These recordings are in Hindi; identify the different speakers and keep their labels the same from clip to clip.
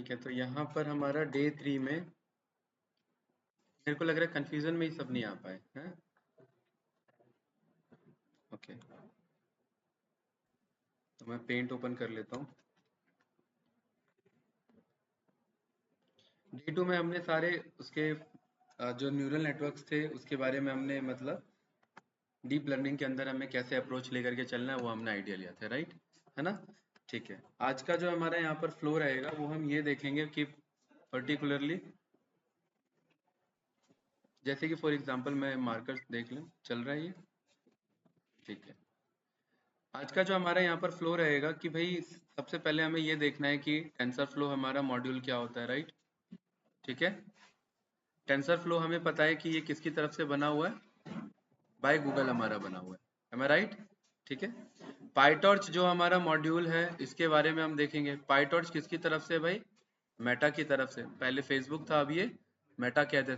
Speaker 1: ठीक है, तो यहाँ पर हमारा डे 3 में मेरे को लग रहा है कंफ्यूजन में ही सब नहीं आ पाए हैं। ओके, तो मैं पेंट ओपन कर लेता हूँ। डे 2 में हमने सारे उसके जो न्यूरल नेटवर्क्स थे उसके बारे में हमने मतलब डीप लर्निंग के अंदर हमें कैसे अप्रोच लेकर के चलना है वो हमने आइडिया लिया था, राइट है ना। ठीक है, आज का जो हमारा यहाँ पर फ्लो रहेगा वो हम ये देखेंगे कि पर्टिकुलरली जैसे कि फॉर एग्जांपल मैं मार्कर्स देख लूँ, चल रहा है ये। ठीक है, आज का जो हमारा यहाँ पर फ्लो रहेगा कि भाई सबसे पहले हमें ये देखना है कि टेंसर फ्लो हमारा मॉड्यूल क्या होता है, राइट। ठीक है, टेंसर फ्लो हमें पता है कि ये किसकी तरफ से बना हुआ है, बाय गूगल हमारा बना हुआ है, एम आई राइट। ठीक है, पाइटॉर्च जो हमारा मॉड्यूल है इसके बारे में हम देखेंगे। पाइटॉर्च किसकी तरफ से भाई, मेटा की तरफ से। पहले फेसबुक था, अब ये मेटा कहते,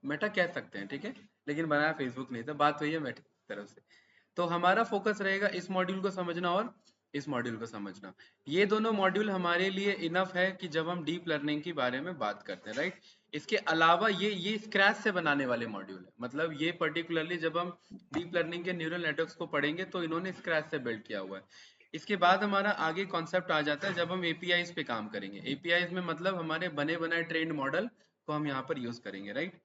Speaker 1: मेटा कह सकते हैं, ठीक है, लेकिन बनाया फेसबुक नहीं था, बात हुई है मेटा की तरफ से। तो हमारा फोकस रहेगा इस मॉड्यूल को समझना और इस मॉड्यूल को समझना। ये दोनों मॉड्यूल हमारे लिए इनफ है कि जब हम डीप लर्निंग के बारे में बात करते हैं, राइट। इसके अलावा ये स्क्रैच से बनाने वाले मॉड्यूल है, मतलब ये पर्टिकुलरली जब हम डीप लर्निंग के न्यूरल नेटवर्क्स को पढ़ेंगे तो इन्होंने स्क्रैच से बिल्ड किया हुआ है। इसके बाद हमारा आगे कॉन्सेप्ट आ जाता है जब हम एपीआईज पे काम करेंगे। एपीआईज में मतलब हमारे बने बनाए ट्रेंड मॉडल को हम यहाँ पर यूज करेंगे, राइट।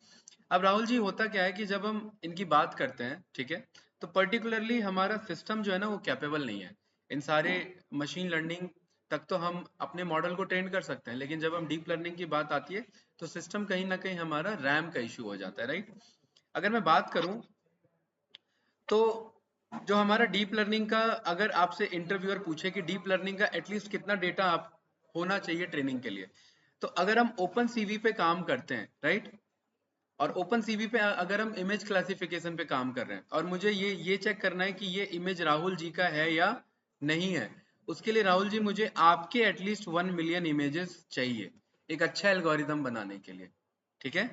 Speaker 1: अब राहुल जी होता क्या है कि जब हम इनकी बात करते हैं, ठीक है, तो पर्टिकुलरली हमारा सिस्टम जो है ना वो कैपेबल नहीं है इन सारे मशीन लर्निंग तक। तो हम अपने मॉडल को ट्रेन कर सकते हैं, लेकिन जब हम डीप लर्निंग की बात आती है तो सिस्टम कहीं ना कहीं हमारा रैम का इशू हो जाता है, राइट। अगर मैं बात करूं तो जो हमारा डीप लर्निंग का, अगर आपसे इंटरव्यूअर पूछे कि डीप लर्निंग का एटलीस्ट कितना डेटा आप होना चाहिए ट्रेनिंग के लिए, तो अगर हम ओपन सीवी पे काम करते हैं, राइट, और ओपन सीवी पे अगर हम इमेज क्लासिफिकेशन पे काम कर रहे हैं और मुझे ये चेक करना है कि ये इमेज राहुल जी का है या नहीं है, उसके लिए राहुल जी मुझे आपके एटलीस्ट 1 मिलियन इमेजेस चाहिए एक अच्छा एल्गोरिदम बनाने के लिए, ठीक है,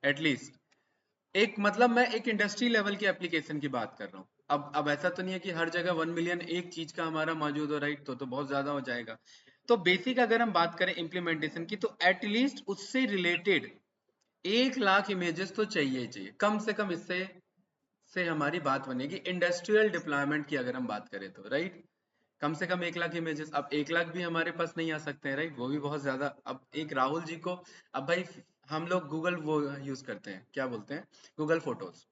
Speaker 1: एटलीस्ट एक, मतलब मैं एक इंडस्ट्री लेवल की एप्लीकेशन की बात कर रहा हूँ। अब ऐसा तो नहीं है कि हर जगह 1 मिलियन एक चीज का हमारा मौजूद हो, राइट, तो बहुत ज्यादा हो जाएगा। तो बेसिक अगर हम बात करें इम्प्लीमेंटेशन की तो एटलीस्ट उससे रिलेटेड 1 लाख इमेजेस तो चाहिए ही चाहिए कम से कम। इससे हमारी बात बनेगी इंडस्ट्रियल डिप्लॉयमेंट की अगर हम बात करें तो, राइट। कम से कम 1 लाख इमेजेस। अब 1 लाख भी हमारे पास नहीं आ सकते हैं, राइट, वो भी बहुत ज्यादा। अब एक राहुल जी को, अब भाई हम लोग गूगल वो यूज करते हैं, क्या बोलते हैं, गूगल फोटोज।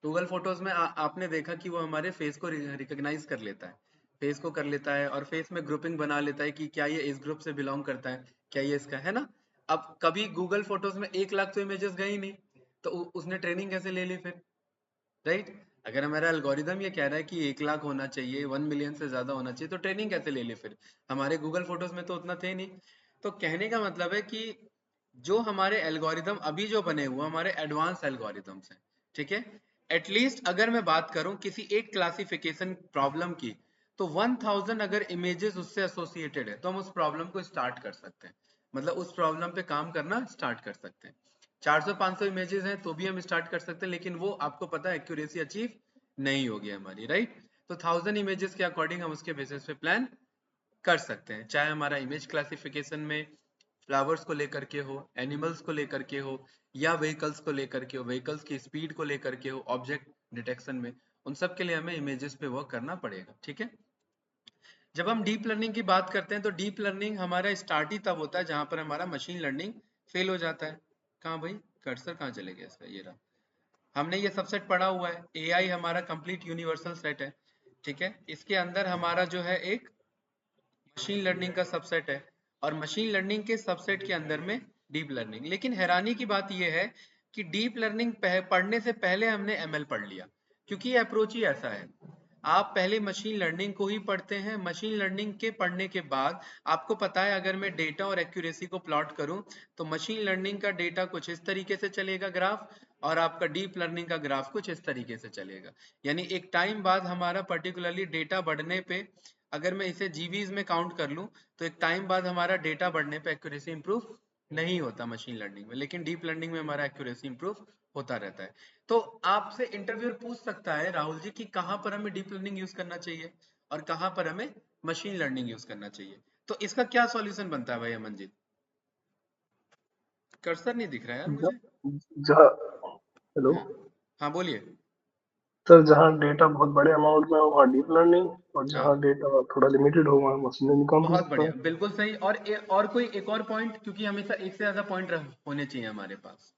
Speaker 1: गूगल फोटोज में आपने देखा कि वो हमारे फेस को रिकॉग्नाइज कर लेता है, फेस को कर लेता है और फेस में ग्रुपिंग बना लेता है कि क्या ये इस ग्रुप से बिलोंग करता है, क्या ये इसका है ना। अब कभी गूगल फोटोज में 1 लाख तो इमेजेस गई नहीं, तो उसने ट्रेनिंग कैसे ले ली फिर, राइट। अगर हमारा एल्गोरिदम ये कह रहा है कि 1 लाख होना चाहिए, 1 मिलियन से ज्यादा होना चाहिए, तो ट्रेनिंग कैसे ले ली फिर, हमारे गूगल फोटोज में तो उतना थे नहीं। तो कहने का मतलब है कि जो हमारे एल्गोरिदम अभी जो बने हुए हमारे एडवांस एल्गोरिदम्स हैं, ठीक है, एटलीस्ट अगर मैं बात करूं किसी एक क्लासिफिकेशन प्रॉब्लम की, तो 1000 अगर इमेजेस उससे एसोसिएटेड है तो हम उस प्रॉब्लम को स्टार्ट कर सकते हैं, मतलब उस प्रॉब्लम पे काम करना स्टार्ट कर सकते हैं। 400-500 इमेजेस हैं तो भी हम स्टार्ट कर सकते हैं, लेकिन वो आपको पता है एक्यूरेसी अचीव नहीं होगी हमारी, राइट। तो 1000 इमेजेस के अकॉर्डिंग हम उसके बेसिस पे प्लान कर सकते हैं, चाहे हमारा इमेज क्लासिफिकेशन में फ्लावर्स को लेकर के हो, एनिमल्स को लेकर के हो, या व्हीकल्स को लेकर के हो, व्हीकल्स की स्पीड को लेकर के हो, ऑब्जेक्ट डिटेक्शन में, उन सब के लिए हमें इमेजेस पे वर्क करना पड़ेगा, ठीक है। जब हम डीप लर्निंग की बात करते हैं तो डीप लर्निंग हमारा स्टार्ट ही तब होता है जहां पर हमारा मशीन लर्निंग फेल हो जाता है। कहाँ भाई, कर्सर कहाँ चले गया इसका, ये रहा। हमने ये सबसेट पढ़ा हुआ है, एआई हमारा कंप्लीट यूनिवर्सल सेट है, ठीक है, इसके अंदर हमारा जो है एक मशीन लर्निंग का सबसेट है, और मशीन लर्निंग के सबसेट के अंदर में डीप लर्निंग। लेकिन हैरानी की बात यह है कि डीप लर्निंग पढ़ने से पहले हमने एमएल पढ़ लिया, क्योंकि ये अप्रोच ही ऐसा है। आप पहले मशीन लर्निंग को ही पढ़ते हैं, मशीन लर्निंग के पढ़ने के बाद आपको पता है अगर मैं डेटा और एक्यूरेसी को प्लॉट करूं तो मशीन लर्निंग का डेटा कुछ इस तरीके से चलेगा ग्राफ, और आपका डीप लर्निंग का ग्राफ कुछ इस तरीके से चलेगा। यानी एक टाइम बाद हमारा पर्टिकुलरली डेटा बढ़ने पे, अगर मैं इसे जीबीज में काउंट कर लूं, तो एक टाइम बाद हमारा डेटा बढ़ने पे एक्यूरेसी इंप्रूव नहीं होता मशीन लर्निंग में, लेकिन डीप लर्निंग में हमारा एक्यूरेसी इंप्रूव होता रहता है। तो आपसे इंटरव्यूअर पूछ सकता है राहुल जी कि कहाँ पर हमें डीप लर्निंग यूज करना चाहिए और कहाँ पर हमें मशीन लर्निंग यूज करना चाहिए, तो इसका क्या सॉल्यूशन बनता है भाई अमन जी। कर्सर नहीं दिख रहा यार मुझे।
Speaker 2: जहाँ हेलो
Speaker 1: हाँ हाँ बोलिए।
Speaker 2: सर, जहाँ डेटा बहुत बड़े अमाउंट में हो वहाँ डीप लर्निंग, और जहाँ
Speaker 1: हाँ
Speaker 2: डेटा थोड़ा लिमिटेड हो वहाँ मशीन लर्निंग काम हो
Speaker 1: बहुत
Speaker 2: सकता
Speaker 1: बढ़िया,
Speaker 2: है।
Speaker 1: बिल्कुल सही। और और कोई एक और पॉइंट, क्योंकि हमेशा एक से ज्यादा पॉइंट होने चाहिए हमारे पास।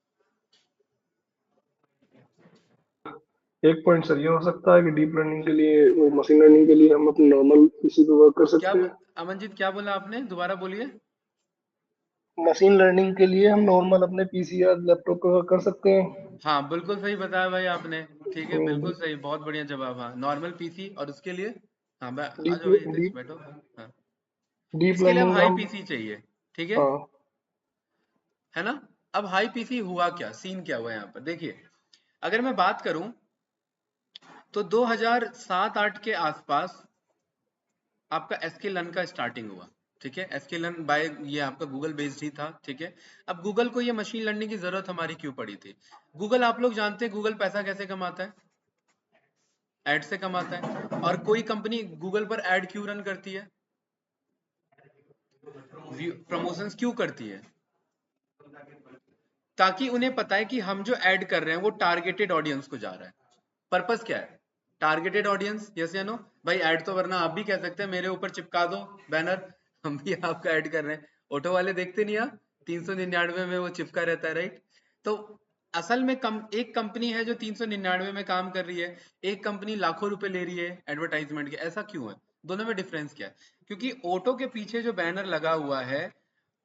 Speaker 2: एक पॉइंट सर ये हो सकता है कि डीप लर्निंग के लिए, वो मशीन लर्निंग के लिए हम अपने नॉर्मल पीसी पे वर्क कर
Speaker 1: क्या
Speaker 2: सकते हैं।
Speaker 1: अमनजीत क्या बोला आपने, दोबारा बोलिए।
Speaker 2: मशीन लर्निंग के लिए हम नॉर्मल अपने पीसी या लैपटॉप पे वर्क कर सकते हैं।
Speaker 1: हाँ बिल्कुल सही बताया भाई आपने। ठीक है, बिल्कुल
Speaker 2: हम्म,
Speaker 1: सही, बहुत बढ़िया जवाब। हाँ नॉर्मल पीसी, और उसके लिए? हाँ आ
Speaker 2: डीप
Speaker 1: जाओ भाई हितेश,
Speaker 2: डीप
Speaker 1: बैठो। हाँ
Speaker 2: डीप
Speaker 1: इसके लिए अब
Speaker 2: लर्निंग
Speaker 1: हाई
Speaker 2: हम।
Speaker 1: पीसी चाहिए। ठीक
Speaker 2: हाँ।
Speaker 1: है ना? अब हाई पीसी हुआ क्या, सीन क्या हुआ यहाँ पर देखिए। अगर मैं बात करूं तो 2007-8 के आसपास आपका एसक्यूएल का स्टार्टिंग हुआ। ठीक है, एसक्यूएल बाय ये आपका गूगल बेस्ड ही था। ठीक है, अब गूगल को ये मशीन लर्निंग की जरूरत हमारी क्यों पड़ी थी? गूगल, आप लोग जानते हैं गूगल पैसा कैसे कमाता है? एड से कमाता है। और कोई कंपनी गूगल पर एड क्यों रन करती है, प्रमोशंस क्यों करती है? ताकि उन्हें पता है कि हम जो ऐड कर रहे हैं वो टारगेटेड ऑडियंस को जा रहा है। पर्पस क्या है? टारगेटेड ऑडियंस, यस या नो? भाई ऐड तो, वरना आप भी कह सकते हैं मेरे ऊपर चिपका दो बैनर, हम भी आपका ऐड कर रहे हैं। ऑटो वाले देखते नहीं आप, 399 में वो चिपका रहता है, राइट? तो असल में एक कंपनी है जो 399 में काम कर रही है, एक कंपनी लाखों रुपए ले रही है एडवर्टाइजमेंट के। ऐसा क्यों है? दोनों में डिफरेंस क्या है? क्योंकि ऑटो के पीछे जो बैनर लगा हुआ है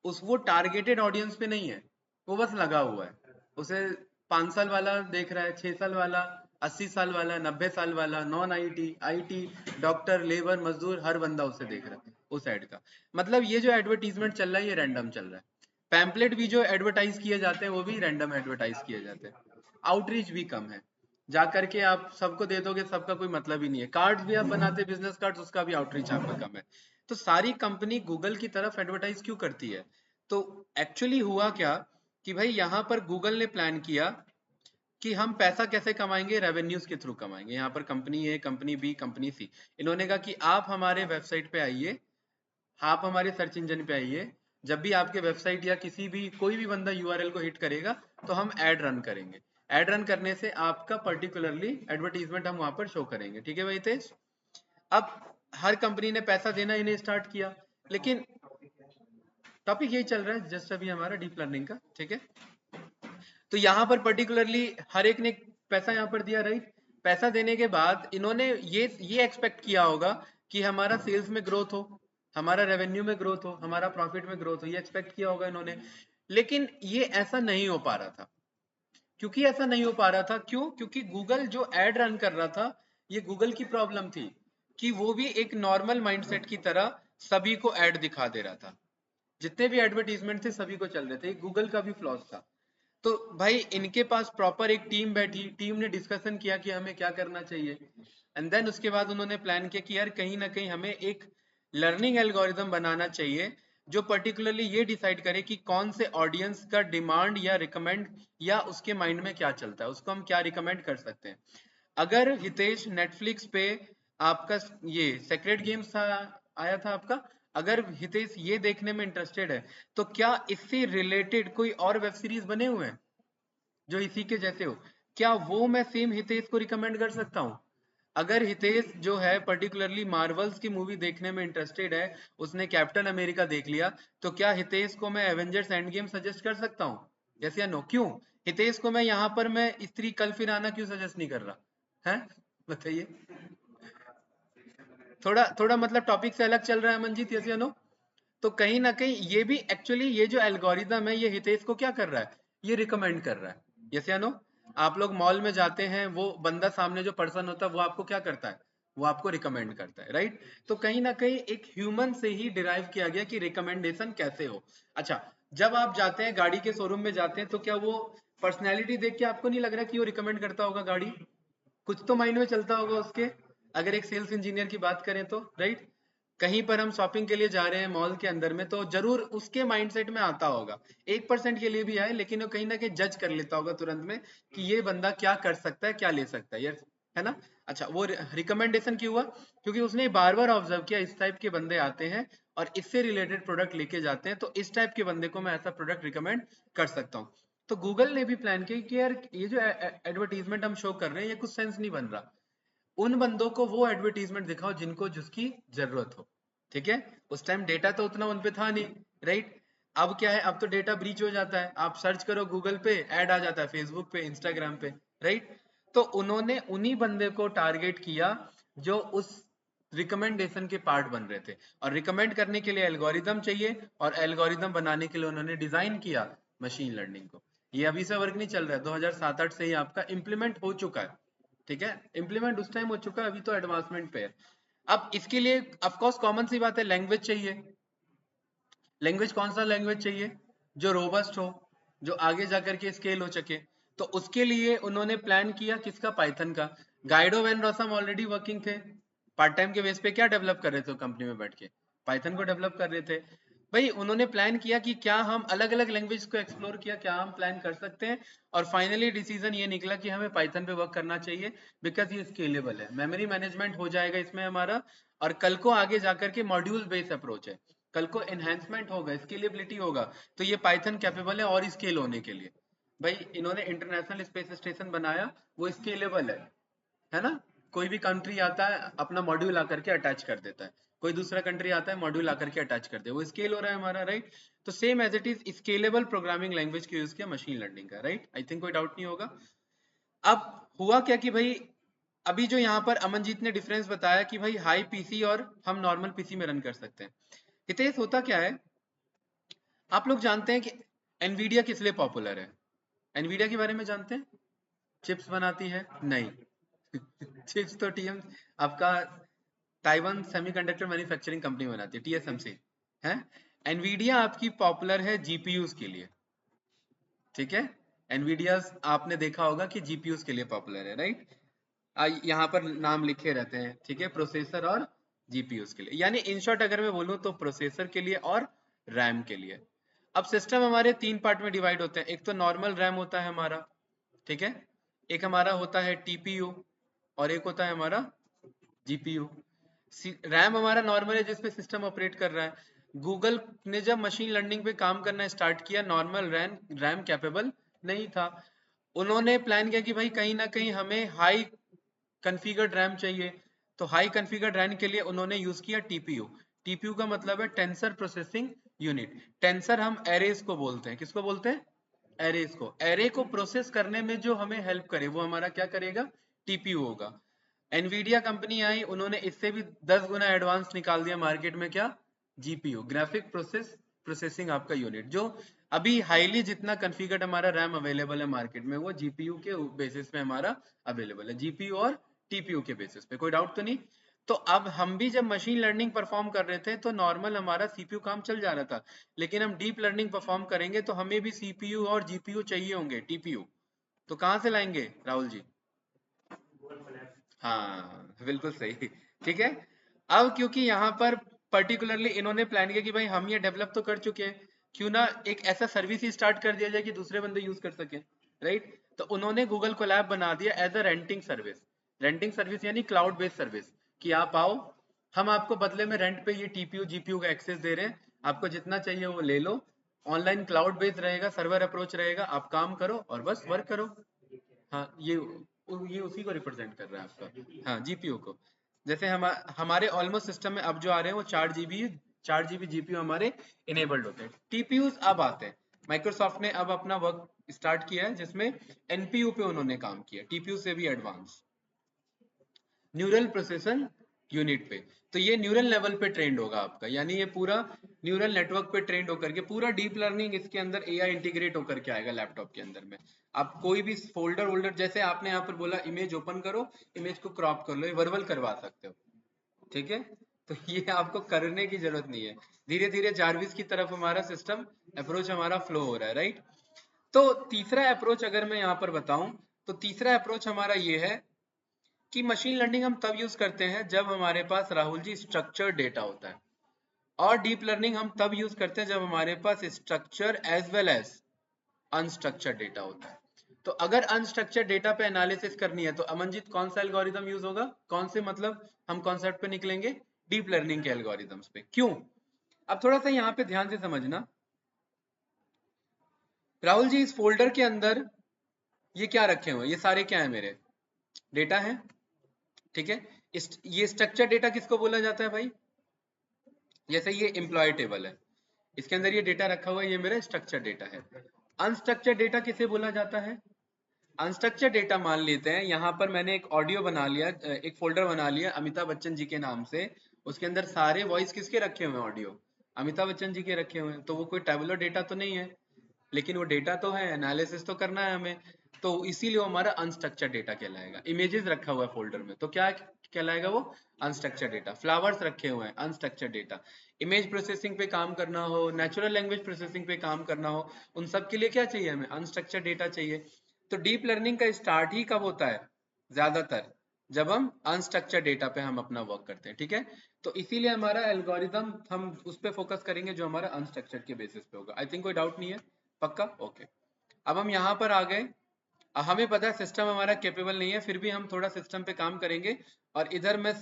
Speaker 1: उस वो टारगेटेड ऑडियंस पे नहीं है, वो बस लगा हुआ है। उसे 5 साल वाला देख रहा है, 6 साल वाला, 80 साल वाला, 90 साल वाला, non IT, IT, doctor, labour, मजदूर, हर बंदा उसे देख रहा है उस ऐड का। मतलब ये जो एडवर्टीजमेंट चल रहा है ये रैंडम चल रहा है। पैम्पलेट भी जो एडवर्टाइज किए जाते हैं वो भी रैंडम एडवर्टाइज किए जाते हैं। आउटरीच भी कम है। जा करके आप सबको दे दोगे, सबका कोई मतलब ही नहीं है। कार्ड्स भी आप बनाते, बिजनेस कार्ड्स, उसका भी आउटरीच आपका कम है। तो सारी कंपनी गूगल की तरफ एडवर्टाइज क्यों करती है? तो एक्चुअली हुआ क्या कि भाई यहाँ पर गूगल ने प्लान किया कि हम पैसा कैसे कमाएंगे, रेवेन्यूज के थ्रू कमाएंगे। यहाँ पर कंपनी ए, कंपनी बी, कंपनी सी, इन्होंने कहा कि आप हमारे वेबसाइट पे आइए, आप हमारे सर्च इंजन पे आइए, जब भी आपके वेबसाइट या किसी भी कोई भी बंदा यूआरएल को हिट करेगा तो हम ऐड रन करेंगे। ऐड रन करने से आपका पर्टिकुलरली एडवर्टीजमेंट हम वहां पर शो करेंगे। ठीक है भाई तेज? अब हर कंपनी ने पैसा देना इन्हें स्टार्ट किया, लेकिन टॉपिक यही चल रहा है जस्ट अभी हमारा डीप लर्निंग का। ठीक है, तो यहाँ पर पर्टिकुलरली हर एक ने पैसा यहाँ पर दिया, राइट? पैसा देने के बाद इन्होंने ये एक्सपेक्ट किया होगा कि हमारा सेल्स में ग्रोथ हो, हमारा रेवेन्यू में ग्रोथ हो, हमारा प्रॉफिट में ग्रोथ हो, ये एक्सपेक्ट किया होगा इन्होंने। लेकिन ये ऐसा नहीं हो पा रहा था। क्योंकि ऐसा नहीं हो पा रहा था, क्यों? क्योंकि गूगल जो एड रन कर रहा था, ये गूगल की प्रॉब्लम थी कि वो भी एक नॉर्मल माइंडसेट की तरह सभी को ऐड दिखा दे रहा था। जितने भी एडवर्टीजमेंट थे सभी को चल रहे थे, गूगल का भी फ्लॉज था। तो भाई इनके पास प्रॉपर एक टीम बैठी, टीम ने डिस्कशन किया कि हमें क्या करना चाहिए। एंड देन उसके बाद उन्होंने प्लान किया कि यार कहीं ना कहीं हमें एक लर्निंग एल्गोरिदम बनाना चाहिए जो पर्टिकुलरली ये डिसाइड करे कि कौन से ऑडियंस का डिमांड या रिकमेंड या उसके माइंड में क्या चलता है, उसको हम क्या रिकमेंड कर सकते हैं। अगर हितेश नेटफ्लिक्स पे आपका ये सेक्रेट गेम्स था, आया था आपका, अगर हितेश ये देखने में इंटरेस्टेड है तो क्या इससे रिलेटेड कोई और वेब सीरीज बने हुए हैं जो इसी के जैसे हो? क्या वो मैं सेम हितेश को रिकमेंड कर सकता हूँ? अगर हितेश जो है पर्टिकुलरली मार्वल्स की मूवी देखने में इंटरेस्टेड है, उसने कैप्टन अमेरिका देख लिया, तो क्या हितेश को मैं एवेंजर्स एंड गेम सजेस्ट कर सकता हूँ? यस या नो? क्यों? हितेश को मैं यहाँ पर मैं स्त्री कल फिर आना क्यों सजेस्ट नहीं कर रहा है? बताइए। थोड़ा थोड़ा मतलब टॉपिक से अलग चल रहा है मंजीत, यस या नो? तो कहीं ना कहीं ये भी एक्चुअली ये जो एल्गोरिदम है ये हितेश को क्या कर रहा है, ये रिकमेंड कर रहा है। यस या नो? आप लोग मॉल में जाते हैं, वो बंदा सामने जो पर्सन होता है वो आपको क्या करता है, वो आपको रिकमेंड करता है, राइट? तो कहीं ना कहीं एक ह्यूमन से ही डिराइव किया गया कि रिकमेंडेशन कैसे हो। अच्छा, जब आप जाते हैं गाड़ी के शोरूम में जाते हैं तो क्या वो पर्सनैलिटी देख के आपको नहीं लग रहा कि वो रिकमेंड करता होगा गाड़ी? कुछ तो माइंड में चलता होगा उसके, अगर एक सेल्स इंजीनियर की बात करें तो, राइट? कहीं पर हम शॉपिंग के लिए जा रहे हैं मॉल के अंदर में तो जरूर उसके माइंडसेट में आता होगा, 1% के लिए भी आए लेकिन वो कहीं ना कहीं जज कर लेता होगा तुरंत में कि ये बंदा क्या कर सकता है, क्या ले सकता है। यस है ना। अच्छा, वो रिकमेंडेशन क्यों हुआ? क्योंकि उसने बार बार ऑब्जर्व किया इस टाइप के बंदे आते हैं और इससे रिलेटेड प्रोडक्ट लेके जाते हैं, तो इस टाइप के बंदे को मैं ऐसा प्रोडक्ट रिकमेंड कर सकता हूँ। तो गूगल ने भी प्लान किया कि यार ये जो एडवर्टीजमेंट हम शो कर रहे हैं ये कुछ सेंस नहीं बन रहा, उन बंदों को वो एडवर्टीजमेंट दिखाओ जिनको जिसकी जरूरत हो। ठीक है, उस टाइम डेटा तो उतना उन पे था नहीं, राइट। अब क्या है, अब तो डेटा ब्रीच हो जाता है, आप सर्च करो गूगल पे ऐड आ जाता है, फेसबुक पे, इंस्टाग्राम पे, राइट। तो उन्होंने उन्हीं बंदे को टारगेट किया जो उस रिकमेंडेशन के पार्ट बन रहे थे, और रिकमेंड करने के लिए एल्गोरिदम चाहिए, और एल्गोरिदम बनाने के लिए उन्होंने डिजाइन किया मशीन लर्निंग को। ये अभी से वर्क नहीं चल रहा है, 2007-8 से ही आपका इम्प्लीमेंट हो चुका है। ठीक है, इम्प्लीमेंट उस टाइम हो चुका है, अभी तो एडवांसमेंट पे है। अब इसके लिए ऑफ कोर्स कॉमन सी बात है, लैंग्वेज चाहिए। लैंग्वेज कौन सा लैंग्वेज चाहिए? जो रोबस्ट हो, जो आगे जाकर के स्केल हो सके। तो उसके लिए उन्होंने प्लान किया किसका? पाइथन का। गाइडो वैन रॉसम ऑलरेडी वर्किंग थे, पार्ट टाइम के बेस पे क्या डेवलप कर रहे थे कंपनी में बैठ के? पाइथन को डेवलप कर रहे थे। भाई उन्होंने प्लान किया कि क्या हम अलग अलग लैंग्वेज को एक्सप्लोर किया, क्या हम प्लान कर सकते हैं, और फाइनली डिसीजन ये निकला कि हमें पाइथन पे वर्क करना चाहिए, बिकॉज ये स्केलेबल है, मेमोरी मैनेजमेंट हो जाएगा इसमें हमारा, और कल को आगे जाकर के मॉड्यूल बेस्ड अप्रोच है, कल को एनहेंसमेंट होगा, स्केलेबिलिटी होगा, तो ये पाइथन कैपेबल है और स्केल होने के लिए। भाई इन्होंने इंटरनेशनल स्पेस स्टेशन बनाया, वो स्केलेबल है ना। कोई भी कंट्री आता है अपना मॉड्यूल आकर के अटैच कर देता है, कोई दूसरा कंट्री आता है मॉड्यूल आकर के अटैच कर दे, वो स्केल हो रहा है हमारा, राइट। तो same as it is scalable programming language को यूज किया मशीन लर्निंग का, राइट। आई थिंक कोई डाउट नहीं होगा। अब हुआ क्या कि भाई अभी जो यहाँ पर अमनजीत ने डिफरेंस बताया कि भाई हाई पीसी और हम नॉर्मल पीसी में रन कर सकते हैं। हितेश होता क्या है, आप लोग जानते हैं कि एनवीडिया किस लिए पॉपुलर है? एनवीडिया के बारे में जानते हैं? चिप्स बनाती है? नहीं। चिप्स तो टीएम आपका ताइवान सेमीकंडक्टर मैन्युफैक्चरिंग कंपनी बनाती है, टीएसएमसी है। एनवीडिया आपकी पॉपुलर है जीपीयूज के लिए। ठीक है, एनवीडिया आपने देखा होगा कि जीपीयूज के लिए पॉपुलर है, राइट। यहाँ पर नाम लिखे रहते हैं, ठीक है, प्रोसेसर और जीपीयूज के लिए, यानी इन शॉर्ट अगर मैं बोलूँ तो प्रोसेसर के लिए और रैम के लिए। अब सिस्टम हमारे तीन पार्ट में डिवाइड होते हैं, एक तो नॉर्मल रैम होता है हमारा, ठीक है, एक हमारा होता है टीपीयू, और एक होता है हमारा जीपीयू। रैम हमारा नॉर्मल है जिसपे सिस्टम ऑपरेट कर रहा है। गूगल ने जब मशीन लर्निंग पे काम करना स्टार्ट किया, नॉर्मल रैम रैम कैपेबल नहीं था। उन्होंने प्लान किया कि भाई कहीं ना कहीं हमें हाई कॉन्फ़िगर्ड रैम चाहिए, तो हाई कॉन्फ़िगर्ड रैम के लिए उन्होंने यूज किया टीपीयू। टीपीयू का मतलब है टेंसर प्रोसेसिंग यूनिट। टेंसर हम एरेज को बोलते हैं, किसको बोलते हैं? एरेज को। एरे को प्रोसेस करने में जो हमें हेल्प करे वो हमारा क्या करेगा? टीपीयू होगा। एनवीडिया कंपनी आई, उन्होंने इससे भी 10 गुना एडवांस निकाल दिया मार्केट में, क्या? जीपीयू, ग्राफिक प्रोसेसिंग आपका यूनिट, जो अभी हाईली जितना कॉन्फ़िगर्ड हमारा रैम अवेलेबल है मार्केट में वो जीपीयू के बेसिस पे हमारा अवेलेबल है, जीपीयू और टीपीयू के बेसिस पे, कोई डाउट तो नहीं। तो अब हम भी जब मशीन लर्निंग परफॉर्म कर रहे थे तो नॉर्मल हमारा सीपीयू काम चल जा रहा था, लेकिन हम डीप लर्निंग परफॉर्म करेंगे तो हमें भी सीपीयू और जीपीयू चाहिए होंगे, टीपीयू। तो कहाँ से लाएंगे राहुल जी? हाँ बिल्कुल सही, ठीक है। अब क्योंकि यहाँ पर पर्टिकुलरली इन्होंने प्लान किया कि भाई हम ये डेवलप तो कर चुके हैं, क्यों ना एक ऐसा सर्विस ही स्टार्ट कर दिया जाए कि दूसरे बंदे यूज कर सके, राइट। तो उन्होंने गूगल कोलैब बना दिया as a renting service. Renting service यानी क्लाउड बेस्ड सर्विस, कि आप आओ, हम आपको बदले में रेंट पे ये टीपीयू जीपीयू का एक्सेस दे रहे हैं, आपको जितना चाहिए वो ले लो, ऑनलाइन क्लाउड बेस्ड रहेगा, सर्वर अप्रोच रहेगा, आप काम करो और बस वर्क करो। हाँ, ये उसी को रिप्रेजेंट कर रहा है आपका, हाँ जीपीयू को। जैसे हमारे ऑलमोस्ट सिस्टम में अब जो आ रहे हैं वो 4 जीबी जीपीयू हमारे इनेबल्ड होते हैं। टीपीयूज अब आते हैं, माइक्रोसॉफ्ट ने अब अपना वर्क स्टार्ट किया है जिसमें एनपीयू पे उन्होंने काम किया, टीपीयू से भी एडवांस, न्यूरल प्रोसेसर यूनिट पे। तो ये न्यूरल लेवल पे ट्रेंड होगा आपका, यानी ये पूरा न्यूरल नेटवर्क पे ट्रेंड होकर के पूरा डीप लर्निंग इसके अंदर एआई इंटीग्रेट होकर के आएगा लैपटॉप के अंदर में। आप कोई भी फोल्डर वोल्डर, जैसे आपने यहाँ पर बोला इमेज ओपन करो, इमेज को क्रॉप कर लो, ये वर्बल करवा सकते हो, ठीक है। तो ये आपको करने की जरूरत नहीं है, धीरे धीरे जारविस की तरफ हमारा सिस्टम अप्रोच हमारा फ्लो हो रहा है, राइट। तो तीसरा अप्रोच अगर मैं यहाँ पर बताऊं, तो तीसरा अप्रोच हमारा ये है कि मशीन लर्निंग हम तब यूज करते हैं जब हमारे पास राहुल जी स्ट्रक्चर्ड डेटा होता है, और डीप लर्निंग हम तब यूज करते हैं जब हमारे पास structure as well as unstructured data होता है। तो अगर अनस्ट्रक्चर्ड डेटा पे एनालिसिस करनी है तो अमनजीत कौन सा एल्गोरिदम यूज होगा, कौन से मतलब हम कॉन्सेप्ट पे निकलेंगे, डीप लर्निंग के एल्गोरिदम्स पे। क्यों? अब थोड़ा सा यहाँ पे ध्यान से समझना। राहुल जी इस फोल्डर के अंदर ये क्या रखे हुए हैं, ये सारे क्या है मेरे डेटा है, ठीक है। ये स्ट्रक्चर डेटा किसको बोला जाता है भाई, जैसे ये एम्प्लॉय टेबल है, इसके अंदर ये डेटा रखा हुआ है, ये मेरा स्ट्रक्चर डेटा है। अनस्ट्रक्चर्ड डेटा किसे बोला जाता है, अनस्ट्रक्चर्ड डेटा मान लेते हैं, यहाँ पर मैंने एक ऑडियो बना लिया, एक फोल्डर बना लिया अमिताभ बच्चन जी के नाम से, उसके अंदर सारे वॉइस किसके रखे हुए हैं, ऑडियो अमिताभ बच्चन जी के रखे हुए हैं, तो वो कोई टेबुलर डेटा तो नहीं है, लेकिन वो डेटा तो है, एनालिसिस तो करना है हमें, तो इसीलिए वो हमारा अनस्ट्रक्चर्ड डेटा कहलाएगा। इमेजेस रखा हुआ है फोल्डर में तो क्या कहलाएगा वो, अनस्ट्रक्चर्ड डेटा। फ्लावर्स रखे हुए हैं, अनस्ट्रक्चर्ड डेटा। इमेज प्रोसेसिंग पे काम करना हो, नेचुरल लैंग्वेज प्रोसेसिंग पे काम करना हो, उन सब के लिए क्या चाहिए हमें, अनस्ट्रक्चर्ड डेटा चाहिए। तो डीप लर्निंग का स्टार्ट ही कब होता है, ज्यादातर जब हम अनस्ट्रक्चर्ड डेटा पे हम अपना वर्क करते हैं, ठीक है। तो इसीलिए हमारा एल्गोरिदम हम उस पे फोकस करेंगे जो हमारा अनस्ट्रक्चर्ड के बेसिस पे होगा। आई थिंक कोई डाउट नहीं है, पक्का, ओके। अब हम यहाँ पर आ गए, हमें पता है सिस्टम हमारा कैपेबल नहीं है, फिर भी हम थोड़ा सिस्टम पे काम करेंगे, और इधर मैं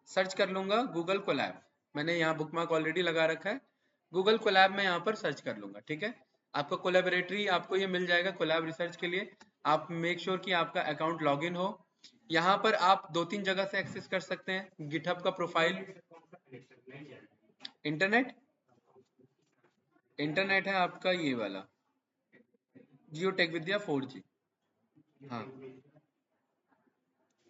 Speaker 1: सर्च कर लूंगा गूगल कोलैब, मैंने यहाँ बुकमार्क ऑलरेडी लगा रखा है, गूगल कोलैब में यहाँ पर सर्च कर लूंगा, ठीक है। आपका कोलैबोरेटरी आपको ये मिल जाएगा कोलैब रिसर्च के लिए। आप मेक श्योर कि आपका अकाउंट लॉगिन हो। यहाँ पर आप 2-3 जगह से एक्सेस कर सकते हैं, गिटहब का प्रोफाइल, इंटरनेट, इंटरनेट है आपका ये वाला जियो टेक विद्या 4G, हाँ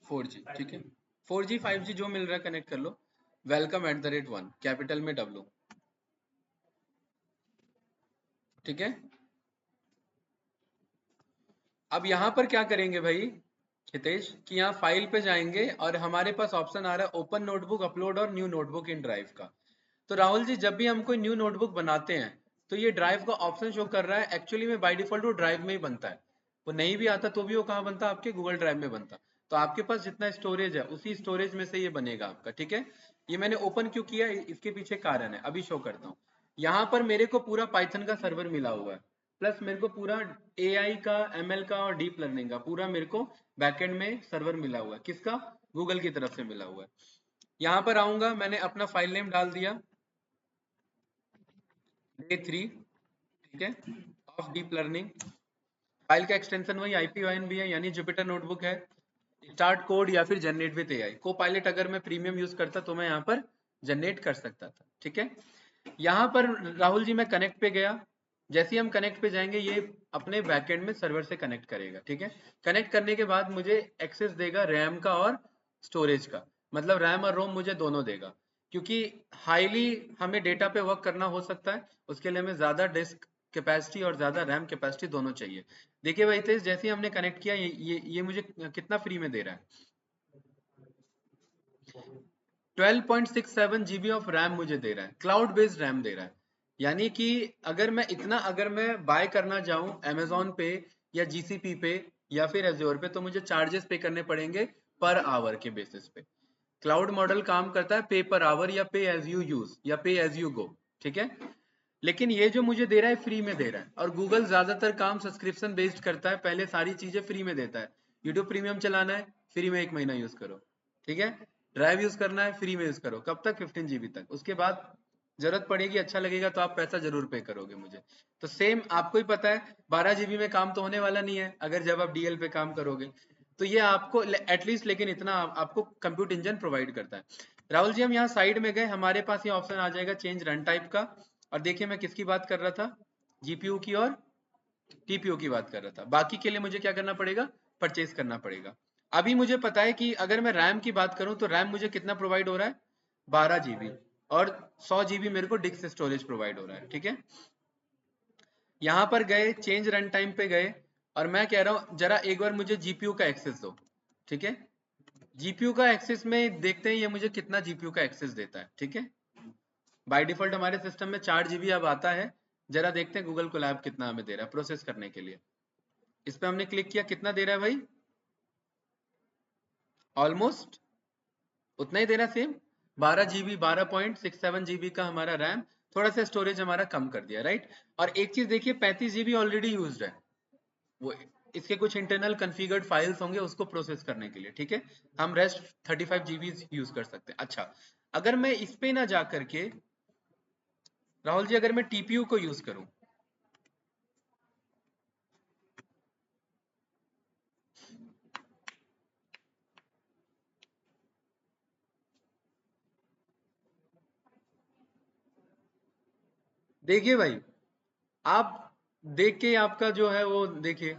Speaker 1: 4G, ठीक है। 4G 5G जो मिल रहा है कनेक्ट कर लो। welcome@1 कैपिटल में W, ठीक है। अब यहाँ पर क्या करेंगे भाई हितेश, कि यहाँ फाइल पे जाएंगे और हमारे पास ऑप्शन आ रहा है ओपन नोटबुक, अपलोड और न्यू नोटबुक इन ड्राइव का। तो राहुल जी जब भी हम कोई न्यू नोटबुक बनाते हैं तो ये ड्राइव का ऑप्शन शो कर रहा है, एक्चुअली में बाय डिफॉल्ट वो ड्राइव में ही बनता है, वो नहीं भी आता तो भी वो कहाँ बनता है, आपके गूगल ड्राइव में बनता। तो आपके पास जितना स्टोरेज है उसी स्टोरेज में से ये बनेगा आपका, ठीक है। ये मैंने ओपन क्यों किया, इसके पीछे कारण है, अभी शो करता हूँ। यहाँ पर मेरे को पूरा पाइथन का सर्वर मिला हुआ है, प्लस मेरे को पूरा AI का, ML का और डीप लर्निंग का पूरा मेरे को बैकएंड में सर्वर मिला हुआ है, किसका, गूगल की तरफ से मिला हुआ है। यहाँ पर आऊंगा, मैंने अपना फाइल नेम डाल दिया Day3, ठीक है, ऑफ डीप लर्निंग। फाइल का एक्सटेंशन वही IPYN भी है, यानी जुपिटर नोटबुक है। स्टार्ट कोड या फिर जनरेट विद AI, को पायलट अगर मैं प्रीमियम यूज करता तो मैं यहाँ पर जनरेट कर सकता था, ठीक है। यहाँ पर राहुल जी मैं कनेक्ट पे गया, जैसे ही हम कनेक्ट पे जाएंगे ये अपने बैकएंड में सर्वर से कनेक्ट करेगा, ठीक है। कनेक्ट करने के बाद मुझे एक्सेस देगा रैम का और स्टोरेज का, मतलब रैम और रोम मुझे दोनों देगा, क्योंकि हाईली हमें डेटा पे वर्क करना हो सकता है, उसके लिए हमें ज्यादा डिस्क कैपेसिटी और ज्यादा रैम कैपेसिटी दोनों चाहिए। देखिए भाई तेज, जैसे ही हमने कनेक्ट किया ये मुझे कितना फ्री में दे रहा है, 12.67 GB ऑफ रैम मुझे दे रहा है, क्लाउड बेस्ड रैम दे रहा है। यानी कि अगर मैं बाय करना चाहूँ अमेजोन पे या GCP पे या फिर एज्योर पे, तो मुझे चार्जेस पे करने पड़ेंगे पर आवर के बेसिस पे। क्लाउड मॉडल काम करता है पे पर आवर या पे एज यू यूज या पे एज यू गो, ठीक है। लेकिन ये जो मुझे दे रहा है फ्री में दे रहा है, और गूगल ज्यादातर काम सब्सक्रिप्शन बेस्ड करता है, पहले सारी चीजें फ्री में देता है। यूट्यूब प्रीमियम चलाना है फ्री में 1 महीना यूज करो, ठीक है। ड्राइव यूज करना है फ्री में यूज करो, कब तक, 15 GB तक, उसके बाद जरूरत पड़ेगी, अच्छा लगेगा तो आप पैसा जरूर पे करोगे मुझे। तो सेम आपको ही पता है 12 GB में काम तो होने वाला नहीं है अगर जब आप DL पे काम करोगे। तो ये आपको एटलीस्ट, लेकिन इतना आपको कंप्यूट इंजन प्रोवाइड करता है। राहुल जी हम यहाँ साइड में गए, हमारे पास ये ऑप्शन आ जाएगा चेंज रन टाइप का, और देखिए मैं किसकी बात कर रहा था, GPU की और TPU की बात कर रहा था। बाकी के लिए मुझे क्या करना पड़ेगा, परचेज करना पड़ेगा। अभी मुझे पता है कि अगर मैं रैम की बात करूं तो रैम मुझे कितना प्रोवाइड हो रहा है, 12 GB, और 100 GB मेरे को डिस्क स्टोरेज प्रोवाइड हो रहा है, ठीक है। यहाँ पर गए, चेंज रन टाइम पे गए, और मैं कह रहा हूं जरा एक बार मुझे GPU का एक्सेस दो, ठीक है। GPU का एक्सेस में देखते हैं ये मुझे कितना GPU का एक्सेस देता है, ठीक है। बाय डिफॉल्ट हमारे सिस्टम में 4 GB अब आता है, जरा देखते हैं गूगल कोलैब कितना हमें दे रहा है प्रोसेस करने के लिए। इस पे हमने क्लिक किया, कितना दे रहा है भाई, ऑलमोस्ट उतना ही दे रहा है, सेम 12 GB, 12.67 GB का हमारा रैम, थोड़ा सा स्टोरेज हमारा कम कर दिया, राइट। और एक चीज देखिए 35 GB ऑलरेडी यूज्ड है, वो इसके कुछ इंटरनल कॉन्फ़िगर्ड फाइल्स होंगे उसको प्रोसेस करने के लिए, ठीक है। हम रेस्ट 35 जीबी यूज कर सकते हैं। अच्छा, अगर मैं इस पे ना जा करके राहुल जी, अगर मैं टीपीयू को यूज करूं, देखिए भाई, आप देख के आपका जो है वो देखिए,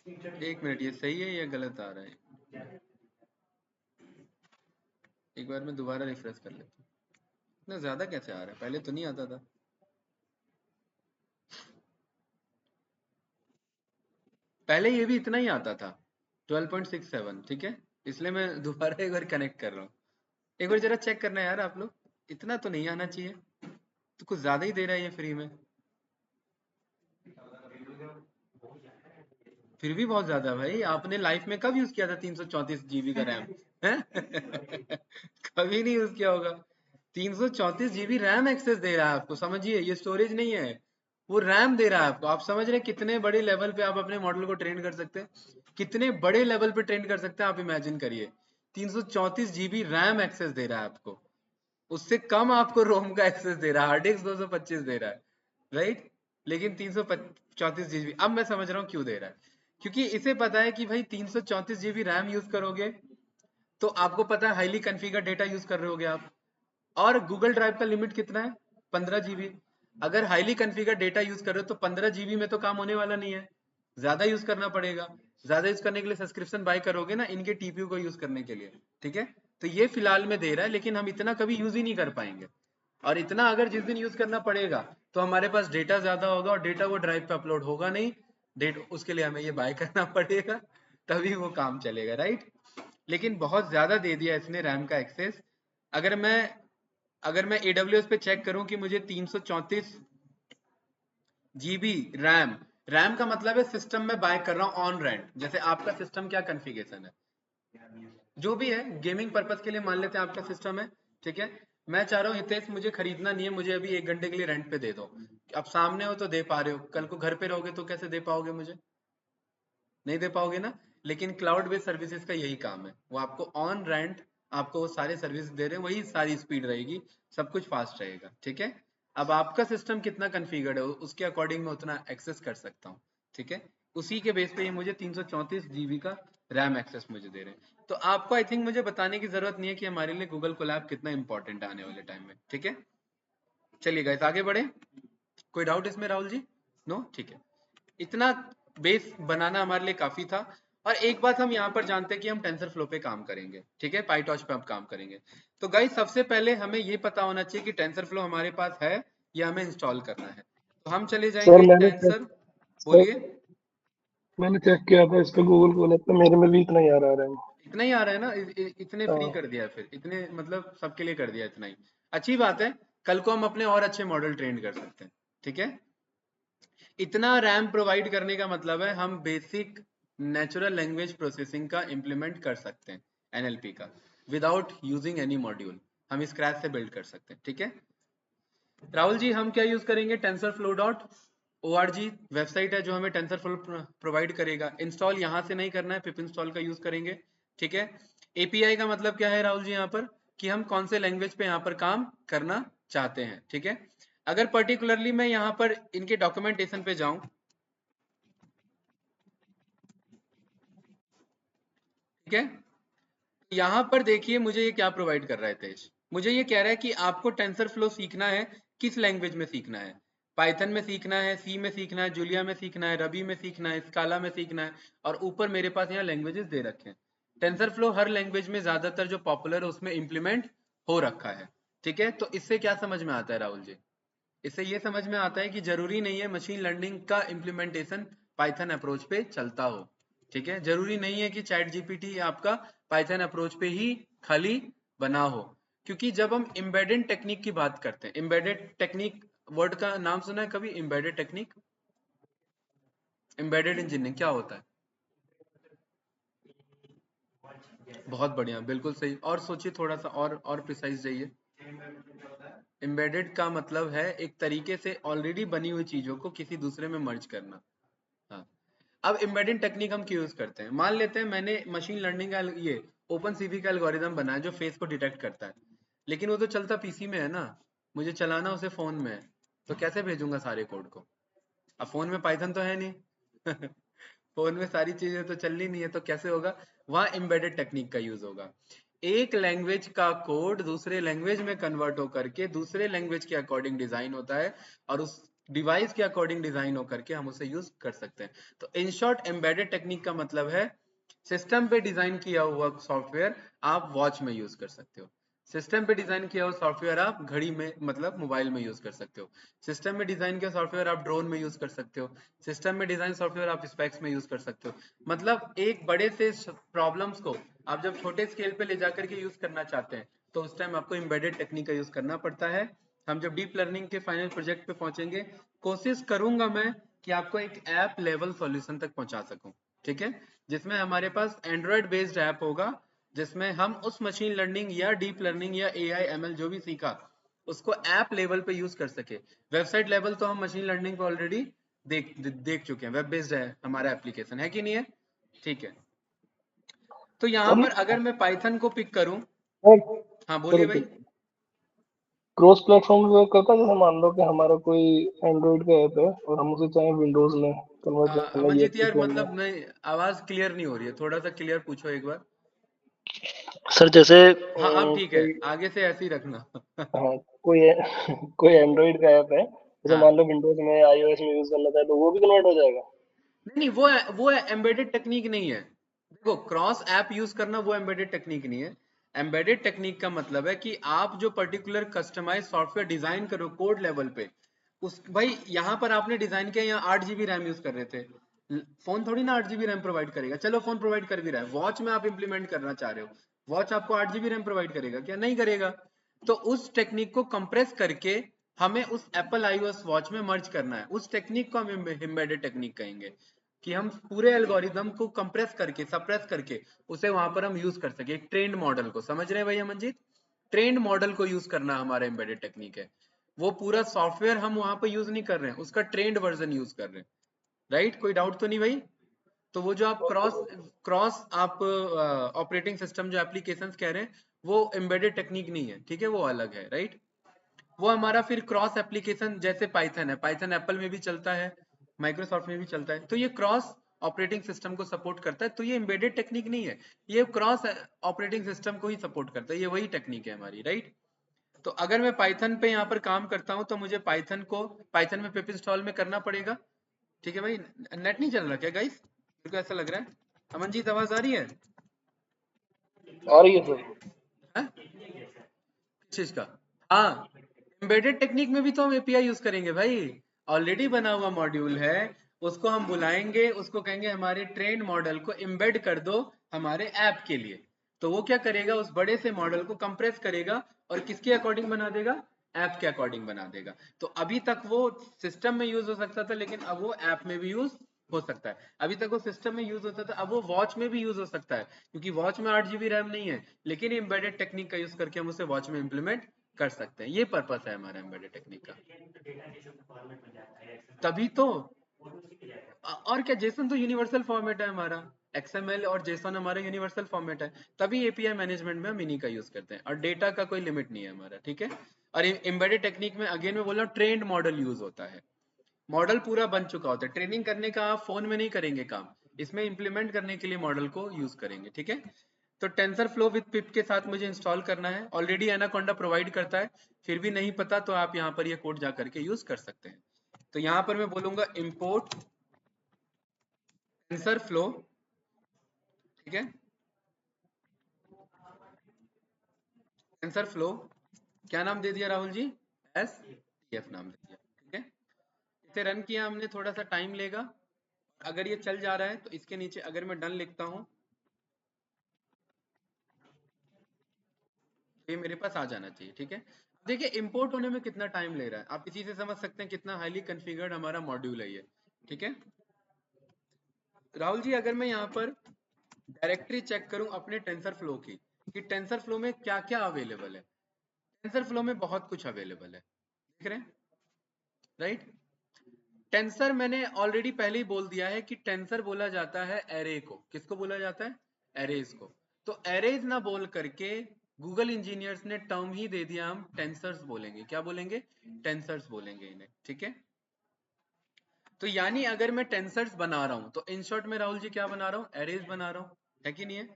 Speaker 1: एक मिनट, ये सही है या गलत आ रहा है? एक बार मैं दोबारा रिफ्रेश कर लेता हूँ। इतना ज्यादा कैसे आ रहा है? पहले तो नहीं आता था। पहले ये भी इतना ही आता था, 12.67, ठीक है। इसलिए मैं दोबारा एक बार कनेक्ट कर रहा हूँ। एक बार जरा चेक करना यार आप लोग, इतना तो नहीं आना चाहिए, तो कुछ ज्यादा ही दे रहा है ये फ्री में। फिर भी बहुत ज्यादा भाई, आपने लाइफ में कब यूज किया था 334 जीबी का रैम? हैं? कभी नहीं यूज किया होगा। 334 जीबी रैम एक्सेस दे रहा है आपको, समझिए, ये स्टोरेज नहीं है, वो रैम दे रहा है आपको। आप समझ रहे हैं कितने बड़े लेवल पे आप अपने मॉडल को ट्रेन कर सकते हैं? कितने बड़े लेवल पे ट्रेन कर सकते हैं आप इमेजिन करिए। 334 जीबी रैम एक्सेस दे रहा है आपको, उससे कम आपको रोम का एक्सेस दे रहा है, हार्ड डिस्क 225 दे रहा है, राइट। लेकिन 334 जीबी, अब मैं समझ रहा हूँ क्यों दे रहा है। क्योंकि इसे पता है कि भाई 334 जीबी रैम यूज करोगे तो आपको पता है हाईली कॉन्फ़िगर डेटा यूज कर रहे होगे आप, और गूगल ड्राइव का लिमिट कितना है? 15 जीबी। अगर हाईली कॉन्फ़िगर डेटा यूज कर रहे हो तो 15 जीबी में तो काम होने वाला नहीं है, ज्यादा यूज करना पड़ेगा। ज्यादा यूज करने के लिए सब्सक्रिप्शन बाय करोगे ना इनके टीपीयू को यूज करने के लिए, ठीक है। तो ये फिलहाल में दे रहा है, लेकिन हम इतना कभी यूज ही नहीं कर पाएंगे। और इतना अगर जिस दिन यूज करना पड़ेगा तो हमारे पास डेटा ज्यादा होगा, और डेटा वो ड्राइव पे अपलोड होगा नहीं, डेट उसके लिए हमें ये बाय करना पड़ेगा, तभी वो काम चलेगा, राइट। लेकिन बहुत ज्यादा दे दिया इसने रैम का एक्सेस। अगर मैं अगर मैं AWS पे चेक करूं कि मुझे 334 जीबी रैम, रैम का मतलब है सिस्टम में बाय कर रहा हूं ऑन रेंट। जैसे आपका सिस्टम क्या कॉन्फ़िगरेशन है, जो भी है, गेमिंग पर्पस के लिए मान लेते हैं आपका सिस्टम है, ठीक है। मैं चाह रहा हूँ हितेश, मुझे खरीदना नहीं है, मुझे अभी 1 घंटे के लिए रेंट पे दे दो। अब सामने हो तो दे पा रहे हो, कल को घर पे रहोगे तो कैसे दे पाओगे मुझे? नहीं दे पाओगे ना। लेकिन क्लाउड बेस्ड सर्विसेज का यही काम है, वो आपको ऑन रेंट आपको वो सारे सर्विस दे रहे हैं, वही सारी स्पीड रहेगी, सब कुछ फास्ट रहेगा, ठीक है। अब आपका सिस्टम कितना कॉन्फ़िगर्ड है उसके अकॉर्डिंग मैं उतना एक्सेस कर सकता हूँ, ठीक है। उसी के बेस पे ये मुझे 334 जीबी का रैम एक्सेस मुझे दे रहे हैं। तो आपको आई थिंक मुझे बताने की जरूरत नहीं है कि हमारे लिए गूगल कोलैब कितना इंपॉर्टेंट है आने वाले टाइम में, ठीक है। चलिए गाइस, आगे बढ़े। कोई डाउट इसमें राहुल जी? नो, ठीक है। इतना बेस बनाना हमारे लिए काफी था। और एक बात हम यहाँ पर जानते हैं कि हम टेंसर फ्लो पे काम करेंगे, ठीक है, पाईटॉर्च पे हम काम करेंगे। तो गाइस, सबसे पहले हमें ये पता होना चाहिए कि टेंसर फ्लो हमारे पास है या हमें इंस्टॉल करना है। तो हम चले
Speaker 2: सर
Speaker 1: जाएंगे टेंसर,
Speaker 2: सर
Speaker 1: बोलिए।
Speaker 2: मैंने चेक किया था इस पे गूगल कोलैब पे, मेरे में भी इतना ही आ रहा है।
Speaker 1: इतना ही आ रहा है ना? इतने फ्री
Speaker 2: हाँ।
Speaker 1: कर दिया, फिर इतने मतलब सबके लिए कर दिया इतना ही। अच्छी बात है, कल को हम अपने और अच्छे मॉडल ट्रेन कर सकते हैं, ठीक है। इतना रैम प्रोवाइड करने का मतलब है हम बेसिक नेचुरल लैंग्वेज प्रोसेसिंग का इम्प्लीमेंट कर सकते हैं, NLP का, विदाउट यूजिंग एनी मॉड्यूल। हम स्क्रैच से बिल्ड कर सकते हैं, ठीक है। राहुल जी, हम क्या यूज करेंगे? TensorFlow.org वेबसाइट है जो हमें TensorFlow प्रोवाइड करेगा। इंस्टॉल यहाँ से नहीं करना है, पिप इंस्टॉल का यूज करेंगे, ठीक है। API का मतलब क्या है राहुल जी यहाँ पर, कि हम कौन से लैंग्वेज पे यहाँ पर काम करना चाहते हैं, ठीक है। अगर पर्टिकुलरली मैं यहाँ पर इनके डॉक्यूमेंटेशन पे जाऊं, ठीक है, यहाँ पर देखिए मुझे ये क्या प्रोवाइड कर रहा है तेज। मुझे ये कह रहा है कि आपको टेंसर फ्लो सीखना है, किस लैंग्वेज में सीखना है? पाइथन में सीखना है, सी में सीखना है, जूलिया में सीखना है, रबी में सीखना है, स्काला में सीखना है। और ऊपर मेरे पास यहाँ लैंग्वेजेस दे रखे हैं। टेंसर फ्लो हर लैंग्वेज में ज्यादातर जो पॉपुलर है उसमें इम्प्लीमेंट हो रखा है, ठीक है। तो इससे क्या समझ में आता है राहुल जी? इससे ये समझ में आता है कि जरूरी नहीं है मशीन लर्निंग का इम्प्लीमेंटेशन पाइथन अप्रोच पे चलता हो, ठीक है। जरूरी नहीं है कि चैट जीपीटी आपका पाइथन अप्रोच पे ही खाली बना हो। क्योंकि जब हम एम्बेडेड टेक्निक की बात करते हैं, एम्बेडेड टेक्निक वर्ड का नाम सुना है कभी? एम्बेडेड टेक्निक, एम्बेडेड इंजीनियरिंग क्या होता है? बहुत बढ़िया, बिल्कुल सही। और सोचिए थोड़ा सा और प्रिसाइज जाइए। एम्बेडेड का मतलब है एक तरीके से ऑलरेडी बनी हुई चीजों को किसी दूसरे में मर्ज करना। हाँ, अब एम्बेडेड टेक्निक हम क्यों यूज करते हैं? मान लेते हैं मैंने मशीन लर्निंग का ये ओपन सीवी का एल्गोरिदम बनाया जो फेस को डिटेक्ट करता है, लेकिन वो तो चलता पीसी में है ना, मुझे चलाना उसे फोन में है, तो कैसे भेजूंगा सारे कोड को? अब फोन में पाइथन तो है नहीं फोन में सारी चीजें तो चलनी नहीं है, तो कैसे होगा? वहां एम्बेडेड टेक्निक का यूज होगा। एक लैंग्वेज का कोड दूसरे लैंग्वेज में कन्वर्ट होकर के दूसरे लैंग्वेज के अकॉर्डिंग डिजाइन होता है, और उस डिवाइस के अकॉर्डिंग डिजाइन होकर के हम उसे यूज कर सकते हैं। तो इन शॉर्ट एम्बेडेड टेक्निक का मतलब है सिस्टम पे डिजाइन किया हुआ सॉफ्टवेयर आप वॉच में यूज कर सकते हो, सिस्टम पे डिजाइन किया हुआ सॉफ्टवेयर आप घड़ी में मतलब मोबाइल में यूज कर सकते हो, सिस्टम में डिजाइन किया सॉफ्टवेयर आप ड्रोन में यूज कर सकते हो, सिस्टम में डिजाइन सॉफ्टवेयर आप स्पेक्स में यूज कर सकते हो। मतलब एक बड़े से प्रॉब्लम्स को आप जब छोटे स्केल पे ले जाकर के यूज करना चाहते हैं, तो उस टाइम आपको एम्बेडेड टेक्निक का यूज करना पड़ता है। हम जब डीप लर्निंग के फाइनल प्रोजेक्ट पे पहुंचेंगे, कोशिश करूंगा मैं कि आपको एक ऐप लेवल सॉल्यूशन तक पहुंचा सकूं, ठीक है, जिसमें हमारे पास एंड्रॉयड बेस्ड ऐप होगा, जिसमें हम उस मशीन लर्निंग या डीप लर्निंग या एआई एमएल जो भी सीखा उसको ऐप लेवल पे यूज कर सके। वेबसाइट लेवल तो हम मशीन लर्निंग पे ऑलरेडी देख चुके हैं, वेब बेस्ड है हमारा एप्लीकेशन, है कि नहीं है? ठीक है, तो यहाँ पर अगर मैं पाइथन को पिक करूं, हाँ बोलिए भाई।
Speaker 2: क्रॉस प्लेटफॉर्म वर्क करता है, जैसे मान लो कि हमारा कोई एंड्रॉइड का ऐप है और हम उसे चाहे विंडोज में कन्वर्ट करना या
Speaker 1: अमनजीत यार,
Speaker 2: फोन में।
Speaker 1: मतलब नहीं, आवाज क्लियर नहीं हो रही है, थोड़ा सा क्लियर पूछो एक बार।
Speaker 2: सर जैसे
Speaker 1: हाँ अब ठीक है,
Speaker 2: कोई,
Speaker 1: आगे से ऐसे ही रखना
Speaker 2: हाँ कोई कोई एंड्रॉइड का ऐप है, जैसे
Speaker 1: हाँ,
Speaker 2: मान लो विंडोज में आईओएस में यूज करना चाहे तो वो भी कन्वर्ट हो जाएगा।
Speaker 1: नहीं नहीं, वो एम्बेडेड टेक्निक नहीं है। देखो, क्रॉस ऐप यूज करना वो एम्बेडेड टेक्निक नहीं है। एम्बेडेड टेक्निक का मतलब है कि आप जो पर्टिकुलर कस्टमाइज सॉफ्टवेयर डिजाइन करो कोड लेवल पे, उस भाई यहाँ पर आपने डिजाइन किया, यहाँ 8 GB रैम यूज कर रहे थे, फोन थोड़ी ना 8 GB रैम प्रोवाइड करेगा। चलो फोन प्रोवाइड कर भी रहा है, वॉच में आप इंप्लीमेंट करना चाह रहे हो, वॉच आपको 8 GB रैम प्रोवाइड करेगा क्या? नहीं करेगा। तो उस टेक्निक को कंप्रेस करके हमें उस एप्पल आईओएस वॉच में मर्ज करना है, उस टेक्निक को हम एम्बेडेड टेक्निक कहेंगे, कि हम पूरे एल्गोरिदम को कंप्रेस करके सप्रेस करके उसे वहां पर हम यूज कर सके। एक ट्रेंड मॉडल को, समझ रहे हैं भैया मंजीत? ट्रेंड मॉडल को यूज करना हमारा एम्बेडेड टेक्निक है। वो पूरा सॉफ्टवेयर हम वहां पर यूज नहीं कर रहे हैं, उसका ट्रेंड वर्जन यूज कर रहे हैं। राइट, कोई डाउट तो नहीं भाई? तो वो जो आप क्रॉस क्रॉस आप ऑपरेटिंग सिस्टम जो एप्लीकेशन कह रहे हैं, वो एम्बेडेड टेक्निक नहीं है, ठीक है, वो अलग है। राइट, वो हमारा फिर क्रॉस एप्लीकेशन, जैसे पाइथन है, पाइथन एप्पल में भी चलता है, माइक्रोसॉफ्ट में भी चलता है, तो ये क्रॉस ऑपरेटिंग सिस्टम को सपोर्ट करता है, तो ये एम्बेडेड टेक्निक नहीं है, ये क्रॉस ऑपरेटिंग सिस्टम को ही सपोर्ट करता है, ये वही टेक्निक है हमारी। राइट, तो अगर मैं पाइथन पे यहाँ पर काम करता हूँ तो मुझे पाइथन में पिप इंस्टॉल में करना पड़ेगा। ठीक है भाई, नेट नहीं चल रहा क्या गाइस? मेरे को ऐसा लग रहा है। अमनजीत आवाज आ रही है?
Speaker 2: आ रही है सर।
Speaker 1: हाँ? किस चीज का? हाँ, एम्बेडेड टेक्निक में भी तो हम एपीआई यूज करेंगे भाई, ऑलरेडी बना हुआ मॉड्यूल है, उसको हम बुलाएंगे, उसको कहेंगे हमारे ट्रेंड मॉडल को एम्बेड कर दो हमारे ऐप के लिए, तो वो क्या करेगा, उस बड़े से मॉडल को कंप्रेस करेगा और किसके अकॉर्डिंग बना देगा? ऐप के अकॉर्डिंग बना देगा। तो अभी तक वो सिस्टम में यूज हो सकता था, लेकिन अब वो ऐप में भी यूज हो सकता है। अभी तक वो सिस्टम में यूज होता था, अब वो वॉच में भी यूज हो सकता है, क्योंकि वॉच में 8 GB रैम नहीं है, लेकिन एम्बेडेड टेक्निक का यूज करके हम उसे वॉच में इंप्लीमेंट कर सकते हैं। ये पर्पस है हमारा एम्बेडेड टेक्निक का। तभी तो, और क्या, जेसन तो यूनिवर्सल फॉर्मेट है हमारा, एक्सएमएल और जेसन हमारा यूनिवर्सल फॉर्मेट है, तभी एपीआई मैनेजमेंट में हम इन्हीं का यूज करते हैं, और डेटा का कोई लिमिट नहीं है हमारा। ठीक है, और एम्बेडेड टेक्निक में अगेन मैं बोल रहा हूँ, ट्रेंड मॉडल यूज होता है, मॉडल पूरा बन चुका होता है, ट्रेनिंग करने का आप फोन में नहीं करेंगे काम, इसमें इंप्लीमेंट करने के लिए मॉडल को यूज करेंगे। ठीक है, तो टेंसर फ्लो विद पिप के साथ मुझे इंस्टॉल करना है, ऑलरेडी एनाकोंडा प्रोवाइड करता है, फिर भी नहीं पता तो आप यहाँ पर ये कोड जा करके यूज कर सकते हैं। तो यहाँ पर मैं बोलूंगा इंपोर्ट टेंसर फ्लो, ठीक है, टेंसर फ्लो, क्या नाम दे दिया Rahul ji? S T F नाम दे दिया। ठीक है, इसे रन किया हमने, थोड़ा सा टाइम लेगा, अगर ये चल जा रहा है तो इसके नीचे अगर मैं डन लिखता हूँ तो ये मेरे पास आ जाना चाहिए। ठीक है, देखिए इंपोर्ट होने में कितना टाइम ले रहा है, आप इसी से समझ सकते हैं कितना हाईली कॉन्फ़िगर्ड हमारा मॉड्यूल है ये। ठीक है, राहुल जी अगर मैं यहाँ पर डायरेक्टरी चेक करूं अपने टेंसर फ्लो की, कि टेंसर फ्लो में क्या क्या अवेलेबल है, टेंसर फ्लो में बहुत कुछ अवेलेबल है, देख रहे हैं? राइट, टेंसर मैंने ऑलरेडी पहले ही बोल दिया है कि टेंसर बोला जाता है एरे को। किसको बोला जाता है? एरेज को। तो एरेज ना बोल करके गूगल इंजीनियर्स ने टर्म ही दे दिया, हम टेंसर्स बोलेंगे। क्या बोलेंगे? टेंसर्स बोलेंगे इन्हें, ठीक है। तो यानी अगर मैं टेंसर्स बना रहा हूं तो इन शॉर्ट में राहुल जी क्या बना रहा हूँ? एरेज बना रहा हूँ, है कि नहीं है?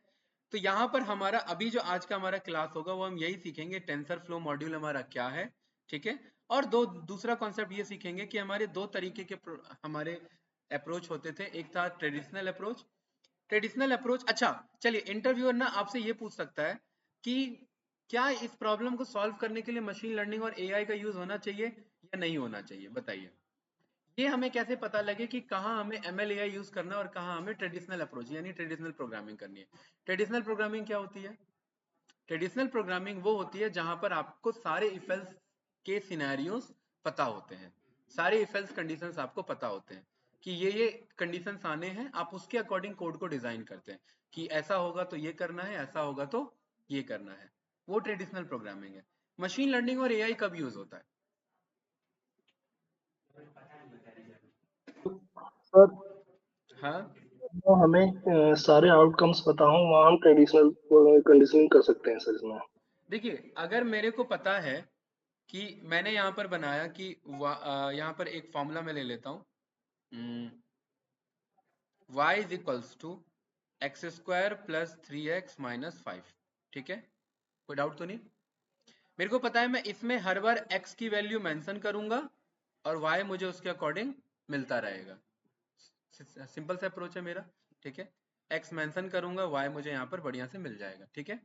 Speaker 1: तो यहाँ पर हमारा अभी जो आज का हमारा क्लास होगा वो हम यही सीखेंगे, टेंसर फ्लो मॉड्यूल हमारा क्या है, ठीक है। और दूसरा कॉन्सेप्ट ये सीखेंगे कि हमारे दो तरीके के हमारे अप्रोच होते थे। एक था ट्रेडिशनल अप्रोच। ट्रेडिशनल अप्रोच, अच्छा चलिए, इंटरव्यूअर ना आपसे ये पूछ सकता है कि क्या इस प्रॉब्लम को सॉल्व करने के लिए मशीन लर्निंग और एआई का यूज होना चाहिए या नहीं होना चाहिए, बताइए। ये हमें कैसे पता लगे कि कहाँ हमें ML AI यूज करना है और कहाँ हमें ट्रेडिशनल अप्रोच यानी ट्रेडिशनल प्रोग्रामिंग करनी है। ट्रेडिशनल प्रोग्रामिंग क्या होती है? ट्रेडिशनल प्रोग्रामिंग वो होती है जहां पर आपको सारे इफ एल्स के सिनेरियोस पता होते हैं, सारे इफ एल्स कंडीशंस आपको पता होते हैं कि ये कंडीशंस आने हैं, आप उसके अकॉर्डिंग कोड को डिजाइन करते हैं कि ऐसा होगा तो ये करना है, ऐसा होगा तो ये करना है। वो ट्रेडिशनल प्रोग्रामिंग है। मशीन लर्निंग और एआई कब यूज होता है?
Speaker 2: सर
Speaker 1: हाँ,
Speaker 2: तो हमें सारे आउटकम्स पता हो वहाँ हम ट्रेडिशनल कंडीशनिंग कर सकते हैं सर इसमें।
Speaker 1: देखिए अगर मेरे को पता है कि मैंने यहाँ पर बनाया कि यहाँ पर एक फॉर्मूला मैं ले लेता हूँ, y is equals to x square plus 3x minus 5, ठीक है। कोई डाउट तो नहीं? मेरे को पता है मैं इसमें हर बार x की वैल्यू मेंशन करूंगा और y मुझे उसके अकॉर्डिंग मिलता रहेगा। सिंपल सा अप्रोच है मेरा, ठीक है। x मेंशन करूंगा, y मुझे यहाँ पर बढ़िया से मिल जाएगा, ठीक है।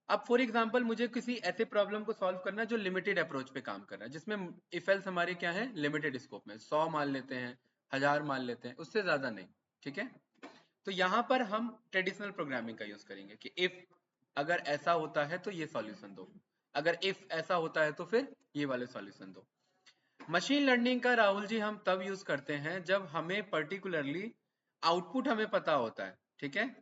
Speaker 1: अब फॉर एग्जांपल मुझे किसी ऐसे प्रॉब्लम को सॉल्व करना है जो लिमिटेड अप्रोच पे काम कर रहा है, जिसमें इफ एल्स हमारे क्या है, लिमिटेड स्कोप में 100 मान लेते हैं, 1000 मान लेते हैं, उससे ज्यादा नहीं, ठीक है। तो यहाँ पर हम ट्रेडिशनल प्रोग्रामिंग का यूज करेंगे कि इफ अगर ऐसा होता है तो ये सॉल्यूशन दो, अगर इफ ऐसा होता है तो फिर ये वाले सॉल्यूशन दो। मशीन लर्निंग का राहुल जी हम तब यूज करते हैं जब हमें पर्टिकुलरली आउटपुट हमें पता होता है, ठीक है।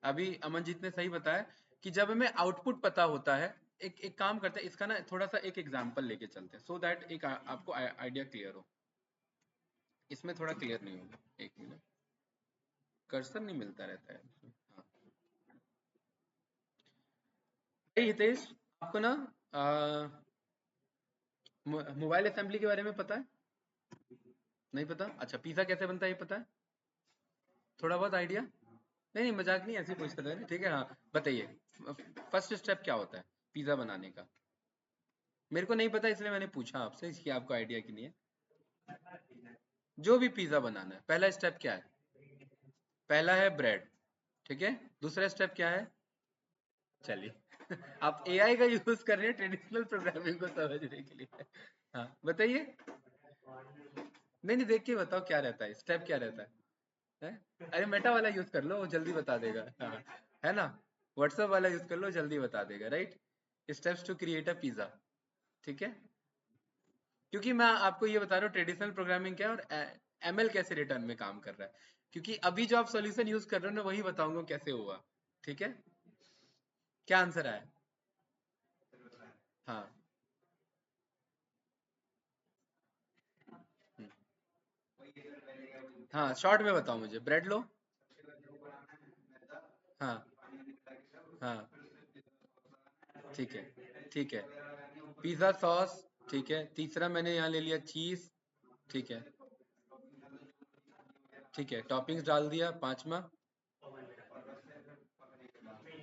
Speaker 1: अभी अमनजीत ने सही बताया कि जब हमें आउटपुट पता होता है, एक काम करते हैं, इसका ना थोड़ा सा एक एग्जांपल लेके चलते हैं सो दैट एक आपको आइडिया क्लियर हो। इसमें थोड़ा क्लियर नहीं होगा, एक मिनट, कर्सर नहीं मिलता रहता है। हाँ, hey, हितेश, आपको ना मोबाइल असेंबली के बारे में पता है? नहीं पता? अच्छा, पिज्जा कैसे बनता है ये पता है? थोड़ा बहुत आइडिया? नहीं नहीं, मजाक नहीं, ऐसे ही पूछ रहे हैं, ठीक है। हाँ बताइए, फर्स्ट स्टेप क्या होता है पिज्जा बनाने का? मेरे को नहीं पता इसलिए मैंने पूछा आपसे, इसकी आपको आइडिया की नहीं है। जो भी पिज्जा बनाना है पहला स्टेप क्या है? पहला है ब्रेड, ठीक है। दूसरा स्टेप क्या है? चलिए आप एआई का यूज कर रहे हैं ट्रेडिशनल प्रोग्रामिंग को समझने के लिए। हाँ बताइए। नहीं नहीं, देख के बताओ क्या रहता है, स्टेप क्या रहता है? अरे मेटा वाला यूज कर लो, वो जल्दी बता देगा। हाँ, है ना। व्हाट्सएप वाला यूज कर लो, जल्दी बता देगा, right. Steps to create a pizza, ठीक है। क्योंकि मैं आपको ये बता रहा हूँ ट्रेडिशनल प्रोग्रामिंग क्या है और एमएल कैसे रिटर्न में काम कर रहा है, क्योंकि अभी जो आप सॉल्यूशन यूज कर रहे हो ना वही बताऊंगा कैसे हुआ, ठीक है। क्या आंसर आया? हाँ। हम्म, हाँ शॉर्ट में बताओ मुझे, ब्रेड लो। हाँ हाँ, ठीक है, ठीक है। पिज्जा सॉस, ठीक है। तीसरा मैंने यहाँ ले लिया चीज, ठीक है, ठीक है। टॉपिंग्स डाल दिया, पांचवा,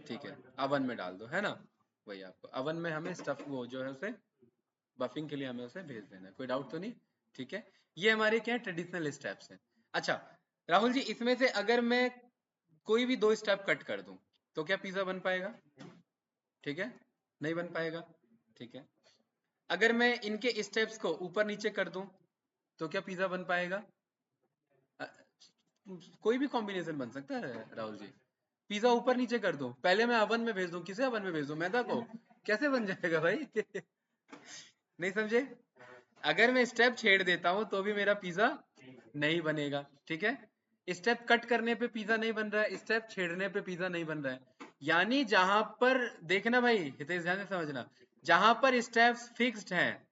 Speaker 1: ठीक है। अवन में डाल दो, है ना। वही आपको अवन में हमें स्टफ वो जो है उसे बफिंग के लिए हमें उसे भेज देना है, कोई डाउट तो नहीं? ठीक है। ये हमारे क्या है, ट्रेडिशनल स्टेप्स हैं। अच्छा राहुल जी, इसमें से अगर मैं कोई भी दो स्टेप कट कर दूं तो क्या पिज्जा बन पाएगा? ठीक है, नहीं बन पाएगा, ठीक है। अगर मैं इनके स्टेप्स को ऊपर नीचे कर दूं तो क्या पिज्जा बन पाएगा? अ, कोई भी कॉम्बिनेशन बन सकता है राहुल जी। पिज्जा ऊपर नीचे कर दूं, पहले मैं अवन में भेज दूं, किसे अवन में भेज दूं, मैदा को? कैसे बन जाएगा भाई? नहीं समझे? अगर मैं स्टेप छेड़ देता हूं तो भी मेरा पिज्जा नहीं बनेगा, ठीक है। स्टेप कट करने पे पिज्जा नहीं बन रहा है, स्टेप छेड़ने पे पिज्जा नहीं बन रहा है। यानी जहां पर, देखना भाई हितेश ध्यान से समझना, जहां पर स्टेप्स फिक्स्ड हैं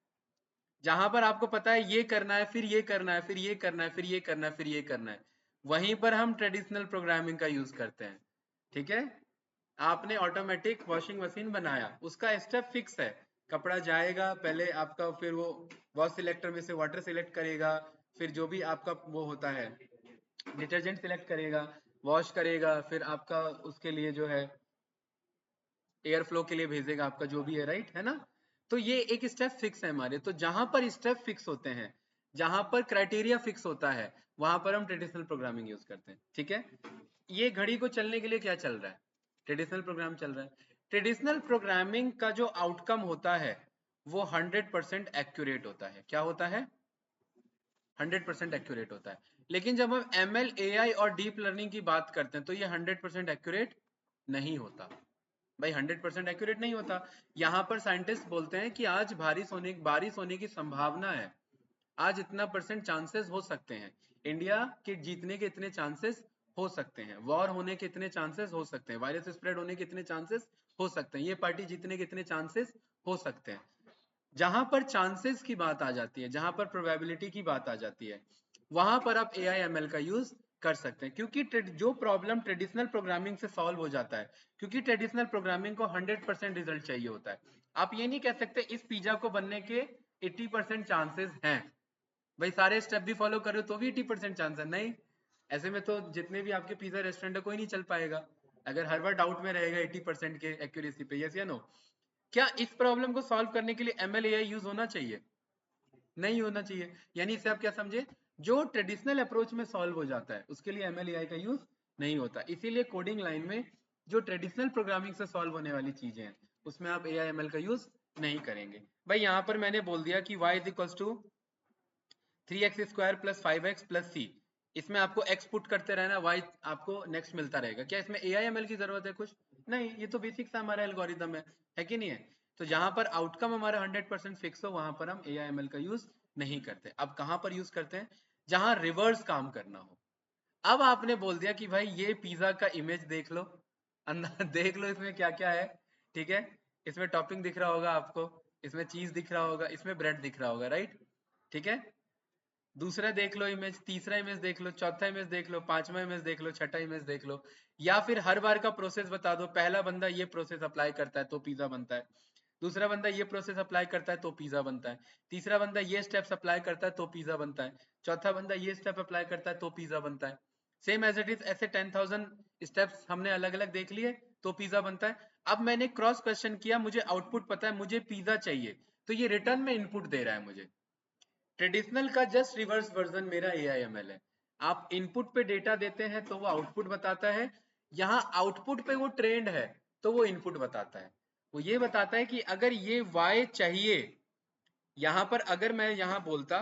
Speaker 1: जहां पर आपको पता है ये करना है, फिर ये करना है, फिर ये करना है, फिर ये करना है, फिर ये करना है, वहीं पर हम ट्रेडिशनल प्रोग्रामिंग का यूज करते हैं। ठीक है, आपने ऑटोमेटिक वॉशिंग मशीन बनाया, उसका स्टेप फिक्स है, कपड़ा जाएगा पहले आपका, फिर वो वॉश सिलेक्टर में से वाटर सिलेक्ट करेगा, फिर जो भी आपका वो होता है डिटर्जेंट सिलेक्ट करेगा, वॉश करेगा, फिर आपका उसके लिए जो है एयर फ्लो के लिए भेजेगा आपका जो भी है, राइट है ना। तो ये एक स्टेप फिक्स है हमारे, तो जहां पर स्टेप फिक्स होते हैं, जहां पर क्राइटेरिया फिक्स होता है, वहां पर हम ट्रेडिशनल प्रोग्रामिंग यूज करते हैं। ठीक है, ये घड़ी को चलने के लिए क्या चल रहा है, ट्रेडिशनल प्रोग्राम चल रहा है। ट्रेडिशनल प्रोग्रामिंग का जो आउटकम होता है वो 100% एक्यूरेट होता है। क्या होता है? 100% एक्यूरेट होता है। लेकिन जब हम ML AI और डीप लर्निंग की बात करते हैं तो ये 100% एक्यूरेट नहीं होता भाई, 100% एक्यूरेट नहीं होता। यहाँ पर साइंटिस्ट बोलते हैं कि आज बारिश होने की संभावना है, आज इतना परसेंट चांसेस हो सकते हैं, इंडिया के जीतने के इतने चांसेस हो सकते हैं, वॉर होने के इतने चांसेस हो सकते हैं, वायरस स्प्रेड होने के इतने चांसेस हो सकते हैं, ये पार्टी जीतने के इतने चांसेस हो सकते हैं। जहां पर चांसेस की बात आ जाती है, जहां पर प्रोबेबिलिटी की बात आ जाती है, वहां पर आप AI/ML का यूज कर सकते हैं, क्योंकि जो प्रॉब्लम ट्रेडिशनल प्रोग्रामिंग से सॉल्व हो जाता है, क्योंकि ट्रेडिशनल प्रोग्रामिंग को 100% रिजल्ट चाहिए होता है। आप ये नहीं कह सकते इस पिज्जा को बनने के 80% चांसेस हैं, भाई सारे स्टेप भी फॉलो करो तो भी 80% चांस है, नहीं। ऐसे में तो जितने भी आपके पिज्जा रेस्टोरेंट है कोई नहीं चल पाएगा, अगर हर बार डाउट में रहेगा 80% के एक्यूरेसी पे। यस या नो? क्या इस प्रॉब्लम को सॉल्व करने के लिए ML AI यूज होना चाहिए? नहीं होना चाहिए। यानी इसे आप क्या समझे, जो ट्रेडिशनल अप्रोच में सॉल्व हो जाता है उसके लिए ML AI का यूज नहीं होता। इसीलिए कोडिंग लाइन में जो ट्रेडिशनल प्रोग्रामिंग से सॉल्व होने वाली चीजें हैं उसमें आप AI/ML का यूज नहीं करेंगे। भाई यहाँ पर मैंने बोल दिया कि y is equal to 3x² + 5x + c, इसमें आपको x पुट करते रहना, y आपको नेक्स्ट मिलता रहेगा। क्या इसमें AI/ML की जरूरत है कुछ? नहीं, ये तो बेसिक सा हमारा एल्गोरिदम है कि नहीं है? तो जहां पर आउटकम हमारा 100% फिक्स हो वहां पर हम AI/ML का यूज नहीं करते। अब कहां पर यूज करते हैं? जहां रिवर्स काम करना हो। अब आपने बोल दिया कि भाई ये पिज्जा का इमेज देख लो, अंदर देख लो इसमें क्या क्या है। ठीक है, इसमें टॉपिंग दिख रहा होगा आपको, इसमें चीज दिख रहा होगा, इसमें ब्रेड दिख रहा होगा, राइट? ठीक है, दूसरा देख लो इमेज, तीसरा इमेज देख लो, चौथा इमेज देख लो, पांचवा इमेज देख लो, छठा इमेज देख लो। या फिर हर बार का प्रोसेस बता दो, पहला बंदा ये प्रोसेस अप्लाई करता है तो पिज्जा बनता है, दूसरा बंदा ये प्रोसेस अप्लाई करता है तो पिज्जा बनता है, तीसरा बंदा ये स्टेप्स अप्लाई करता है तो पिज्जा बनता है, चौथा बंदा ये स्टेप अप्लाई करता है तो पिज्जा बनता है। सेम एज इट इज, ऐसे 10,000 स्टेप्स हमने अलग अलग देख लिए तो पिज्जा बनता है। अब मैंने क्रॉस क्वेश्चन किया, मुझे आउटपुट पता है, मुझे पिज्जा चाहिए, तो ये रिटर्न में इनपुट दे रहा है मुझे। ट्रेडिशनल का जस्ट रिवर्स वर्जन मेरा AI/ML है। आप इनपुट पे डेटा देते हैं तो वो आउटपुट बताता है, यहाँ आउटपुट पे वो ट्रेंड है तो वो इनपुट बताता है। वो ये बताता है कि अगर ये Y चाहिए, यहाँ पर अगर मैं यहाँ बोलता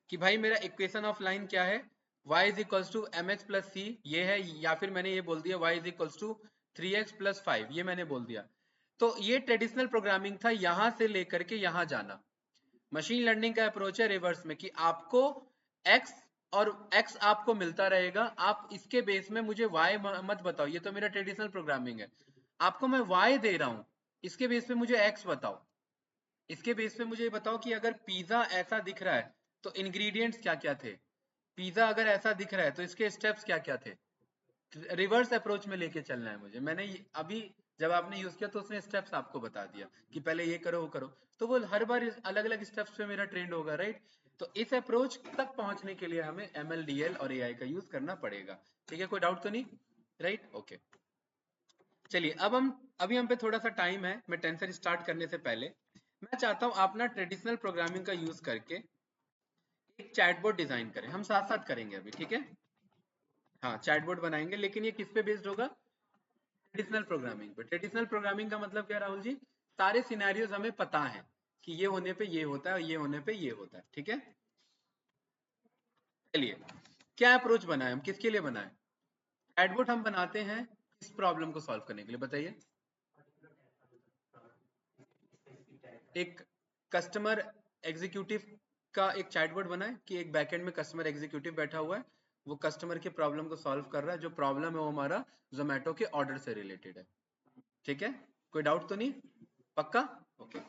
Speaker 1: कि भाई मेरा इक्वेशन ऑफ लाइन क्या है, y is equals to mx plus c, ये है, या फिर मैंने ये बोल दिया y is equals to 3x + 5, ये मैंने बोल दिया। तो ये ट्रेडिशनल प्रोग्रामिंग था, यहां से लेकर के यहां जाना। मशीन लर्निंग का अप्रोच है रिवर्स में, कि आपको x और x आपको मिलता रहेगा, आप इसके बेस में मुझे y मत बताओ, ये तो मेरा ट्रेडिशनल प्रोग्रामिंग है। आपको मैं y दे रहा हूं, इसके बेस पे मुझे x बताओ, इसके बेस पे मुझे बताओ कि अगर पिज्जा ऐसा दिख रहा है तो इंग्रेडिएंट्स क्या क्या थे, पिज्जा अगर ऐसा दिख रहा है तो इसके स्टेप्स क्या क्या थे। रिवर्स अप्रोच में लेके चलना है मुझे। मैंने अभी जब आपने यूज किया तो उसने स्टेप्स आपको बता दिया कि पहले ये करो वो करो, तो वो हर बार अलग अलग स्टेप्स पे मेरा ट्रेंड होगा, राइट? तो इस अप्रोच तक पहुंचने के लिए हमें ML DL और AI का यूज करना पड़ेगा। ठीक है, कोई डाउट तो नहीं? Right, okay. चलिए अब अभी हम पे थोड़ा सा टाइम है, मैं टेंसर स्टार्ट करने से पहले मैं चाहता हूं आप ना ट्रेडिशनल प्रोग्रामिंग का यूज करके एक चैटबॉट डिजाइन करें, हम साथ साथ करेंगे अभी, ठीक है? हाँ, चैटबॉट बनाएंगे, लेकिन ये किस पे बेस्ड होगा? ट्रेडिशनल प्रोग्रामिंग पे। ट्रेडिशनल प्रोग्रामिंग का मतलब क्या राहुल जी? सारे सिनेरियोज हमें पता है कि ये होने पे ये होता है, ये होने पे ये होता है, ठीक है? चलिए, क्या अप्रोच बनाए, हम किसके लिए बनाए? चैटबॉट हम बनाते हैं किस प्रॉब्लम को सॉल्व करने के लिए, बताइए? एक कस्टमर एग्जीक्यूटिव का एक चैटबॉट बनाए कि एक बैकएंड में कस्टमर एग्जीक्यूटिव बैठा हुआ है, वो कस्टमर के प्रॉब्लम को सॉल्व कर रहा है, जो प्रॉब्लम है वो हमारा जोमेटो के ऑर्डर से रिलेटेड है। ठीक है, कोई डाउट तो नहीं? पक्का? ओके।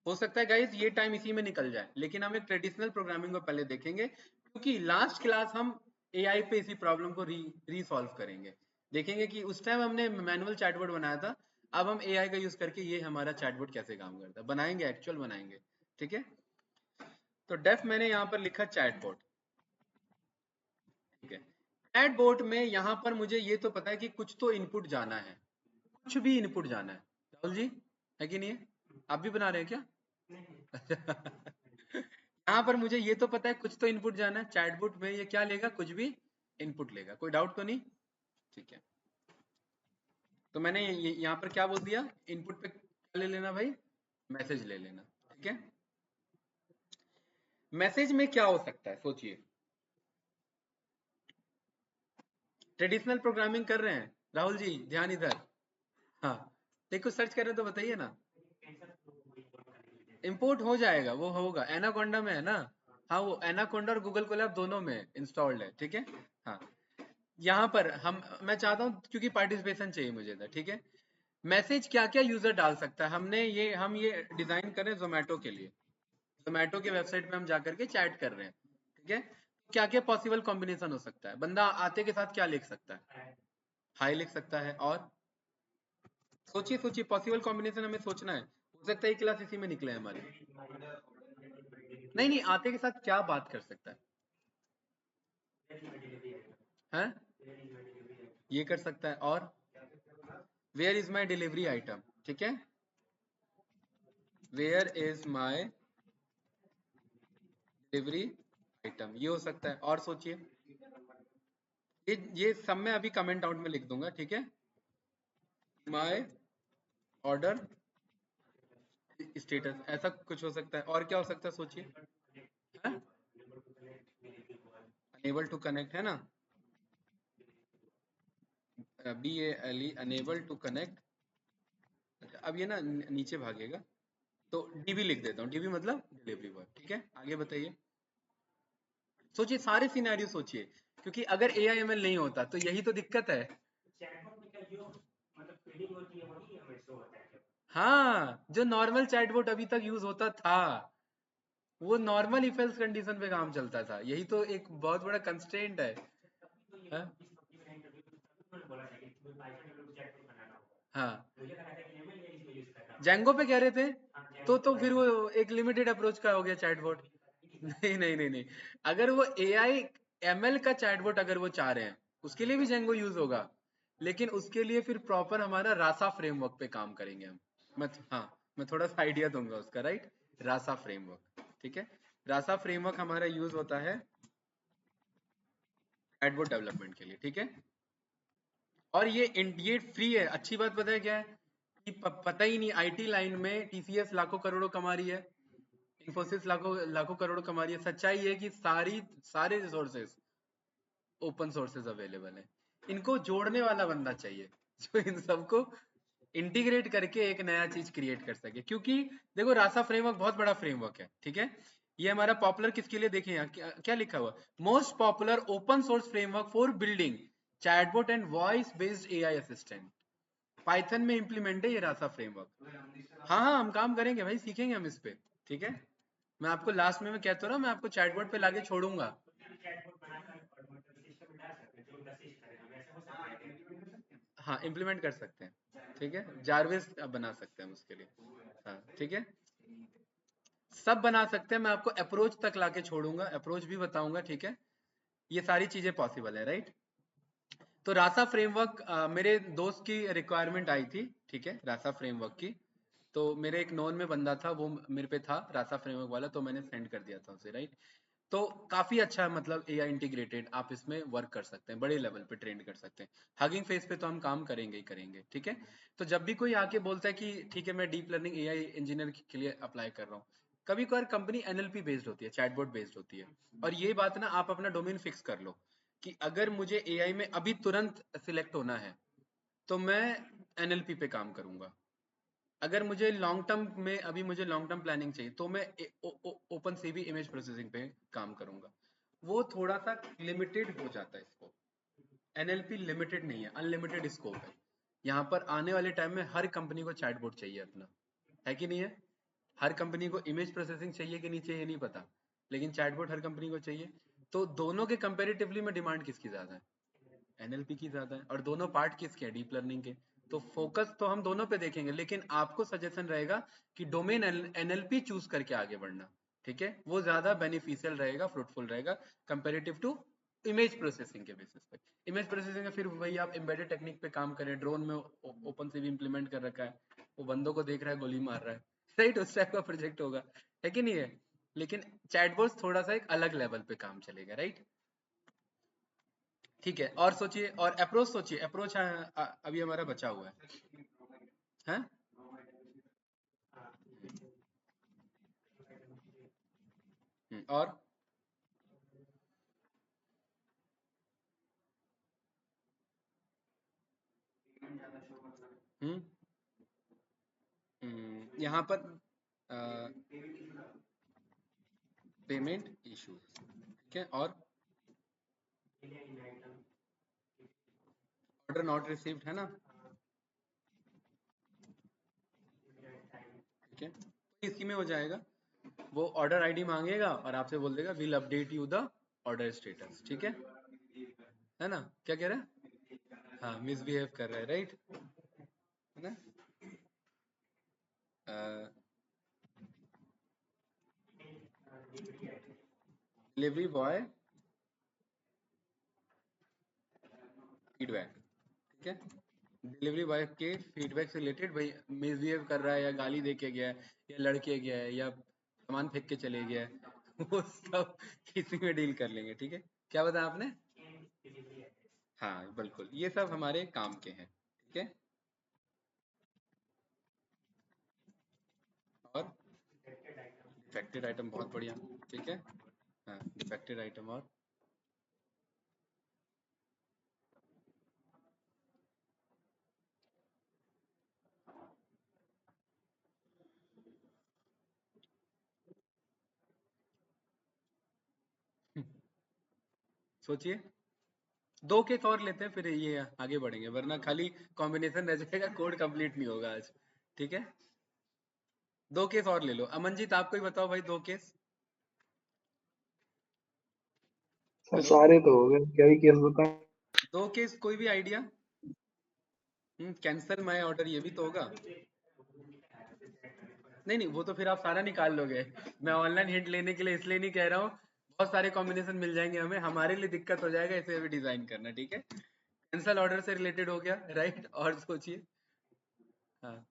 Speaker 1: हो सकता है गाइस ये टाइम इसी में निकल जाए, लेकिन हम एक ट्रेडिशनल प्रोग्रामिंग को पहले देखेंगे, क्योंकि लास्ट क्लास हम एआई पे इसी प्रॉब्लम को रीसॉल्व करेंगे। देखेंगे कि उस टाइम हमने मैनुअल चैटबॉट बनाया था, अब हम एआई का यूज करके ये हमारा चैटबॉट कैसे काम करता है बनाएंगे, एक्चुअल बनाएंगे। ठीक है, तो डेफ मैंने यहाँ पर लिखा चैटबॉट। ठीक है, चैटबॉट में यहाँ पर मुझे ये तो पता है कि कुछ तो इनपुट जाना है, कुछ भी इनपुट जाना है। राहुल जी, है कि नहीं है? आप भी बना रहे हैं क्या? यहाँ पर मुझे ये तो पता है कुछ तो इनपुट जाना है, चैटबॉट में ये क्या लेगा, कुछ भी इनपुट लेगा। कोई डाउट तो नहीं? ठीक है, तो मैंने यहाँ पर क्या बोल दिया, इनपुट पे क्या ले लेना भाई, मैसेज ले लेना। ठीक है, मैसेज में क्या हो सकता है सोचिए। ट्रेडिशनल प्रोग्रामिंग कर रहे हैं राहुल जी, ध्यान इधर। हाँ, देखो सर्च कर रहे हो तो बताइए ना। इंपोर्ट हो जाएगा, वो होगा, एनाकोंडा में है ना। हाँ, वो एनाकोंडा और गूगल कोलैब दोनों में इंस्टॉल्ड है। ठीक है, हाँ, यहाँ पर मैं चाहता हूँ क्योंकि पार्टिसिपेशन चाहिए मुझे था। ठीक है, मैसेज क्या क्या यूजर डाल सकता है, हम ये डिजाइन कर रहे हैं जोमेटो के लिए। जोमेटो के वेबसाइट पे हम जाकर के चैट कर रहे हैं। ठीक है, क्या क्या पॉसिबल कॉम्बिनेशन हो सकता है, बंदा आते के साथ क्या लिख सकता है, हाई लिख सकता है। और सोचिए सोचिए, पॉसिबल कॉम्बिनेशन हमें सोचना है, हो सकता है क्लास इसी में निकले हमारी। नहीं नहीं, आते के साथ क्या बात कर सकता है? ये कर सकता है। और where is my delivery item. ठीक है, where is my delivery item, ये हो सकता है। और सोचिए, ये सब मैं अभी कमेंट आउट में लिख दूंगा। ठीक है, माई ऑर्डर स्टेटस, ऐसा कुछ हो सकता है। और क्या हो सकता है सोचिए। अनेबल टू कनेक्ट है ना, BALE, अनेबल टू कनेक्ट। अब ये ना नीचे भागेगा, तो डीबी लिख देता हूँ, डीबी मतलब डिलीवरी बॉय। ठीक है, आगे बताइए। सोचिए, सारे सिनेरियो सोचिए, क्योंकि अगर AIML नहीं होता तो यही तो दिक्कत है। हाँ, जो नॉर्मल चैटबॉट अभी तक यूज होता था, वो नॉर्मल इफ एल्स कंडीशन पे काम चलता था, यही तो एक बहुत बड़ा कंस्ट्रेंट है। हाँ, हाँ, जैंगो पे कह रहे थे, तो फिर वो एक लिमिटेड अप्रोच का हो गया चैटबॉट। नहीं नहीं नहीं नहीं, अगर वो AIML का चैटबॉट अगर वो चाह रहे हैं, उसके लिए भी जेंगो यूज होगा, लेकिन उसके लिए फिर प्रॉपर हमारा रासा फ्रेमवर्क पे काम करेंगे हम। हाँ, मैं थोड़ा सा आइडिया दूंगा उसका, राइट। रासा फ्रेमवर्क। ठीक है, रासा फ्रेमवर्क हमारा यूज होता है चैटबॉट डेवलपमेंट के लिए। ठीक है, और ये फ्री है। अच्छी बात पता है क्या है, कि पता ही नहीं, IT लाइन में TCS लाखों करोड़ों कमा रही है, इन्फोसिस लाखों लाखों करोड़ कमा रही है। सच्चाई है कि सारे रिसोर्सेज ओपन सोर्सेज अवेलेबल है, इनको जोड़ने वाला बंदा चाहिए जो इन सबको इंटीग्रेट करके एक नया चीज क्रिएट कर सके। क्योंकि देखो, रासा फ्रेमवर्क बहुत बड़ा फ्रेमवर्क है। ठीक है, ये हमारा पॉपुलर किसके लिए, देखें यहाँ क्या लिखा हुआ, most popular open source framework for building chatbot and voice based AI assistant. Python में इम्प्लीमेंट है ये रासा फ्रेमवर्क। हाँ हाँ, हम काम करेंगे भाई, सीखेंगे हम इस पे। ठीक है, मैं आपको लास्ट में मैं कहता हूँ ना, मैं आपको चैटबॉट पे लाके छोड़ूंगा। हाँ, इम्प्लीमेंट कर सकते हैं। ठीक है, जारविस बना सकते हैं हम उसके लिए। हाँ, ठीक है, सब बना सकते हैं, मैं आपको अप्रोच तक लाके छोड़ूंगा, अप्रोच भी बताऊंगा। ठीक है, ये सारी चीजें पॉसिबल है, राइट। तो रासा फ्रेमवर्क मेरे दोस्त की रिक्वायरमेंट आई थी। ठीक है, रासा फ्रेमवर्क की, तो मेरे एक नॉन में बंदा था, वो मेरे पे था रासा फ्रेमवर्क वाला, तो मैंने सेंड कर दिया था उसे, राइट। तो काफी अच्छा, मतलब AI इंटीग्रेटेड, आप इसमें वर्क कर सकते हैं, बड़े लेवल पे ट्रेंड कर सकते हैं। हगिंग फेस पे तो हम काम करेंगे ही करेंगे। ठीक है, तो जब भी कोई आके बोलता है कि ठीक है मैं डीप लर्निंग AI इंजीनियर के लिए अप्लाई कर रहा हूँ, कभी कभार कंपनी NLP बेस्ड होती है, चैटबॉट बेस्ड होती है। और ये बात ना, आप अपना डोमेन फिक्स कर लो कि अगर मुझे AI में अभी तुरंत सिलेक्ट होना है, तो मैं NLP पे काम करूंगा। अगर मुझे लॉन्ग टर्म में, अभी मुझे लॉन्ग टर्म प्लानिंग चाहिए, तो मैं ओपन सी भी इमेज प्रोसेसिंग पे काम करूंगा। वो थोड़ा सा लिमिटेड हो जाता है स्कोप। NLP लिमिटेड नहीं है, अनलिमिटेड स्कोप है। यहाँ पर आने वाले टाइम में हर कंपनी को चैटबॉट चाहिए अपना, है कि नहीं है? हर कंपनी को इमेज प्रोसेसिंग चाहिए कि नहीं चाहिए नहीं पता, लेकिन चैटबॉट हर कंपनी को चाहिए। तो दोनों के कंपेरेटिवली में डिमांड किसकी ज्यादा है? एनएलपी की ज्यादा है। और दोनों पार्ट किसके हैं? डीप लर्निंग के। तो फोकस तो हम दोनों पे देखेंगे, लेकिन आपको सजेशन रहेगा कि डोमेन एनएलपी चूज करके आगे बढ़ना। ठीक है, वो ज्यादा बेनिफिशियल रहेगा, फ्रूटफुल रहेगा कंपेरेटिव टू इमेज प्रोसेसिंग के बेसिस पे। इमेज प्रोसेसिंग में फिर वही आप एम्बेडेड टेक्निक पे काम करें, ड्रोन में ओपन से भी इम्प्लीमेंट कर रखा है, वो बंदों को देख रहा है, गोली मार रहा है, राइट? उस टाइप का प्रोजेक्ट होगा, है कि नहीं है? लेकिन चैटबॉट थोड़ा सा एक अलग लेवल पे काम चलेगा, राइट? ठीक है, और सोचिए, और अप्रोच सोचिए। अप्रोच अभी हमारा बचा हुआ है? और हम्म यहाँ पर पेमेंट इश्यूज, ठीक है, और ऑर्डर नॉट रिसीव्ड, है ना? ठीक है, तो इसी में हो जाएगा। वो ऑर्डर आईडी मांगेगा और आपसे बोल देगा will update you the order status. ठीक है ना? क्या कह रहा है? हाँ, मिसबिहेव कर रहा है, राइट? है ना? डिलीवरी बॉय फीडबैक, ठीक है, डिलीवरी बॉय के फीडबैक से रिलेटेड, भाई मिसबिहेव कर रहा है, या गाली दे के गया है, या लड़के गया है, या सामान फेंक के चले गया है, वो सब इसी में डील कर लेंगे। ठीक है, क्या बताया आपने? हाँ बिल्कुल, ये सब हमारे काम के हैं। ठीक है, और डिफेक्टेड आइटम, बहुत बढ़िया। ठीक है, हाँ, डिफेक्टेड आइटम और सोचिए, दो केस और लेते हैं, फिर ये आगे बढ़ेंगे, वरना खाली कॉम्बिनेशन रह जाएगा, कोड कंप्लीट नहीं होगा आज। ठीक है, दो केस और ले लो। अमनजीत, आपको ही बताओ भाई, दो केस।
Speaker 2: सर
Speaker 1: हेलो,
Speaker 2: सारे तो हो गए, क्या ही केस बताएं।
Speaker 1: दो केस, कोई भी आइडिया? कैंसल माय ऑर्डर, ये भी तो होगा। नहीं नहीं, वो तो फिर आप सारा निकाल लोगे। मैं ऑनलाइन हिंट लेने के लिए इसलिए नहीं कह रहा हूँ, बहुत सारे कॉम्बिनेशन मिल जाएंगे हमें, हमारे लिए दिक्कत हो जाएगा, इसे भी डिजाइन करना। ठीक है, कैंसल ऑर्डर से रिलेटेड हो गया, राइट? और सोचिए। हाँ,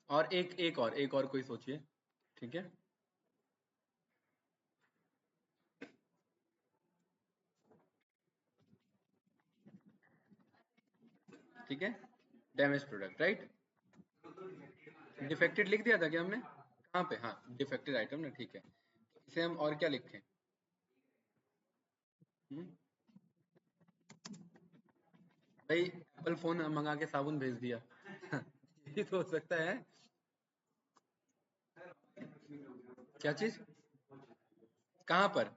Speaker 1: और एक और कोई सोचिए। ठीक है, ठीक है, डैमेज प्रोडक्ट, राइट? डिफेक्टेड लिख दिया था क्या हमने? कहाँ पे? हाँ, डिफेक्टेड आइटम ना, ठीक है। इसे हम और क्या लिखें? हम्म, भाई एप्पल फोन मंगा के साबुन भेज दिया, ये तो हो सकता है। क्या चीज? कहाँ पर?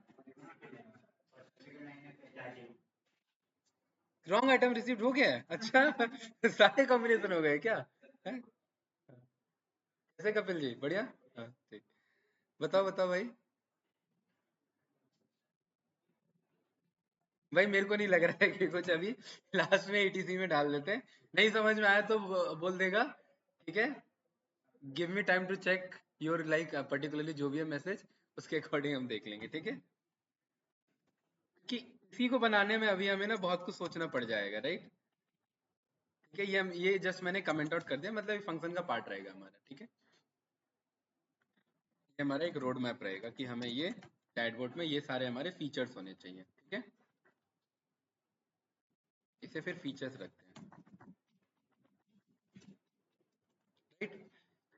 Speaker 1: रॉन्ग आइटम रिसीव्ड हो गया है, अच्छा। सारे कॉम्बिनेशन हो गए क्या? है? कैसे कपिल जी, बढ़िया। हाँ ठीक, बताओ बताओ भाई। भाई मेरे को नहीं लग रहा है कि कुछ, अभी लास्ट में एटीसी में डाल देते हैं, नहीं समझ में आया तो बोल देगा। ठीक है, give me time to check your like particularly जो भी है मैसेज, उसके अकॉर्डिंग हम देख लेंगे। ठीक है, कि इसी को बनाने में अभी हमें ना बहुत कुछ सोचना पड़ जाएगा, राइट? ठीक है, ये जस्ट मैंने कमेंट आउट कर दिया, मतलब फंक्शन का पार्ट रहेगा हमारा। ठीक है, ये हमारा एक रोड मैप रहेगा कि हमें ये चैटबॉट में ये सारे हमारे फीचर्स होने चाहिए। ठीक है, इसे फिर फीचर्स रखते हैं, राइट?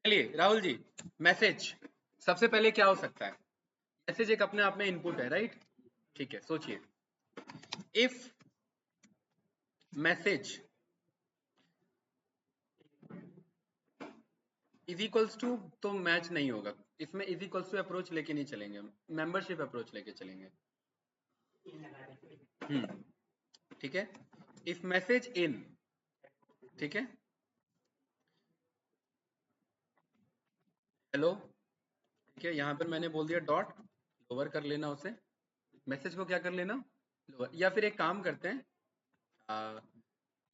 Speaker 1: चलिए राहुल जी, मैसेज सबसे पहले क्या हो सकता है? मैसेज एक अपने आप में इनपुट है, राइट? ठीक है, सोचिए, if message is equals to, तो मैच नहीं होगा इसमें, इज इक्वल्स टू अप्रोच लेके नहीं चलेंगे हम, मेंबरशिप अप्रोच लेके चलेंगे। ठीक है, इफ मैसेज इन, ठीक है, हेलो, ठीक है, यहाँ पर मैंने बोल दिया डॉट, लोअर कर लेना उसे, मैसेज को क्या कर लेना, लोअर, या फिर एक काम करते हैं,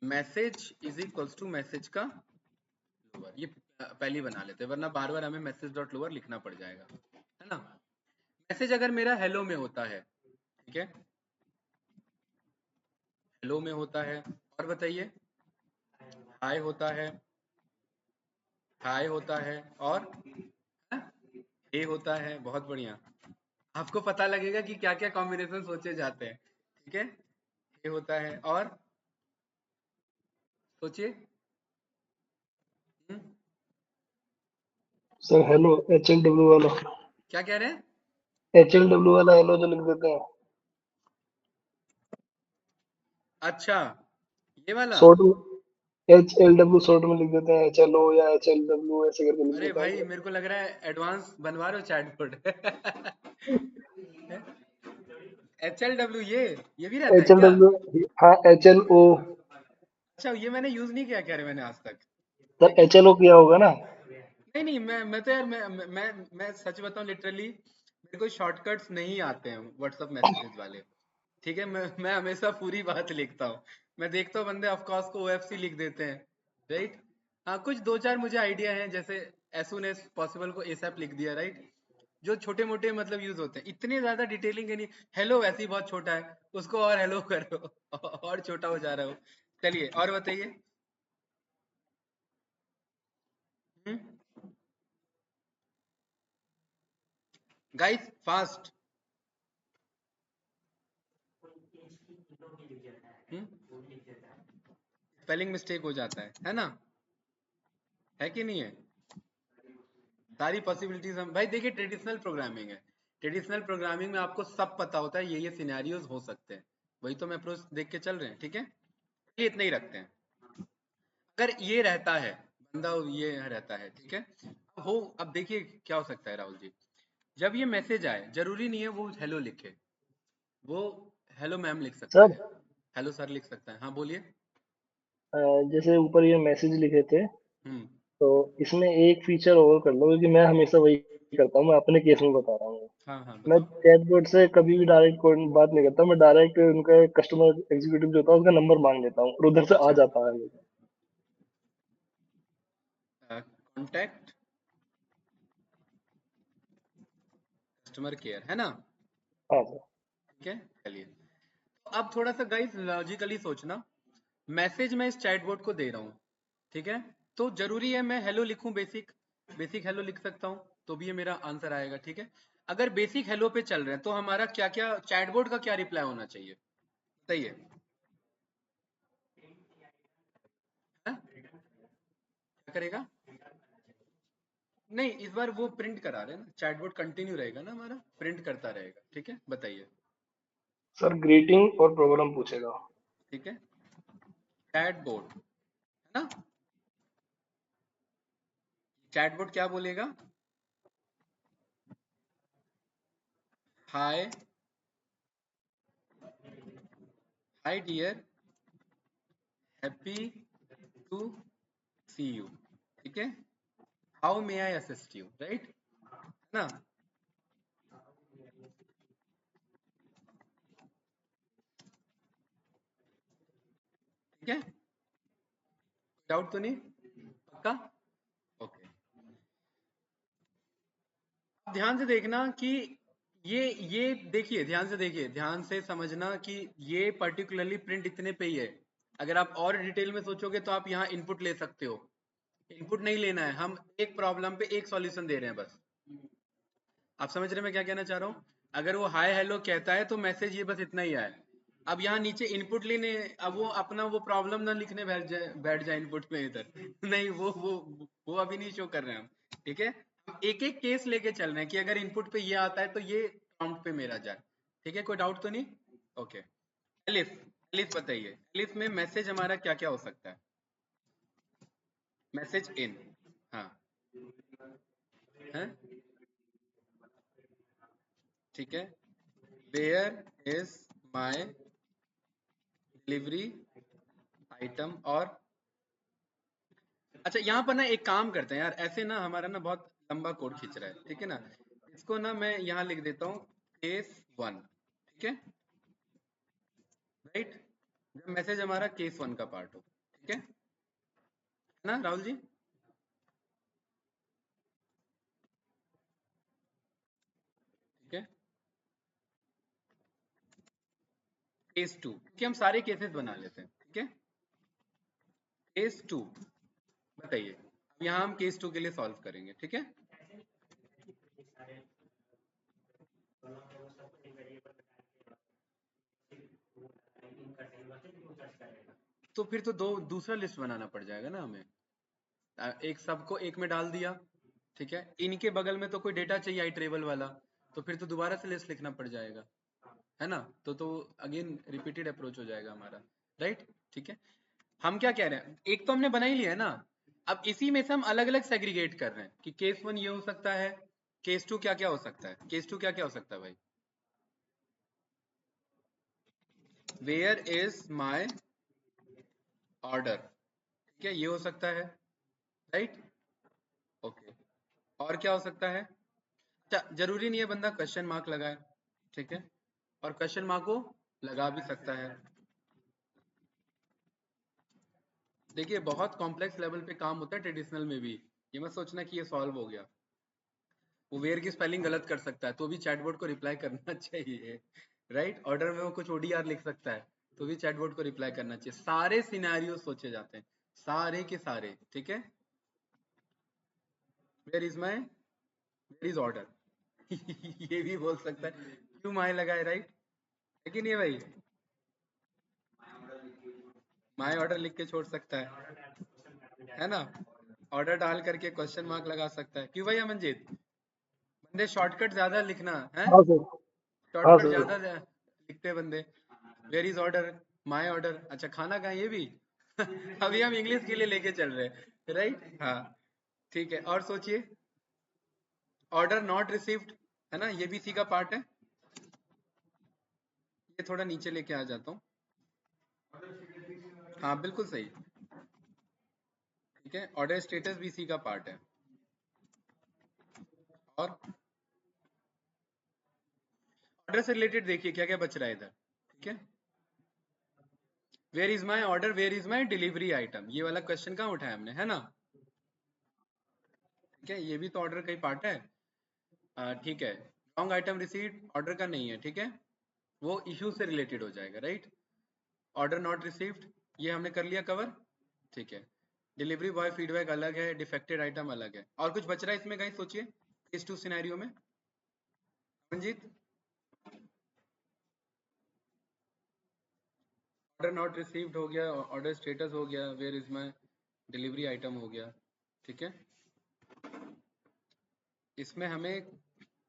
Speaker 1: message is equals to message का लोअर, ये पहले बना लेते हैं, वरना बार बार हमें मैसेज डॉट लोअर लिखना पड़ जाएगा, है ना। मैसेज अगर मेरा हेलो में होता है, ठीक है, हेलो में होता है, और बताइए, हाय होता है, हाय होता है, और हे होता है, बहुत बढ़िया, आपको पता लगेगा कि क्या क्या कॉम्बिनेशन सोचे जाते हैं, ठीक है, हे होता है, और सोचिए, हम्म,
Speaker 2: सर हेलो HLW वाला,
Speaker 1: क्या कह रहे हैं,
Speaker 2: HLW वाला हेलो जो लिख देते हैं
Speaker 1: अच्छा, ये वाला,
Speaker 2: शॉर्ट में, HLW शॉर्ट में लिख देते हैं, HLO या HLW ऐसे करके लिख
Speaker 1: अरे
Speaker 2: देते
Speaker 1: भाई
Speaker 2: हैं।
Speaker 1: मेरे को लग रहा है एडवांस बनवा रहे हो चैटबॉट HLW, ये भी रहता है क्या,
Speaker 2: HLW, हाँ HLO।
Speaker 1: अच्छा ये मैंने यूज नहीं किया, कह रहे मैंने आज तक,
Speaker 2: सर HLO किया होगा ना।
Speaker 1: नहीं नहीं, मैं तो यार मैं सच बताऊं, लिटरली मेरे को शॉर्टकट्स नहीं आते हैं व्हाट्सएप मैसेजेस वाले, ठीक है, मैं हमेशा पूरी बात लिखता हूँ, मैं देखता हूँ बंदे ऑफ कोर्स को OFC लिख देते हैं, राइट, हाँ कुछ दो चार मुझे आइडिया हैं, जैसे एज सुन एज पॉसिबल को ASAP लिख दिया, राइट, जो छोटे मोटे मतलब यूज होते हैं, इतने ज्यादा डिटेलिंग नहीं, हेलो वैसे ही बहुत छोटा है, उसको और हेलो करो और छोटा हो जा रहा हो, चलिए और बताइए, गाइस फास्ट, स्पेलिंग मिस्टेक हो जाता है ना, है कि नहीं है, सारी पॉसिबिलिटीज हम भाई देखिए, ट्रेडिशनल प्रोग्रामिंग है, ट्रेडिशनल प्रोग्रामिंग में आपको सब पता होता है, ये सिनेरियोज हो सकते हैं, वही तो मैं अप्रोच देख के चल रहे हैं, ठीक है, ये इतना ही रखते हैं, अगर ये रहता है, बंदा ये रहता है, ठीक है, हो, अब देखिए क्या हो सकता है राहुल जी, जब ये मैसेज आए, जरूरी नहीं है वो हेलो लिखे, वो हेलो मैम लिख सकता
Speaker 2: सर
Speaker 1: है, हेलो सर लिख सकता है, हाँ बोलिए,
Speaker 2: जैसे ऊपर ये मैसेज लिखे थे,
Speaker 1: हम्म,
Speaker 2: तो इसमें एक फीचर और कर लो, क्योंकि मैं हमेशा वही करता हूँ, मैं अपने केस में बता रहा हूँ।
Speaker 1: हाँ हाँ
Speaker 2: मैं
Speaker 1: बताओ,
Speaker 2: चैटबॉट से कभी भी डायरेक्ट कोई बात नहीं करता, मैं डायरेक्ट उनका कस्टमर एग्जीक्यूटिव जो होता है उसका नंबर मांग लेता हूँ और उधर से आ
Speaker 1: अच्छा,
Speaker 2: जाता है।
Speaker 1: कॉन्टैक्ट कस्टमर केयर, है ना,
Speaker 2: हाँ सर।
Speaker 1: ठीक है, चलिए, तो अब थोड़ा सा गाइस लॉजिकली सोचना, मैसेज मैं इस चैटबॉट को दे रहा हूँ, ठीक है, तो जरूरी है मैं हेलो लिखूं, बेसिक बेसिक हेलो लिख सकता हूँ, तो भी ये मेरा आंसर आएगा, ठीक है, अगर बेसिक हेलो पे चल रहे हैं तो हमारा क्या क्या चैटबॉट का क्या रिप्लाई होना चाहिए, सही है, हाँ? क्या करेगा, नहीं इस बार वो प्रिंट करा रहे हैं ना, चैटबॉट कंटिन्यू रहेगा ना हमारा, प्रिंट करता रहेगा, ठीक है, बताइए,
Speaker 2: सर ग्रीटिंग और प्रॉब्लम पूछेगा।
Speaker 1: ठीक है, चैटबॉट, है ना, चैटबॉट क्या बोलेगा, hi, hi dear, happy to see you, ठीक है, how may I assist you, right, ना, ठीक है, डाउट तो नहीं, पक्का, ओके, अब ध्यान से देखना कि ये देखिए, ध्यान से देखिए, ध्यान से समझना कि ये पर्टिकुलरली प्रिंट इतने पे ही है, अगर आप और डिटेल में सोचोगे तो आप यहाँ इनपुट ले सकते हो, इनपुट नहीं लेना है, हम एक प्रॉब्लम पे एक सॉल्यूशन दे रहे हैं बस, आप समझ रहे हैं मैं क्या कहना चाह रहा हूँ, अगर वो हाय हेलो कहता है तो मैसेज ये बस इतना ही आया, अब यहाँ नीचे इनपुट लेने, अब वो अपना वो प्रॉब्लम ना लिखने बैठ जाए इनपुट में इधर नहीं, वो अभी नहीं शो कर रहे हैं हम, ठीक है, हम एक एक केस लेके चल रहे हैं कि अगर इनपुट पे ये आता है तो ये प्रॉम्प्ट पे मेरा जाए, ठीक है, कोई डाउट तो नहीं, ओके, एलिफ, एलिफ बताइए, एलिफ में मैसेज हमारा क्या क्या हो सकता है, मैसेज इन, हाँ, है, ठीक है, where is my delivery item और अच्छा यहाँ पर ना एक काम करते हैं यार, ऐसे ना हमारा ना बहुत लंबा कोड खींच रहा है, ठीक है ना। इसको ना मैं यहाँ लिख देता हूँ केस 1, ठीक है, राइट। जब मैसेज हमारा केस 1 का पार्ट हो, ठीक है ना राहुल जी। ठीक है, केस 2 क्योंकि हम सारे केसेस बना लेते हैं, ठीक है। केस 2 बताइए, अब यहाँ हम केस 2 के लिए सॉल्व करेंगे, ठीक है। तो फिर तो दो दूसरा लिस्ट बनाना पड़ जाएगा ना हमें। एक सबको एक में डाल दिया, ठीक है, इनके बगल में तो कोई डेटा चाहिए आई ट्रेबल वाला, तो फिर तो दोबारा से लिस्ट लिखना पड़ जाएगा, है ना। तो अगेन रिपीटेड अप्रोच हो जाएगा हमारा, राइट। ठीक है, हम क्या कह रहे हैं, एक तो हमने बना ही लिया है ना। अब इसी में से हम अलग अलग सेग्रीगेट कर रहे हैं कि केस 1 ये हो सकता है, केस 2 क्या क्या हो सकता है, केस 2 क्या क्या हो सकता है भाई। वेयर इज माई ऑर्डर, ठीक है, ये हो सकता है, राइट। ओके, और क्या हो सकता है। अच्छा, जरूरी नहीं है बंदा क्वेश्चन मार्क लगाए, ठीक है, और क्वेश्चन मार्क को लगा भी सकता है। देखिए बहुत कॉम्प्लेक्स लेवल पे काम होता है ट्रेडिशनल में भी, ये मत सोचना कि ये सॉल्व हो गया। वो वेयर की स्पेलिंग गलत कर सकता है तो भी चैटबॉट को रिप्लाई करना चाहिए, राइट। ऑर्डर में वो कुछ ओडीआर लिख सकता है तो भी चैटबॉट को रिप्लाई करना चाहिए। सारे सिनेरियो सोचे जाते हैं, सारे के सारे, ठीक है। वेयर इज ऑर्डर ये भी बोल सकता है, क्यों माय लगाए, राइट है कि नहीं भाई। माय ऑर्डर लिख के छोड़ सकता है ना। ऑर्डर डाल करके क्वेश्चन मार्क लगा सकता है, क्यों भैया मंजीत। बंदे शॉर्टकट ज्यादा लिखना है,
Speaker 2: हाँ सर। हाँ
Speaker 1: शॉर्टकट
Speaker 2: सर।
Speaker 1: ज्यादा लिखते हैं बंदे। Where is order, my order, अच्छा खाना कहाँ ये भी अभी हम इंग्लिश के लिए लेके चल रहे हैं, राइट। हाँ ठीक है, और सोचिए। ऑर्डर नॉट रिसीव्ड, है ना, ये भी सी का पार्ट है। ये थोड़ा नीचे लेके आ जाता हूँ, हाँ बिल्कुल सही, ठीक है। ऑर्डर स्टेटस भी सी का पार्ट है। और ऑर्डर से रिलेटेड देखिए क्या क्या बच रहा है इधर, ठीक है। Where is my order, where is my delivery item, ये वाला क्वेश्चन कहाँ उठाया हमने, है ना। ठीक है, ये भी तो ऑर्डर का ही पार्ट है। ठीक है, रॉन्ग आइटम रिसीव्ड ऑर्डर का नहीं है, ठीक है, वो इश्यू से रिलेटेड हो जाएगा, राइट। ऑर्डर नॉट रिसीव्ड ये हमने कर लिया कवर, ठीक है। डिलीवरी बॉय फीडबैक अलग है, डिफेक्टेड आइटम अलग है। और कुछ बच रहा है इसमें गाइस, सोचिए केस 2 सिनेरियो में मंजीत। ऑर्डर नॉट रिसीव्ड हो गया, ऑर्डर स्टेटस हो गया, where is my delivery item हो गया, ठीक है। इसमें हमें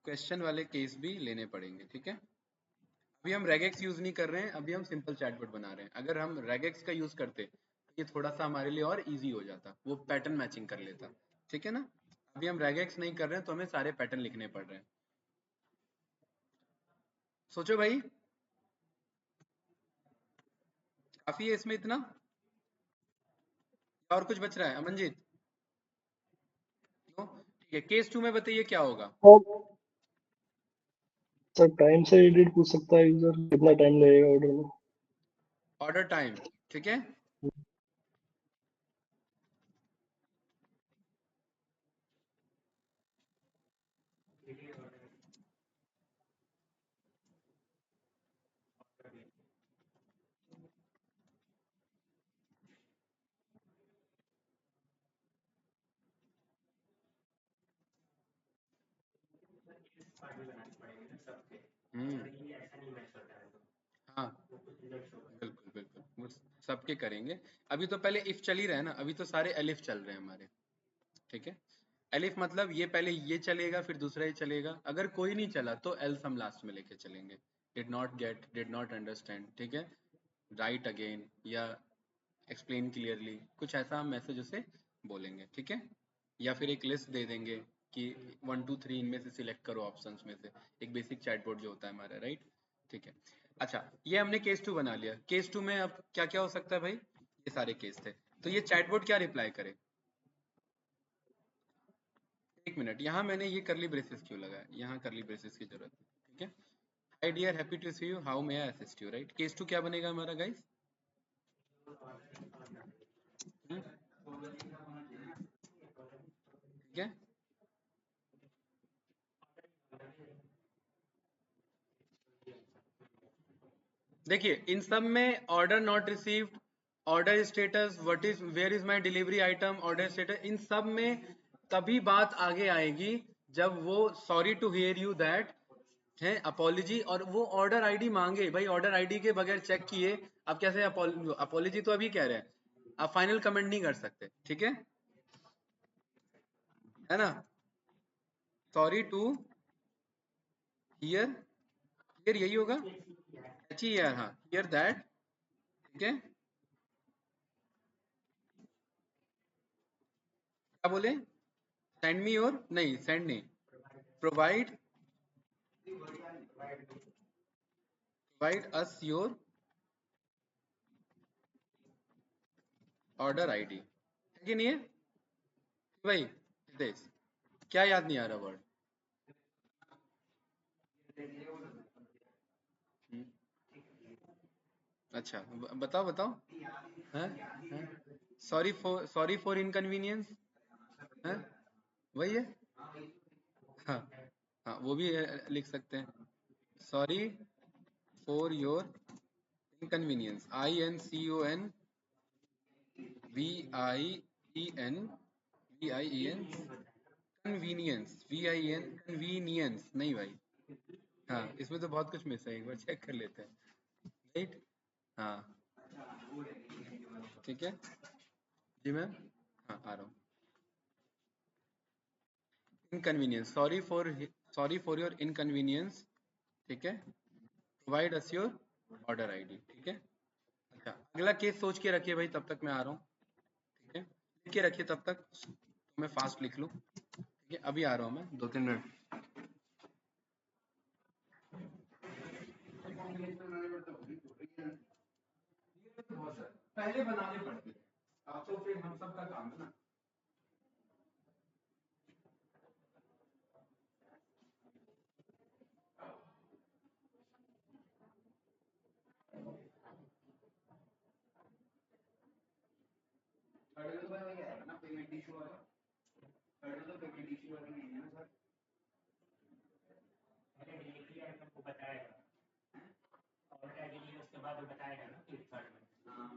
Speaker 1: क्वेश्चन वाले केस भी लेने पड़ेंगे, ठीक है। अभी हम रेगेक्स यूज नहीं कर रहे हैं, अभी हम सिंपल चैटबॉट बना रहे हैं। अगर हम रेगेक्स का यूज करते तो ये थोड़ा सा हमारे लिए और इजी हो जाता, वो पैटर्न मैचिंग कर लेता, ठीक है ना। अभी हम रेगेक्स नहीं कर रहे हैं तो हमें सारे पैटर्न लिखने पड़ रहे हैं। सोचो भाई, काफी है इसमें इतना, और कुछ बच रहा है अमनजीत। नो? ठीक है, केस 2 में बताइए क्या होगा।
Speaker 2: और सर टाइम से एडिट पूछ सकता है यूजर, कितना टाइम लगेगा ऑर्डर में।
Speaker 1: ऑर्डर टाइम, ठीक है। हाँ बिल्कुल बिल्कुल, वो सबके करेंगे। अभी तो पहले इफ चल ही रहा है ना, अभी तो सारे एलिफ चल रहे हैं हमारे, ठीक है। एलिफ मतलब ये पहले ये चलेगा फिर दूसरा ये चलेगा, अगर कोई नहीं चला तो एल्स हम लास्ट में लेके चलेंगे। Did not gate, did not understand, ठीक है, राइट अगेन या एक्सप्लेन क्लियरली, कुछ ऐसा हम मैसेज उसे बोलेंगे, ठीक है। या फिर एक लिस्ट दे देंगे कि 1 2 3 इनमें से सिलेक्ट करो ऑप्शंस में से, एक बेसिक चैटबॉट जो होता है हमारा, राइट। ठीक है, अच्छा ये हमने केस 2 बना लिया। केस 2 में अब क्या क्या हो सकता है भाई। ये सारे केस थे। तो ये चैटबॉट क्या रिप्लाई करे? एक मिनट, यहाँ मैंने ये करली ब्रेसेस क्यों लगाया? यहाँ करली ब्रेसेस की जरूरत है, ठीक है। Hi dear, happy to see you, how may I assist you, right. Case two क्या बनेगा हमारा गाइस? ठीक है। देखिए इन सब में order not received, order status, what is, where is my delivery item, order status, इन सब में तभी बात आगे आएगी जब वो sorry to hear you that है, अपॉलॉजी, और वो ऑर्डर आईडी मांगे। भाई ऑर्डर आईडी के बगैर चेक किए आप कैसे अपॉलॉजी तो अभी कह रहे हैं, आप फाइनल कमेंट नहीं कर सकते, ठीक है ना। सॉरी टू हियर, हियर यही होगा, एच ई आर, हाँ, हियर दैट, ठीक है। क्या बोले? सेंड मी योर, नहीं सेंड नहीं, provide, provide us your order ID, है कि नहीं है भाई? हितेश, क्या याद नहीं आ रहा वर्ड? अच्छा बताओ बताओ। हैं? सॉरी फॉर इनकन्वीनियंस, है वही है। हाँ हाँ, वो भी लिख सकते हैं। Sorry for your inconvenience, INCON VIEN, VIEN, convenience, VIN, convenience नहीं भाई। हाँ इसमें तो बहुत कुछ मिस है, एक बार चेक कर लेते हैं, राइट। हाँ ठीक है जी मैम, हाँ आ रहा हूँ। Inconvenience, sorry for your inconvenience, ठीक है। Provide us your order ID, ठीक है। अच्छा अगला केस सोच के रखिए भाई, तब तक मैं आ रहा हूँ, ठीक है। लिख के रखिए तब तक, तो मैं फास्ट लिख लूँ, ठीक है। अभी आ रहा हूँ मैं 2-3 मिनट। पहले बनाने पड़ते हैं, अब तो फिर हम सबका काम है ना। पेमेंट इशू वाला, पेमेंट इशू वाला नहीं है ना सर। मैंने डिलीवरी आइटम को बताएगा, और क्या डिलीवरी उसके बाद वो बताएगा ना फ्लिपकार्ट में। हाँ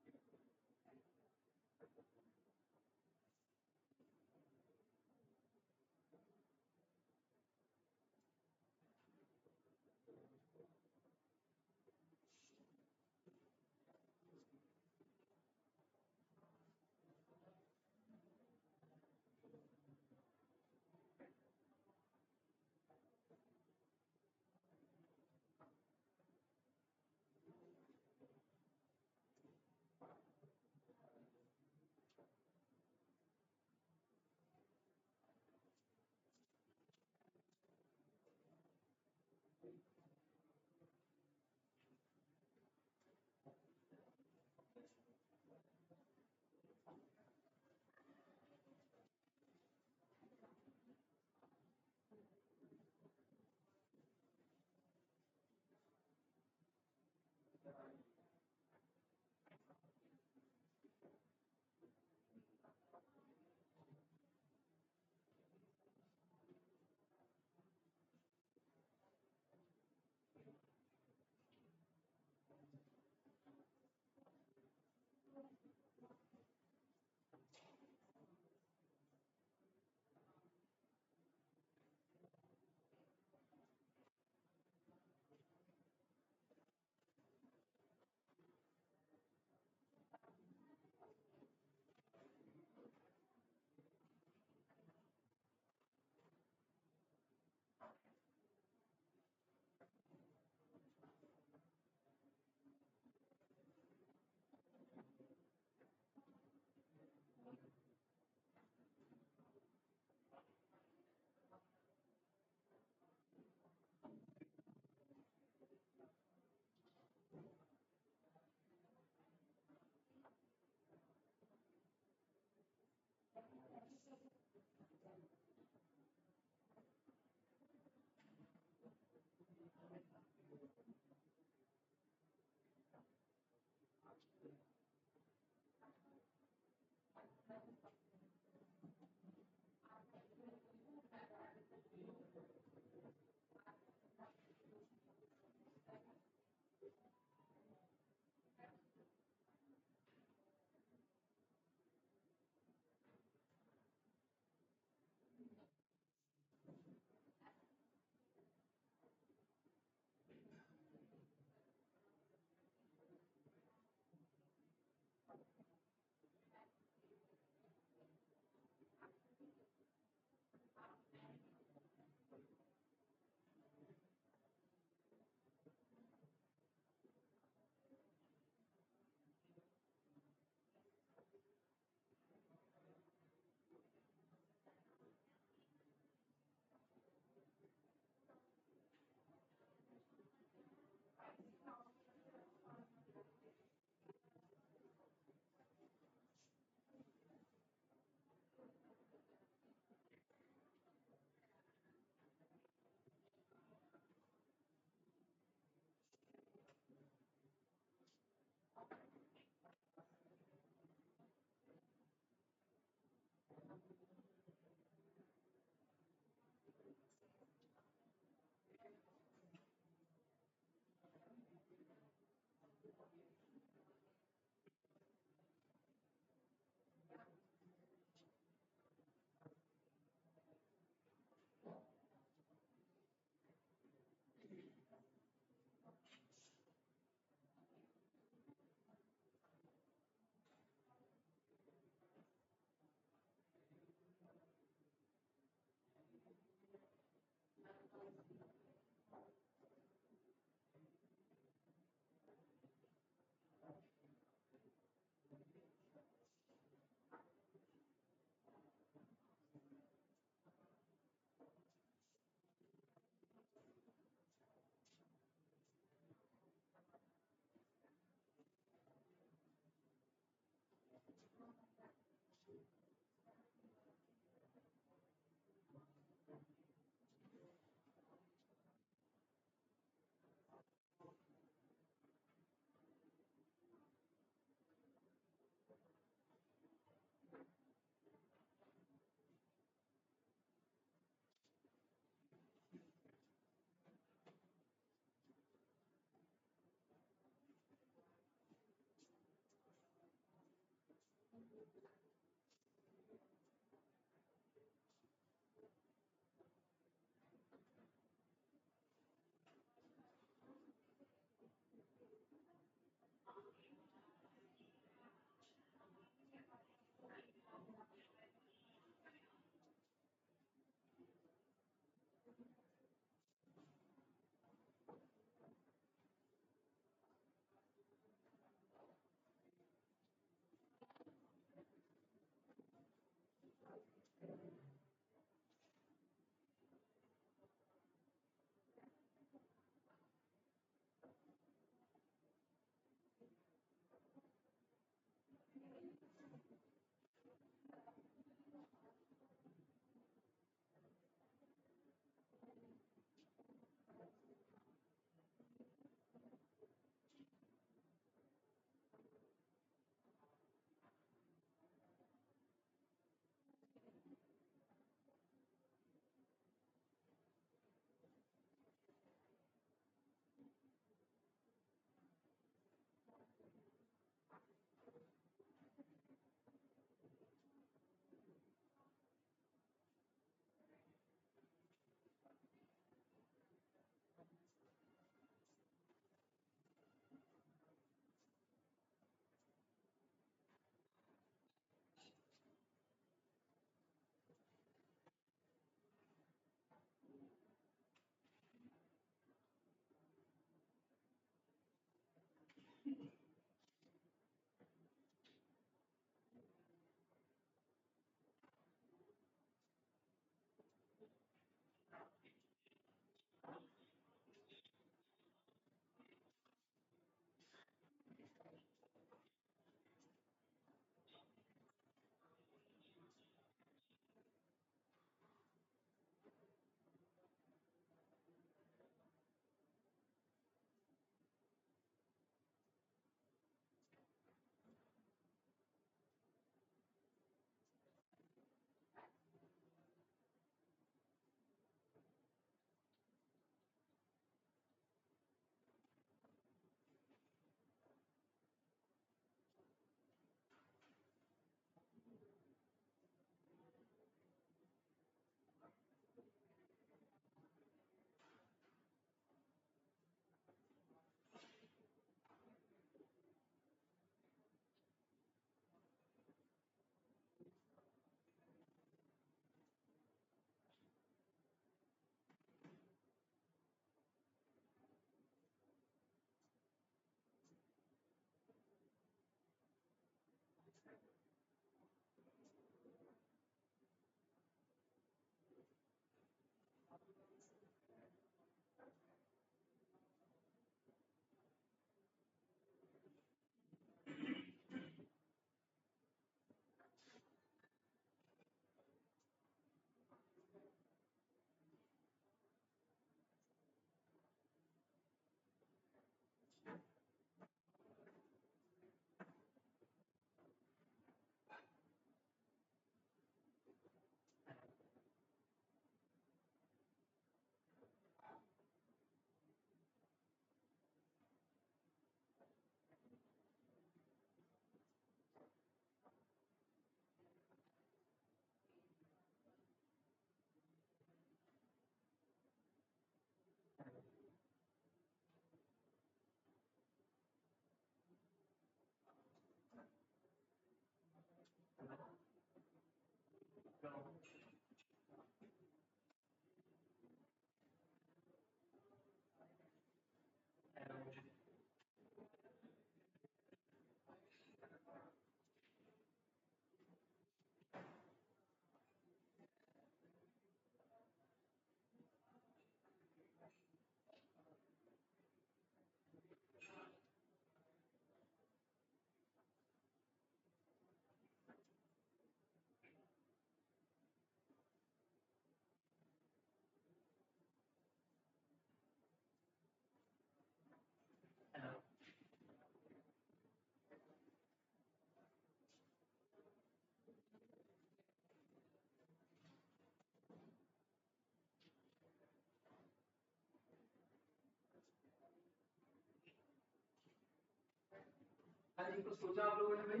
Speaker 3: हाँ जी, कुछ सोचा आप लोगों ने भाई?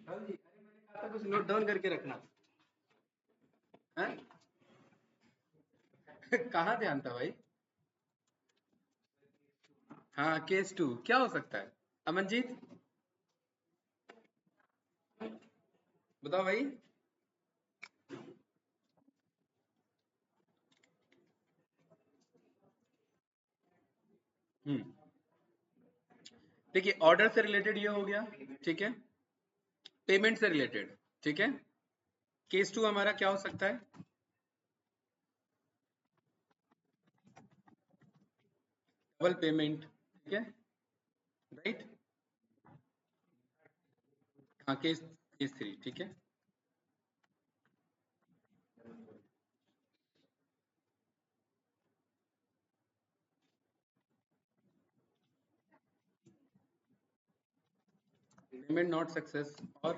Speaker 1: राहुल जी, अरे मैंने कहा था कुछ नोट डाउन करके रखना है। कहाँ ध्यान था भाई? हाँ, केस 2 क्या हो सकता है? अमनजीत बताओ भाई। हम्म, देखिए ऑर्डर से रिलेटेड ये हो गया, ठीक है। पेमेंट से रिलेटेड, ठीक है। केस 2 हमारा क्या हो सकता है? डबल पेमेंट, ठीक है, राइट। हाँ, केस केस 3, ठीक है। पेमेंट नॉट सक्सेस, और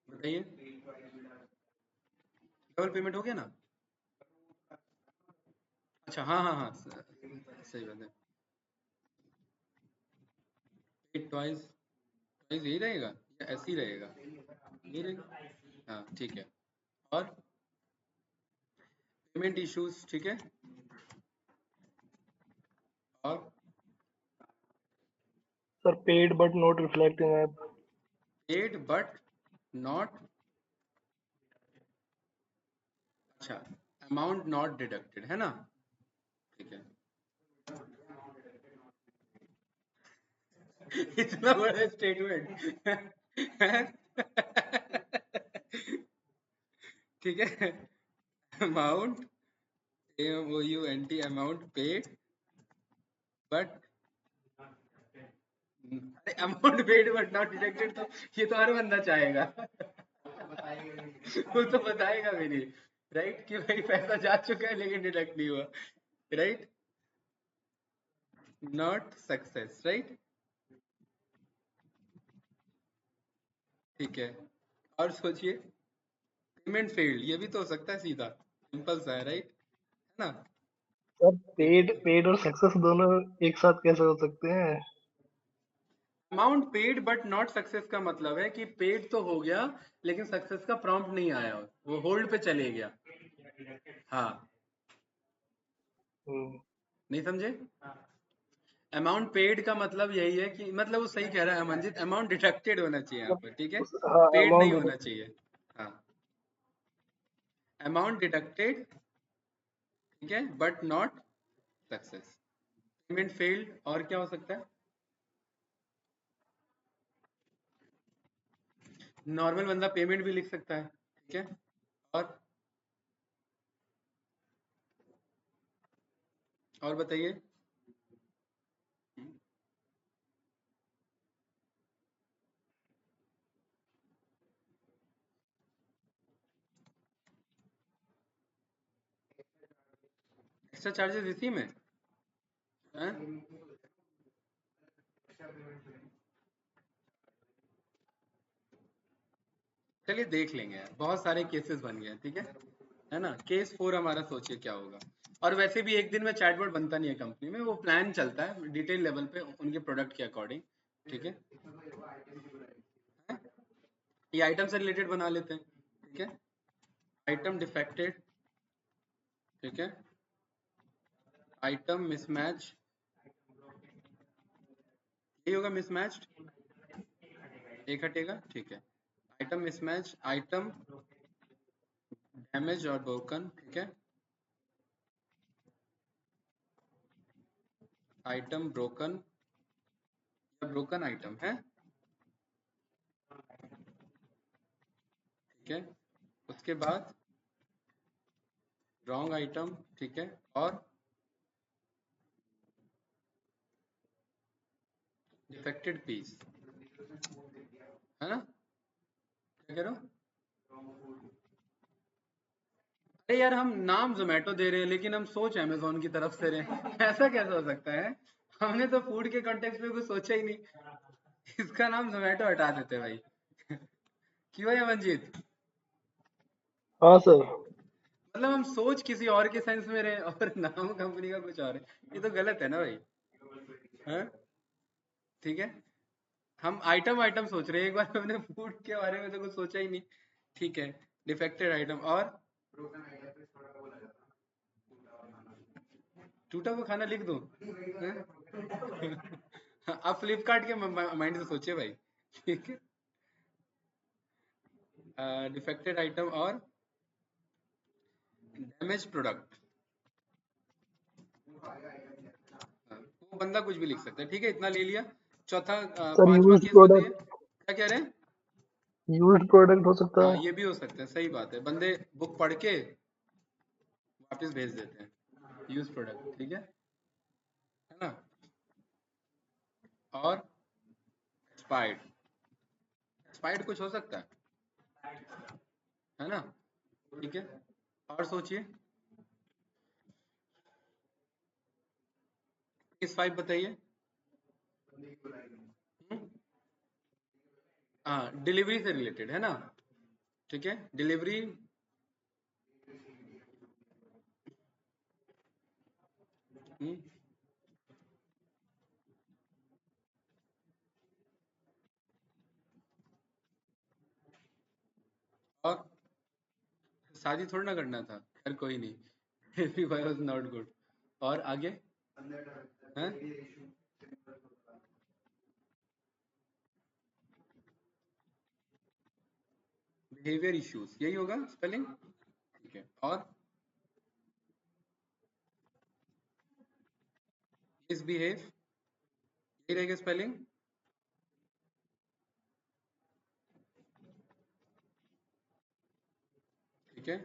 Speaker 1: बताइए। डबल पेमेंट हो गया ना? अच्छा, हाँ हाँ हाँ, सही बात है। पेड ट्वाइस, ट्वाइस यही रहेगा या ऐसे ही रहेगा? यही रहेगा, हाँ ठीक है। और पेमेंट इश्यूज, ठीक है। और
Speaker 2: sir paid but not reflecting app.
Speaker 1: Paid but not, अच्छा, अमाउंट नॉट डिडक्टेड है ना, ठीक है। इतना बड़ा स्टेटमेंट। ठीक है। Amount, AMOUNT, amount paid but, अरे amount paid but not deducted, तो ये तो हर बंदा चाहेगा। वो तो बताएगा भी नहीं, राइट, कि भाई पैसा जा चुका है लेकिन डिडक्ट नहीं हुआ, राइट। नॉट सक्सेस, राइट, ठीक है। और सोचिए, पेमेंट फेल्ड, ये भी तो हो सकता है सीधा, सिंपल सा है, राइट, है ना।
Speaker 2: सर
Speaker 1: ठीक
Speaker 2: पेड
Speaker 1: है।
Speaker 2: पेड और सक्सेस दोनों एक साथ कैसे हो सकते हैं?
Speaker 1: Amount paid but not success का मतलब है कि पेड तो हो गया लेकिन सक्सेस का प्रॉम्प्ट नहीं आया, वो होल्ड पे चले गया। हाँ,
Speaker 2: हम्म,
Speaker 1: नहीं समझे? अमाउंट पेड का मतलब यही है कि, मतलब वो सही कह रहा है मंजित, अमाउंट डिडक्टेड होना चाहिए यहाँ पर, ठीक है,
Speaker 2: हाँ
Speaker 1: पेड नहीं
Speaker 2: अमाउंट।
Speaker 1: होना चाहिए। हाँ, अमाउंट डिडक्टेड, ठीक है, but not success. Payment failed, और क्या हो सकता है? नॉर्मल बंदा पेमेंट भी लिख सकता है, ठीक है। और बताइए। एक्स्ट्रा चार्जेस इसी में हैं? चलिए देख लेंगे यार, बहुत सारे केसेस बन गए हैं, ठीक है ना। केस 4 हमारा सोचिए क्या होगा। और वैसे भी एक दिन में चैटबॉट बनता नहीं है कंपनी में, वो प्लान चलता है डिटेल लेवल पे उनके प्रोडक्ट के अकॉर्डिंग, ठीक है। हैं? ये आइटम से रिलेटेड बना लेते हैं, ठीक है। आइटम डिफेक्टेड, ठीक है। आइटम मिसमैच, यही होगा मिसमैच्ड, एक हटेगा, ठीक है। आइटम मिसमैच, आइटम डैमेज और ब्रोकन, ठीक है। आइटम ब्रोकन या ब्रोकन आइटम है, ठीक है। उसके बाद रॉन्ग आइटम, ठीक है। और डिफेक्टेड पीस, है ना, क्या कह रहे हो? अरे यार, हम नाम जोमेटो दे रहे हैं लेकिन हम सोच अमेजोन की तरफ से रहे हैं। ऐसा कैसे हो सकता है? हमने तो फूड के कॉन्टेक्स्ट में कुछ सोचा ही नहीं। इसका नाम जोमेटो हटा देते भाई। क्यों है मंजीत?
Speaker 2: हाँ सर।
Speaker 1: मतलब हम सोच किसी और के सेंस में रहे और नाम कंपनी का कुछ और है, ये तो गलत है ना भाई। हाँ, ठीक है। हम आइटम आइटम सोच रहे हैं, एक बार हमने फूड के बारे में तो कुछ सोचा ही नहीं। ठीक है, डिफेक्टेड आइटम और टूटा हुआ खाना लिख दूं? हैं? आप फ्लिपकार्ट के माइंड से सोचिए भाई। ठीक है, डिफेक्टेड आइटम और डैमेज प्रोडक्ट। वो बंदा कुछ भी लिख सकता है, ठीक है, इतना ले लिया। चौथा
Speaker 2: सर
Speaker 1: पांचवा
Speaker 2: यूज्ड
Speaker 1: केस बताइए,
Speaker 2: प्रोडक्ट,
Speaker 1: क्या कह रहे हैं?
Speaker 2: यूज्ड प्रोडक्ट हो सकता
Speaker 1: हाँ,
Speaker 2: है।
Speaker 1: ये भी हो सकता है, सही बात है, बंदे बुक पढ़ के वापस भेज देते हैं, यूज प्रोडक्ट, ठीक है ना? और एक्सपायर्ड, एक्सपायर्ड कुछ हो सकता है ना? ठीक है, और सोचिए। केस 5 बताइए। हम्म? हाँ, डिलीवरी से रिलेटेड है ना? ठीक है, डिलीवरी। हम्म, और शादी थोड़ी ना करना था, खैर कोई नहीं। Delivery boy was not good. और आगे हैं? बिहेवियर इश्यूज, यही होगा स्पेलिंग। ठीक है, और मिसबिहेव, यही रहेगा स्पेलिंग। ठीक है,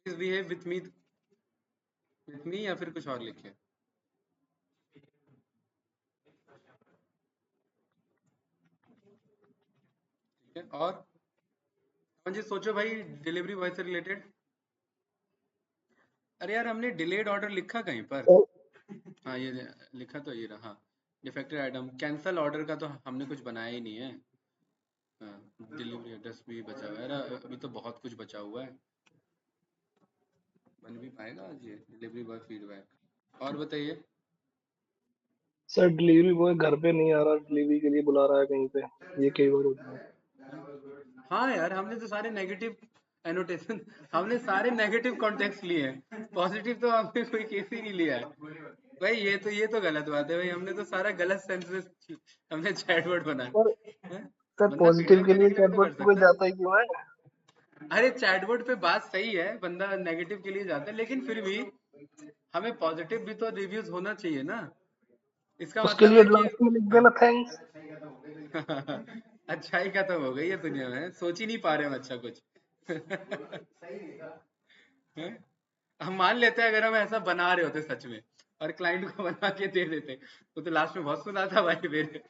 Speaker 1: मिसबिहेव विथ मी या फिर कुछ और लिखिए। ठीक है, और मुझे सोचो भाई, डिलीवरी बॉय से रिलेटेड। अरे यार, हमने डिलेड ऑर्डर लिखा कहीं पर?
Speaker 2: सर
Speaker 1: हाँ, ये लिखा तो ये रहा। हाँ, डिफेक्टेड आइटम, कैंसल ऑर्डर का तो हमने कुछ बनाया ही नहीं है। हाँ, डिलीवरी एड्रेस भी बचा हुआ है। अरे अभी तो बहुत कुछ बचा हुआ है, बन भी पाएगा आज ये डिलीवरी बॉय फीडबैक। और बताइए।
Speaker 2: सर डिलीवरी बॉय घर पे नहीं आ रहा, डिलीवरी के लिए बुला रहा है कहीं पे, ये कई बार होता है।
Speaker 1: हाँ यार, हमने तो सारे नेगेटिव एनोटेशन, हमने सारे नेगेटिव कॉन्टेक्स्ट लिए हैं, पॉजिटिव तो हमने कोई केस ही नहीं लिया है। भाई ये तो गलत बात है भाई, हमने तो सारा गलत सेंस में हमने चैटबॉट
Speaker 2: सर
Speaker 1: बनाया है।
Speaker 2: सर
Speaker 1: बंदा
Speaker 2: पॉजिटिव
Speaker 1: फीडबैक
Speaker 2: के
Speaker 1: देने
Speaker 2: लिए
Speaker 1: के लिए भी तो कर
Speaker 2: चैटबॉट पे कोई
Speaker 1: सकता है।
Speaker 2: जाता ही क्यों है?
Speaker 1: अरे चैटबॉट पे बात सही है, बंदा नेगेटिव के लिए जाता है, लेकिन फिर भी हमें पॉजिटिव भी तो रिव्यूज होना चाहिए ना। इसका
Speaker 2: उसके
Speaker 1: मतलब
Speaker 2: लिए
Speaker 1: है कि
Speaker 2: लास्ट में लिख
Speaker 1: हाँ।
Speaker 2: देना थैंक्स।
Speaker 1: अच्छाई का तो हो गई है दुनिया में, सोच ही नहीं पा रहे हम अच्छा कुछ। हैं? हम मान लेते हैं अगर हम ऐसा बना रहे होते सच में और क्लाइंट को बना के दे देते, तो लास्ट में बहुत सुना था भाई मेरे।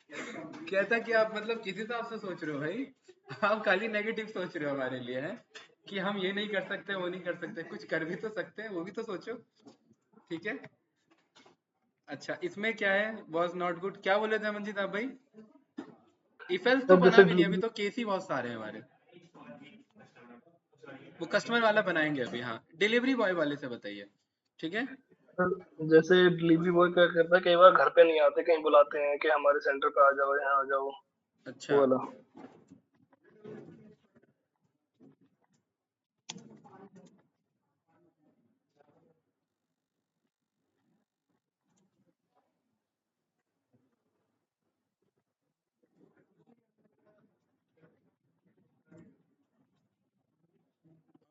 Speaker 1: कहता कि आप मतलब किस हिसाब से सोच रहे हो भाई, आप खाली नेगेटिव सोच रहे हो हमारे लिए, है कि हम ये नहीं कर सकते, वो नहीं कर सकते, कुछ कर भी तो सकते हैं, वो भी तो सोचो। ठीक है, अच्छा, इसमें क्या है? वॉज नॉट गुड, क्या बोले थे अमनजीत आप भाई? इफेल्स तो
Speaker 2: सर
Speaker 1: बना
Speaker 2: जैसे
Speaker 1: भी नहीं, अभी
Speaker 2: डिलीवरी,
Speaker 1: तो केस ही बहुत सारे हैं हमारे। वो कस्टमर वाला बनाएंगे अभी। हाँ, डिलीवरी बॉय वाले से बताइए। ठीक है,
Speaker 2: जैसे डिलीवरी बॉय क्या करता है, कई बार घर पे नहीं आते, कहीं बुलाते हैं कि हमारे सेंटर पे आ जाओ, यहाँ आ जाओ,
Speaker 1: अच्छा।
Speaker 2: वो वाला।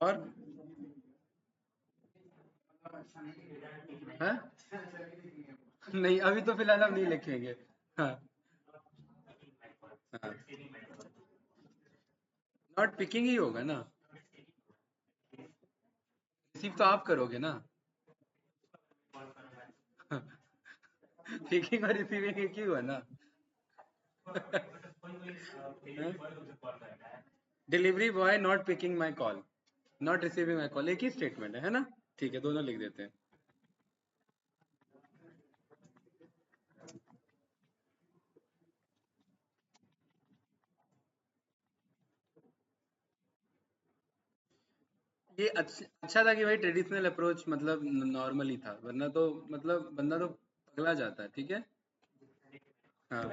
Speaker 1: और हाँ, नहीं अभी तो फिलहाल हम नहीं लिखेंगे। हाँ, हाँ, नॉट पिकिंग ही होगा ना, रिसीव तो आप करोगे ना। पिकिंग और रिसीविंग एक ही हुआ ना। Delivery boy not picking my call, not receiving my call, एक ही स्टेटमेंट है ना? ठीक है, दोनों लिख देते हैं। ये अच्छा था कि भाई ट्रेडिशनल अप्रोच मतलब नॉर्मल ही था, वरना तो मतलब बंदा तो पगला जाता है। ठीक है, हाँ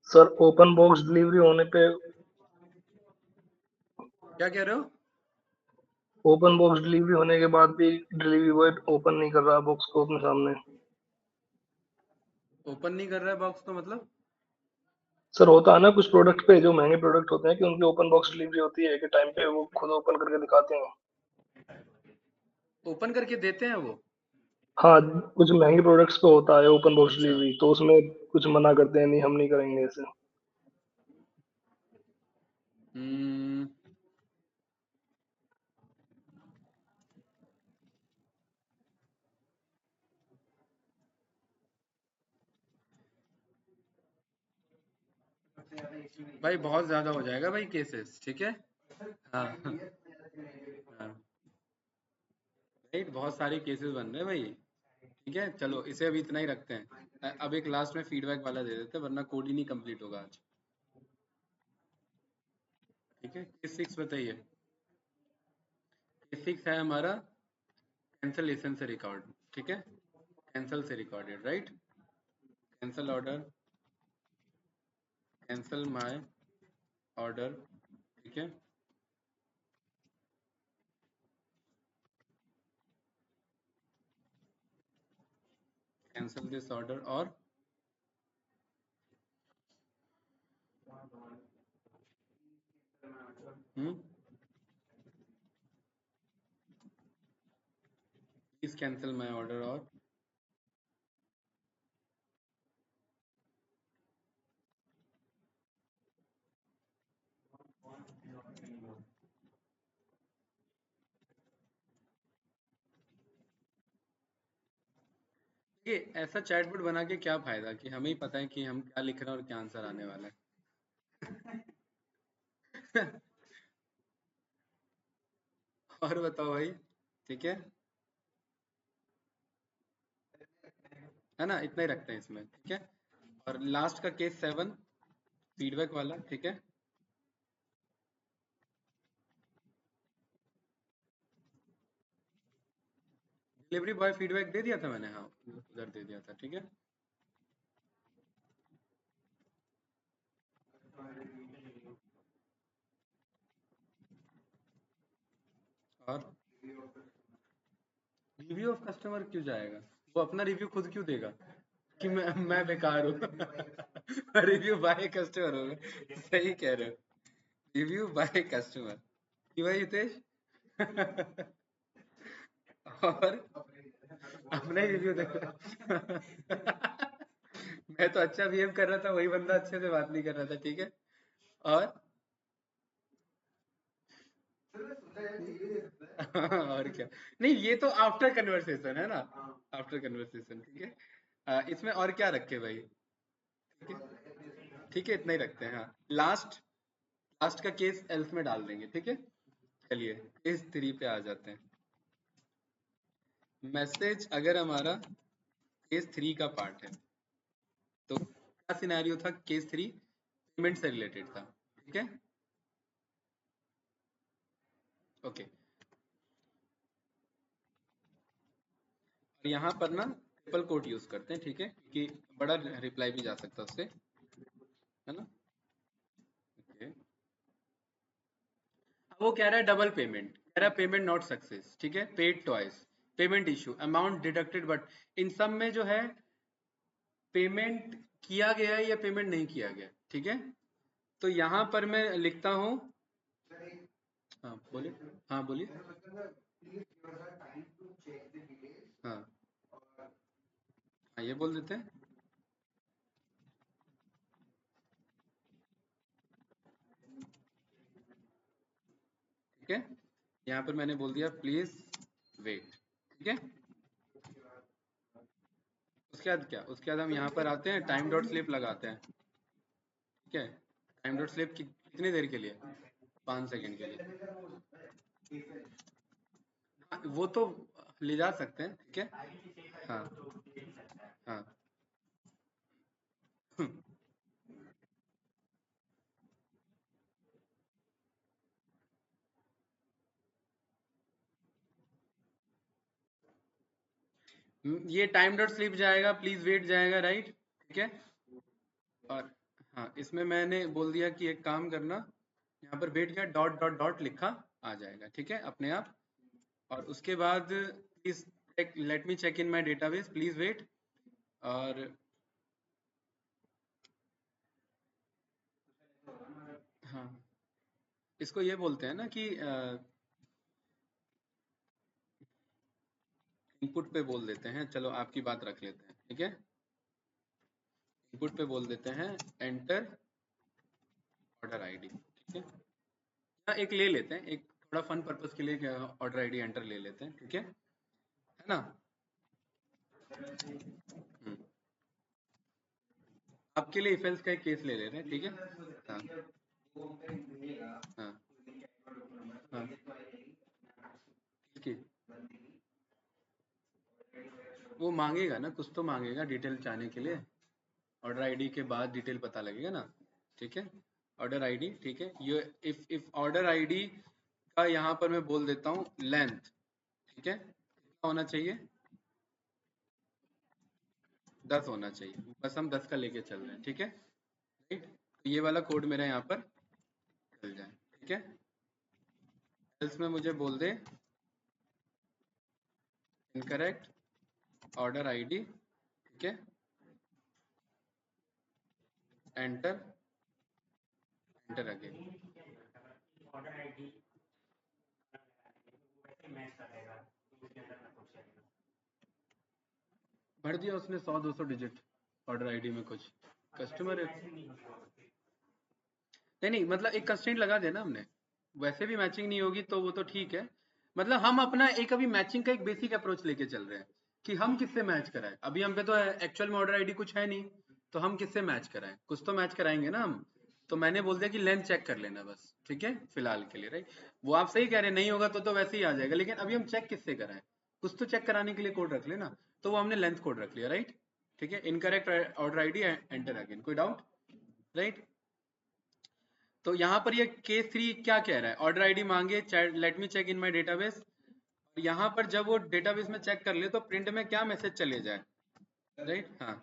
Speaker 2: सर ओपन बॉक्स डिलीवरी होने पे,
Speaker 1: क्या कह रहे हो?
Speaker 2: ओपन बॉक्स डिलीवरी होने के बाद भी डिलीवरी बॉय ओपन नहीं कर रहा बॉक्स को अपने सामने।
Speaker 1: ओपन नहीं कर रहा है बॉक्स तो मतलब?
Speaker 2: सर होता है ना कुछ प्रोडक्ट पे, जो महंगे प्रोडक्ट होते हैं, कि उनकी ओपन बॉक्स डिलीवरी होती है कि टाइम पे वो खुद ओपन करके दिखाते हैं।
Speaker 1: ओपन करके देते हैं वो?
Speaker 2: हाँ, कुछ महंगे प्रोडक्ट्स पे होता है ओपन बॉक्स
Speaker 1: अच्छा।
Speaker 2: डिलीवरी, तो उसमें कुछ मना करते हैं, नहीं हम नहीं करेंगे ऐसे।
Speaker 1: हम्म, भाई बहुत ज्यादा हो जाएगा भाई केसेस, ठीक है। हाँ हाँ, राइट, बहुत सारे केसेस बन रहे हैं भाई। ठीक है, चलो इसे अभी इतना ही रखते हैं। अब एक लास्ट में फीडबैक वाला दे देते हैं, वरना कोड ही नहीं कंप्लीट होगा आज। ठीक है, केस 6 बताइए। केस 6 है हमारा कैंसलेशन से रिकॉर्ड। ठीक है, कैंसल से recorded, right. Cancel order, cancel my order. ठीक है, कैंसल दिस ऑर्डर, और प्लीज कैंसल माय ऑर्डर, और ये ऐसा चैटबॉट बना के क्या फायदा कि हमें ही पता है कि हम क्या लिख रहे हैं और क्या आंसर आने वाला है। और बताओ भाई। ठीक है ना, इतना ही रखते हैं इसमें, ठीक है। और लास्ट का केस 7, फीडबैक वाला, ठीक है। डिलीवरी बॉय फीडबैक दे दिया था मैंने, हाँ उधर दे दिया था, ठीक है। और रिव्यू ऑफ कस्टमर क्यों जाएगा? वो अपना रिव्यू खुद क्यों देगा कि मैं बेकार हूँ। रिव्यू बाय कस्टमर होगा, सही कह रहे हो। रिव्यू बाय कस्टमर कि भाई हितेश। और अपना ही रिव्यू देखो। मैं तो अच्छा बिहेव कर रहा था, वही बंदा अच्छे से बात नहीं कर रहा था, ठीक है। और और क्या। नहीं, ये तो आफ्टर कन्वर्सेशन है ना, आफ्टर कन्वर्सेशन, ठीक है। इसमें और क्या रखे भाई? ठीक है, ठीक है, इतना ही रखते हैं, हाँ। लास्ट, लास्ट का केस एल्स में डाल देंगे, ठीक है। चलिए केस 3 पे आ जाते हैं। मैसेज अगर हमारा केस 3 का पार्ट है, तो क्या सिनेरियो था? केस 3 पेमेंट से रिलेटेड था, ठीक है। ओके, और यहाँ पर ना ट्रिपल कोट यूज करते हैं, ठीक है, क्योंकि बड़ा रिप्लाई भी जा सकता है उससे, है ना। ओके, वो कह रहा है डबल पेमेंट, कह रहा है पेमेंट नॉट सक्सेस, ठीक है, paid twice, payment issue, amount deducted, but in सब में जो है पेमेंट किया गया है या पेमेंट नहीं किया गया, ठीक है। तो यहाँ पर मैं लिखता हूँ, हाँ बोलिए, हाँ बोलिए। हाँ हाँ, ये बोल देते हैं, ठीक है। यहाँ पर मैंने बोल दिया प्लीज वेट, ठीक है। उसके बाद क्या, उसके बाद हम यहाँ पर आते हैं, टाइम डॉट स्लिप लगाते हैं, ठीक है। टाइम डॉट स्लिप कितनी देर के लिए? 5 सेकंड के लिए। हाँ, वो तो ले जा सकते हैं, ठीक है। हाँ हाँ। ये टाइम डॉट स्लिप जाएगा, प्लीज वेट जाएगा, राइट, ठीक है। और हाँ, इसमें मैंने बोल दिया कि एक काम करना, यहाँ पर वेट क्या डॉट डॉट डॉट लिखा आ जाएगा, ठीक है, अपने आप। और उसके बाद please let me check in my database, please wait. और हाँ, इसको ये बोलते हैं ना कि इनपुट पे बोल देते हैं, चलो आपकी बात रख लेते हैं, ठीक है। इनपुट पे बोल देते हैं एंटर ऑर्डर आईडी, ठीक है। हाँ, एक ले लेते हैं, एक थोड़ा फन पर्पस के लिए ऑर्डर आईडी एंटर ले लेते हैं, ठीक है ना। हम्म, आपके लिए इफ एल्स का एक केस ले ले रहे हैं, ठीक है। हाँ हाँ हाँ, ठीक। वो मांगेगा ना, कुछ तो मांगेगा डिटेल चाहने के लिए। ऑर्डर आईडी के बाद डिटेल पता लगेगा ना, ठीक है। ऑर्डर आईडी, ठीक है। ये इफ ऑर्डर आईडी का यहाँ पर मैं बोल देता हूँ लेंथ, ठीक है, कितना होना चाहिए, 10 होना चाहिए, बस हम 10 का लेके चल रहे हैं, ठीक है, राइट। तो ये वाला कोड मेरा यहाँ पर चल जाए, ठीक है। एल्स में मुझे बोल दे इनकरेक्ट ऑर्डर आईडी, ठीक है, एंटर, एंटर अगेन। भर दिया उसने 100-200 डिजिट ऑर्डर आईडी में कुछ कस्टमर नहीं नहीं, मतलब एक कंस्ट्रेंट लगा देना हमने, वैसे भी मैचिंग नहीं होगी तो वो तो ठीक है। मतलब हम अपना एक अभी मैचिंग का एक बेसिक अप्रोच लेके चल रहे हैं कि हम किससे मैच कराएं। अभी हम पे तो एक्चुअल में ऑर्डर आईडी कुछ है नहीं, तो हम किससे मैच कराएं, कुछ तो मैच कराएंगे ना हम। तो मैंने बोल दिया कि लेंथ चेक कर लेना बस, ठीक है, फिलहाल के लिए, राइट। वो आप सही कह रहे हैं, नहीं होगा तो वैसे ही आ जाएगा, लेकिन अभी हम चेक किससे कराएं, कुछ तो चेक कराने के लिए कोड रख लेना। तो वो हमने लेंथ कोड रख लिया, राइट, ठीक है। Incorrect order ID enter again, कोई डाउट, राइट। तो यहाँ पर ये केस 3 क्या कह रहा है, ऑर्डर आईडी मांगे, let me check in my database. यहाँ पर जब वो डेटाबेस में चेक कर ले तो प्रिंट में क्या मैसेज चले जाए, राइट। हाँ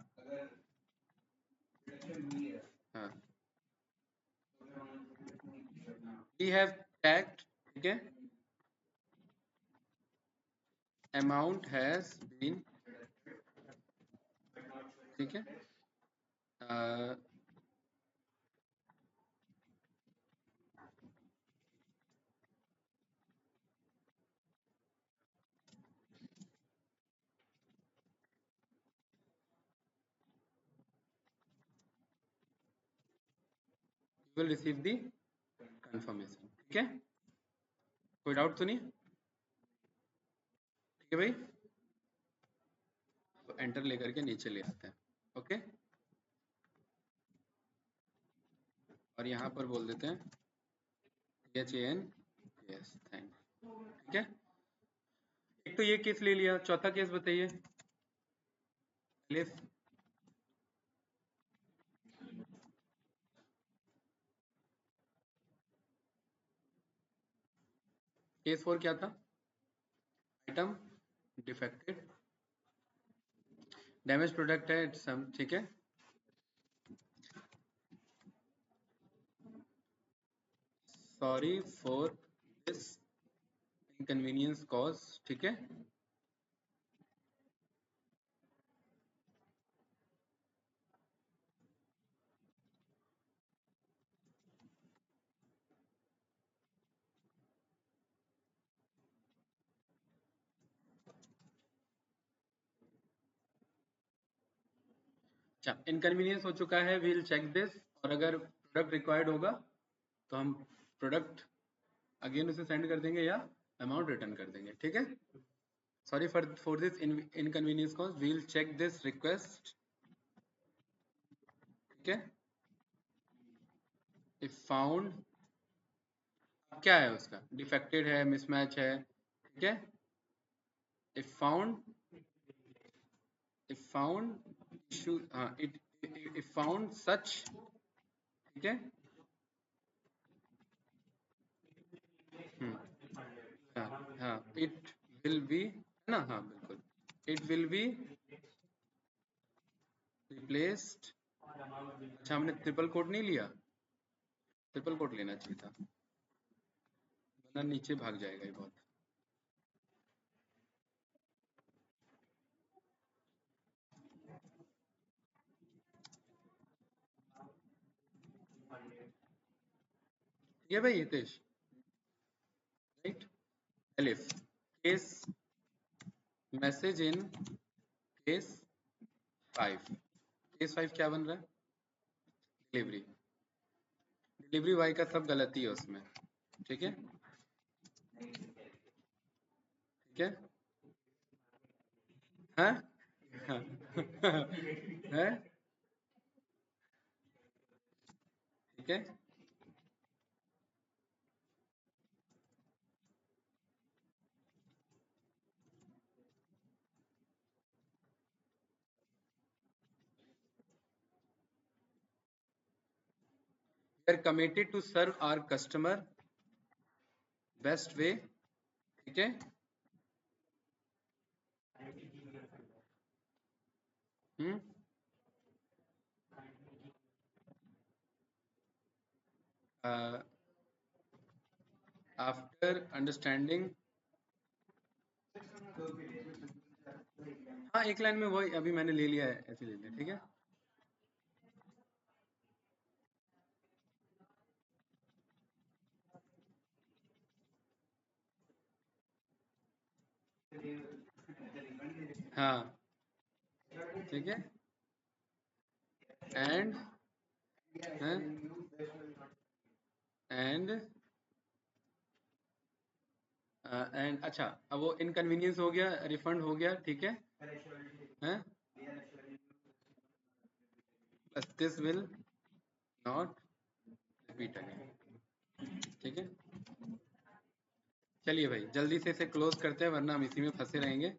Speaker 1: हाँ, वी हैव टैग्ड, ठीक है, अमाउंट हैज बीन, ठीक है। विल रिसीव द कंफर्मेशन, ठीक है। कोई डाउट तो नहीं, ठीक है भाई। तो एंटर लेकर के नीचे ले आते हैं, ओके। और यहाँ पर बोल देते हैं HAN, यस, थैंक, ठीक है। एक तो ये केस ले लिया, चौथा केस बताइए। केस 4 क्या था, आइटम डिफेक्टेड, डैमेज प्रोडक्ट है, सम, ठीक है। Sorry for this inconvenience cause, ठीक है। अच्छा, इनकन्वीनियंस हो चुका है, वील चेक दिस। और अगर प्रोडक्ट रिक्वायर्ड होगा तो हम प्रोडक्ट अगेन उसे सेंड कर देंगे या अमाउंट रिटर्न कर देंगे, ठीक है। Sorry for this inconvenience cause, we'll check this request, ठीक है। इफ फाउंड, क्या है उसका, डिफेक्टेड है, मिसमैच है, ठीक है। If found, if found issue, हाँ, इट इफ फाउंड सच, ठीक है। हाँ हाँ, इट विल बी, है ना, हाँ बिल्कुल। It will be replaced. अच्छा हमने ट्रिपल कोट नहीं लिया, ट्रिपल कोट लेना चाहिए था, वरना नीचे भाग जाएगा ये बहुत। ये भाई Hitesh, right. Elif case message in case 5, case 5 क्या बन रहा है? डिलीवरी, डिलीवरी वाई का सब गलती है उसमें, ठीक है, ठीक है, हाँ है, ठीक है। We are committed to serve our customer best way, ठीक है। आफ्टर अंडरस्टैंडिंग, हाँ एक लाइन में वही अभी मैंने ले लिया है, ऐसे ले लिया, ठीक है। हाँ ठीक है, एंड एंड एंड अच्छा, अब वो इनकन्वीनियंस हो गया, रिफंड हो गया, ठीक है, हैं, बस this will not repeat again, ठीक है। चलिए भाई जल्दी से इसे क्लोज करते हैं वरना हम इसी में फंसे रहेंगे।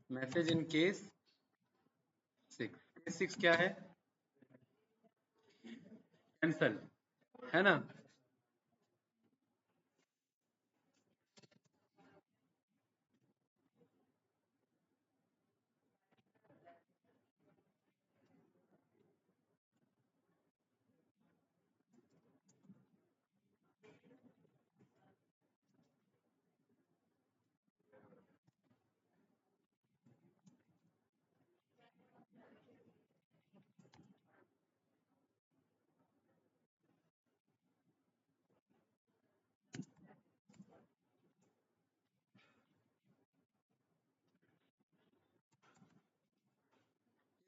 Speaker 1: मैसेज इन केस 6, केस 6 क्या है? कैंसल, है ना।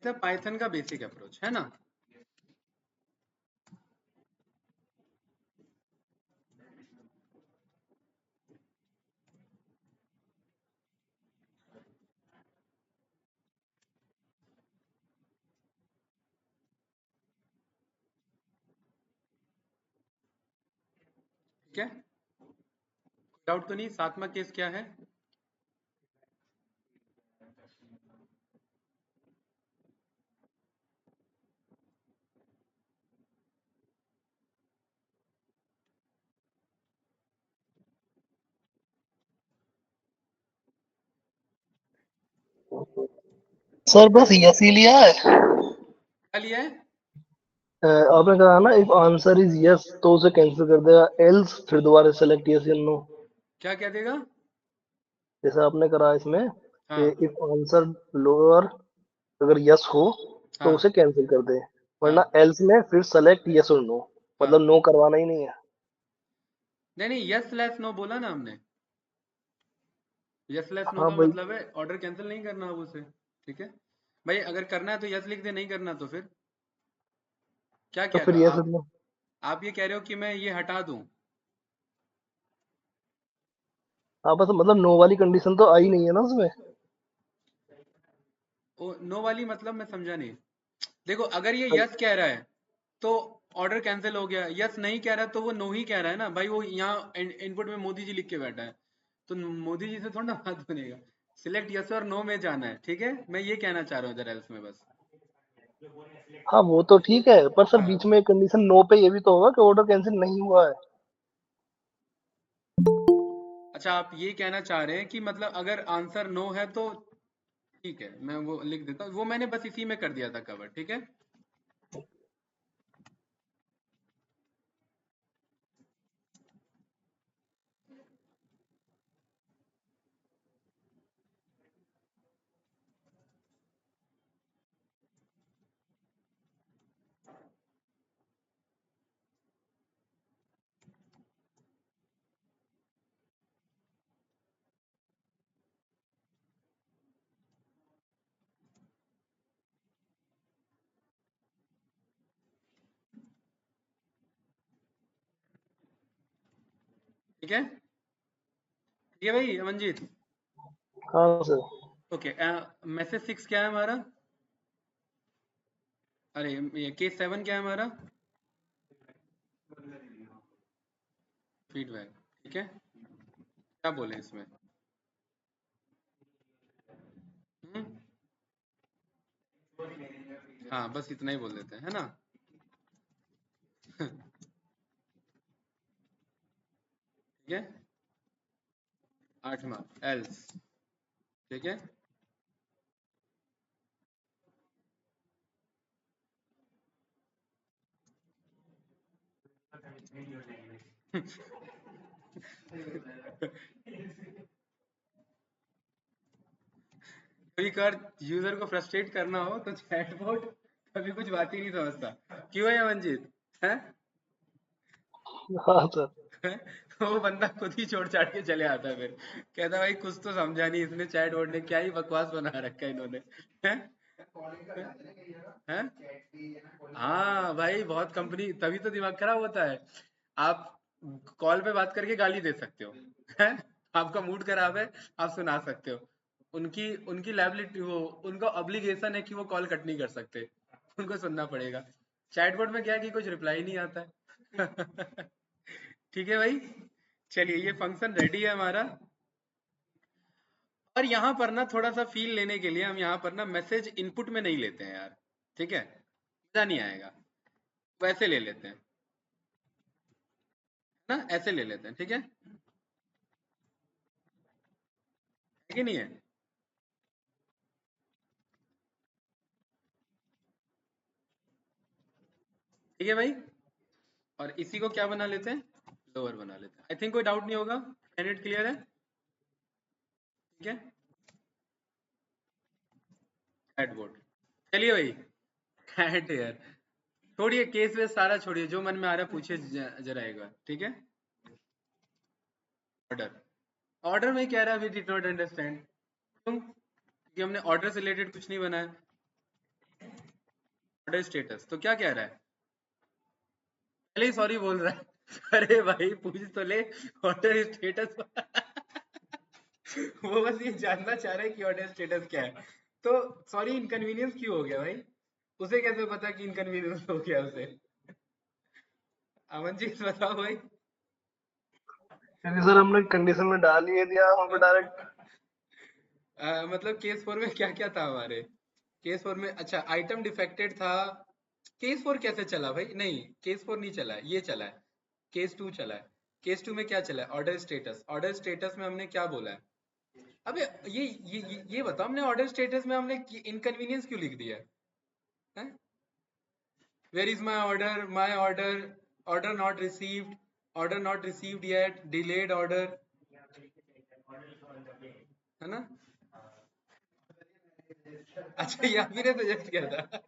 Speaker 1: पाइथन का बेसिक अप्रोच है ना। ठीक है, डाउट तो नहीं। सातवां केस क्या है?
Speaker 2: सर बस यस ही लिया है।
Speaker 1: क्या लिया है?
Speaker 2: आपने कहा ना इफ आंसर इज यस तो उसे कैंसिल कर देगा, एल्स फिर दोबारा सेलेक्ट यस या नो।
Speaker 1: क्या क्या देगा?
Speaker 2: जैसे आपने करा इसमें
Speaker 1: हाँ
Speaker 2: इफ आंसर लोअर, अगर यस हो तो
Speaker 1: हाँ
Speaker 2: उसे कैंसिल कर दे, वरना
Speaker 1: हाँ।
Speaker 2: एल्स में फिर सेलेक्ट यस और नो,
Speaker 1: हाँ
Speaker 2: मतलब नो करवाना ही नहीं है।
Speaker 1: नहीं नहीं, यस लेस नो बोला ना हमने। यस लेस नो
Speaker 2: हाँ
Speaker 1: का
Speaker 2: भाई,
Speaker 1: मतलब है ऑर्डर कैंसिल नहीं करना अब उसे, ठीक है। भाई अगर करना है तो यस लिख दे, नहीं करना तो फिर क्या
Speaker 2: तो
Speaker 1: कह
Speaker 2: फिर
Speaker 1: रहे हो
Speaker 2: यस
Speaker 1: आप?
Speaker 2: नो।
Speaker 1: आप ये कह रहे हो कि मैं ये हटा दूं?
Speaker 2: हाँ बस मतलब नो वाली कंडीशन तो आई नहीं है ना उसमें।
Speaker 1: ओ नो वाली मतलब मैं समझा नहीं। देखो अगर ये
Speaker 2: भाई,
Speaker 1: यस कह रहा है तो ऑर्डर कैंसिल हो गया, यस नहीं कह रहा तो वो नो ही कह रहा है ना भाई। वो यहाँ इनपुट में मोदी जी लिख के बैठा है, तो मोदी जी से थोड़ा ना बात बनेगा। सिलेक्ट यस और नो में जाना है, ठीक है। मैं ये कहना चाह रहा हूँ इधर एल्स में बस।
Speaker 2: हाँ वो तो ठीक है, पर सर
Speaker 1: हाँ
Speaker 2: बीच में कंडीशन नो पे ये भी तो होगा कि ऑर्डर कैंसिल नहीं हुआ है।
Speaker 1: अच्छा, आप ये कहना चाह रहे हैं कि मतलब अगर आंसर नो है तो ठीक है, मैं वो लिख देता हूँ, वो मैंने बस इसी में कर दिया था कवर, ठीक है। ठीक है, ठीक है भाई अमनजीत।
Speaker 2: हाँ सर।
Speaker 1: ओके, मैसेज 6 क्या है हमारा? अरे ये केस 7 क्या है हमारा? फीडबैक, ठीक है। क्या बोले इसमें? हम्म, हाँ बस इतना ही बोल देते हैं, है ना। ठीक है, 8वां एल्स, ठीक है। कभी कर यूजर को फ्रस्ट्रेट करना हो तो चैटबॉट कभी कुछ बात ही नहीं समझता। क्यों है मंजीत? है?
Speaker 2: हाँ सर।
Speaker 1: वो बंदा खुद ही छोड़ छाड़ के चले आता है, फिर कहता भाई कुछ तो समझा नहीं इसने, चैटबॉट ने क्या ही बकवास बना रखा है इन्होंने। हैं? हैं? हाँ भाई, बहुत कंपनी तभी तो दिमाग खराब होता है। आप कॉल पे बात करके गाली दे सकते हो, हैं? आपका मूड खराब है, आप सुना सकते हो। उनकी उनकी लायबिलिटी, वो उनका ऑब्लिगेशन है कि वो कॉल कट नहीं कर सकते, उनको सुनना पड़ेगा। चैटबॉट में क्या है कि कुछ रिप्लाई नहीं आता है। ठीक है भाई, चलिए ये फंक्शन रेडी है हमारा। और यहाँ पर ना थोड़ा सा फील लेने के लिए हम यहाँ पर ना मैसेज इनपुट में नहीं लेते हैं यार, ठीक है, मजा नहीं आएगा। वैसे ले लेते हैं ना, ऐसे ले लेते हैं, ठीक है कि नहीं है? ठीक है भाई, और इसी को क्या बना लेते हैं, लोअर बना लेते हैं। आई थिंक कोई डाउट नहीं होगा, कैंडिडेट क्लियर है? ठीक है, हेड बोर्ड, चलिए भाई। कैट यार, छोड़िए केस वेस सारा छोड़िए, जो मन में आ रहा है पूछिए जरा एक बार, ठीक है। ऑर्डर, ऑर्डर में कह रहा है वी डिड नॉट अंडरस्टैंड। क्यों? क्योंकि हमने ऑर्डर से रिलेटेड कुछ नहीं बनाया। ऑर्डर स्टेटस तो क्या कह रहा है, पहले ही सॉरी बोल रहा है। अरे भाई पूछ तो ले ऑर्डर स्टेटस। वो बस ये जानना चाह रहा है कि ऑर्डर स्टेटस क्या है। तो सॉरी इनकन्वीनियंस क्यों हो गया भाई? उसे कैसे पता कि इनकन्वीनियंस हो गया उसे? अमन जी बताओ भाई।
Speaker 2: क्योंकि सर हमने कंडीशन में डाल ही दिया वहाँ पे डायरेक्ट।
Speaker 1: मतलब केस 4 में क्या क्या था हमारे? केस 4 में अच्छा आइटम डिफेक्टेड था। केस 4 कैसे चला भाई? नहीं, केस 4 नहीं चला है, ये चला है। केस 2 चला है। केस 2 में क्या चला है? Order status. ऑर्डर स्टेटस में हमने क्या बोला है? अबे ये बताओ, हमने ऑर्डर स्टेटस में हमने इनकन्वीनियंस क्यों लिख दिया है? Where is my order, my order, order not received, order not received yet, delayed order, है ना। अच्छा ये आप ही ने सजेस्ट किया था।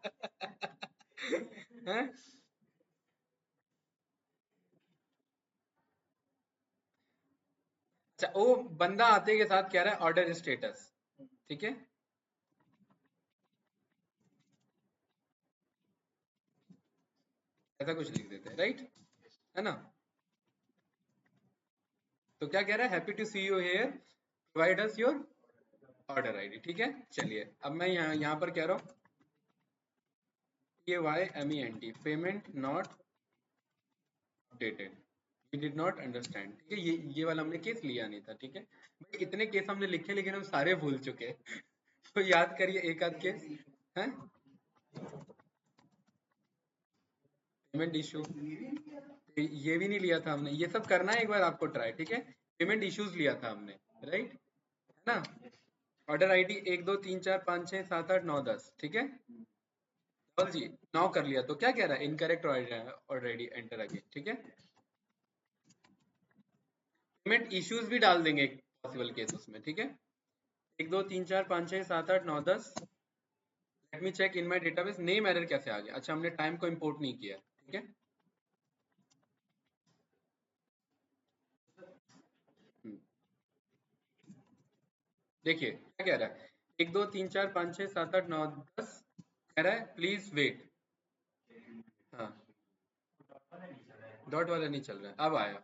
Speaker 1: हैं? अच्छा वो बंदा आते के साथ कह रहा है ऑर्डर स्टेटस, ठीक है। ऐसा कुछ लिख देते हैं, राइट, है ना। तो क्या कह रहा है, happy to see you here, provide us your order ID, ठीक है। चलिए अब मैं यहाँ पर कह रहा हूँ PAYMENT, payment not updated, we did not understand, ठीक है। ये वाला हमने केस लिया नहीं था, ठीक है भाई। इतने केस हमने लिखे लेकिन हम सारे भूल चुके हैं। तो याद करिए एक आध केस है। पेमेंट इशू, ये भी नहीं लिया था हमने, ये सब करना है एक बार आपको ट्राई, ठीक है। पेमेंट इश्यूज लिया था हमने, राइट, है ना। ऑर्डर आईडी 1 2 3 4 5 6 7 8 9 10, ठीक है। राहुल जी 9 कर लिया तो क्या कह रहा है, incorrect order ID enter again, ठीक है। पेमेंट इश्यूज भी डाल देंगे एक पॉसिबल केस उसमें, ठीक है। 1 2 3 4 5 6 7 8 9 10। Let me check in my database, name error कैसे आ गया, अच्छा हमने टाइम को इंपोर्ट नहीं किया, ठीक है। देखिए क्या कह रहा है, 1 2 3 4 5 6 7 8 9 10 कह रहा है प्लीज वेट। हाँ डॉट वाला नहीं चल रहा है, अब आया,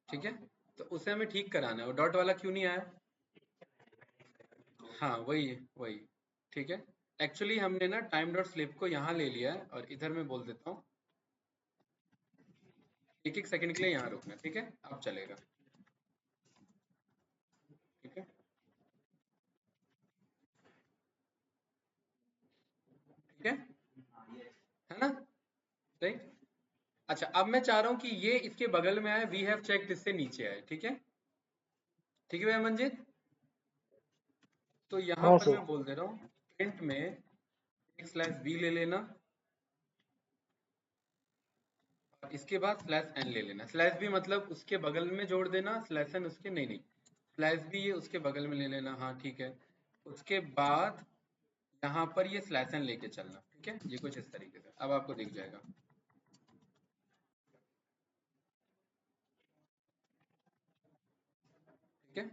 Speaker 1: ठीक है। तो उसे हमें ठीक कराना है, वो डॉट वाला क्यों नहीं आया। हाँ वही वही, ठीक है। एक्चुअली हमने ना टाइम डॉट स्लिप को यहाँ ले लिया है और इधर मैं बोल देता हूँ 1 1 सेकंड के लिए यहाँ रुकना, ठीक है। अब चलेगा, ठीक है, ठीक है ना, राइट। अच्छा अब मैं चाह रहा हूँ कि ये इसके बगल में आए, वी हैव चेक्ड इससे नीचे आए, ठीक है, ठीक है भैया मंजित। तो यहाँ
Speaker 2: हाँ
Speaker 1: पर
Speaker 2: सर।
Speaker 1: मैं बोल दे रहा हूँ प्रिंट में एक स्लैश बी ले लेना और इसके बाद स्लैश एन ले लेना। स्लैश बी मतलब उसके बगल में जोड़ देना, स्लैश एन उसके, नहीं नहीं, स्लैश बी ये उसके बगल में ले लेना, हाँ ठीक है। उसके बाद यहाँ पर ये स्लैश एन लेके चलना, ठीक है। ये कुछ इस तरीके से अब आपको दिख जाएगा, ठीक है।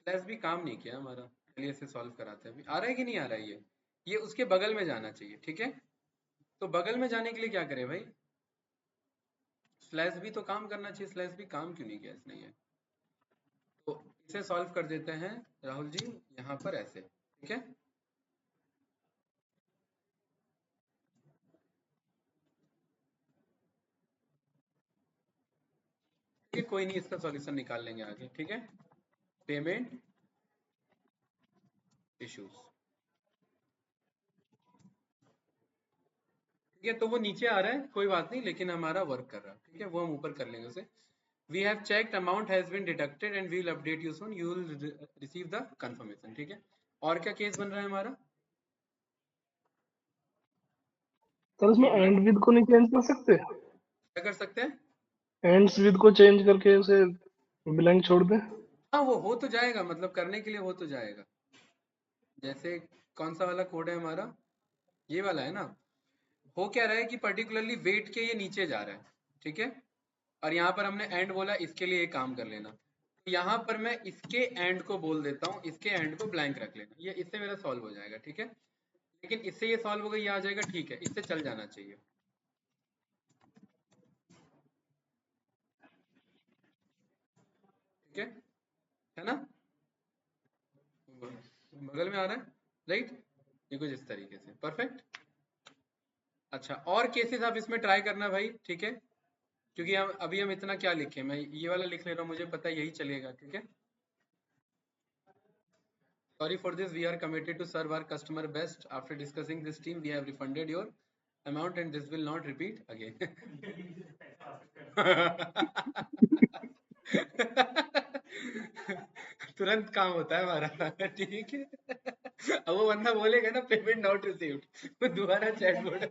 Speaker 1: स्लैश बी काम नहीं किया हमारा, चलिए इसे सॉल्व कराते हैं। अभी आ रहा है कि नहीं आ रहा है ये उसके बगल में जाना चाहिए, ठीक है। तो बगल में जाने के लिए क्या करें भाई, स्लैश भी तो काम करना चाहिए, स्लैश भी काम क्यों नहीं किया इसने ये। तो इसे सॉल्व कर देते हैं राहुल जी यहाँ पर ऐसे, ठीक है। ठीक है कोई नहीं, इसका सॉल्यूशन निकाल लेंगे आगे, ठीक है। पेमेंट इश्यूज, ठीक है। तो वो नीचे आ रहा है कोई बात नहीं, लेकिन हमारा वर्क कर रहा है, ठीक है, वो हम ऊपर कर लेंगे उसे। We have checked amount has been deducted and we will update you soon, you will receive the confirmation, ठीक है। और क्या केस बन रहा है हमारा,
Speaker 2: सर इसमें एंड विद को नहीं चेंज कर सकते?
Speaker 1: क्या कर सकते हैं।
Speaker 2: एंड्स विद को चेंज करके उसे ब्लैंक छोड़ दें?
Speaker 1: हाँ वो हो तो जाएगा, मतलब करने के लिए हो तो जाएगा। जैसे कौन सा वाला कोड है हमारा, ये वाला है ना। हो क्या रहा है कि पर्टिकुलरली वेट के ये नीचे जा रहा है, ठीक है। और यहाँ पर हमने एंड बोला, इसके लिए ये काम कर लेना। तो यहाँ पर मैं इसके एंड को बोल देता हूँ, इसके एंड को ब्लैंक रख लेना, ये इससे मेरा सॉल्व हो जाएगा, ठीक है। लेकिन इससे ये सॉल्व हो गई, ये आ जाएगा, ठीक है, इससे चल जाना चाहिए, ठीक है ना। बगल में आ रहा है, राइट। ये कुछ इस तरीके से, परफेक्ट। अच्छा और केसेस आप इसमें ट्राई करना भाई, ठीक है। क्योंकि हम अभी हम इतना क्या लिखे, मैं ये वाला लिख ले रहा हूँ, मुझे पता है यही चलेगा, ठीक है। Sorry for this, we are committed to serve our customer best. After discussing this team, we have refunded your amount and this will not repeat again. तुरंत काम होता है हमारा, ठीक है। अब वो बंदा बोलेगा ना पेमेंट नॉट रिसीव्ड, वो दोबारा चैटबॉट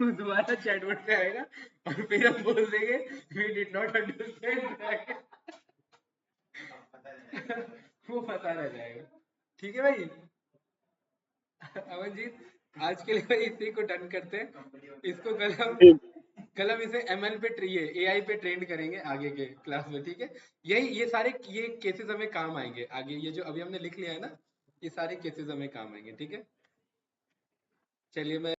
Speaker 1: वो दोबारा चैटबॉट पे आएगा और फिर हम बोल देंगे वी डिड नॉट अंडरस्टैंड। वो पता रह जाएगा, ठीक है भाई। अमनजीत आज के लिए भाई इसी को डन करते हैं, इसको
Speaker 2: ठीक।
Speaker 1: कल हम इसे एमएल पे ये एआई पे ट्रेंड करेंगे आगे के क्लास में, ठीक है। यही ये सारे ये केसेस हमें काम आएंगे आगे, ये जो अभी हमने लिख लिया है ना, ये सारे केसेस हमें काम आएंगे, ठीक है। चलिए मैं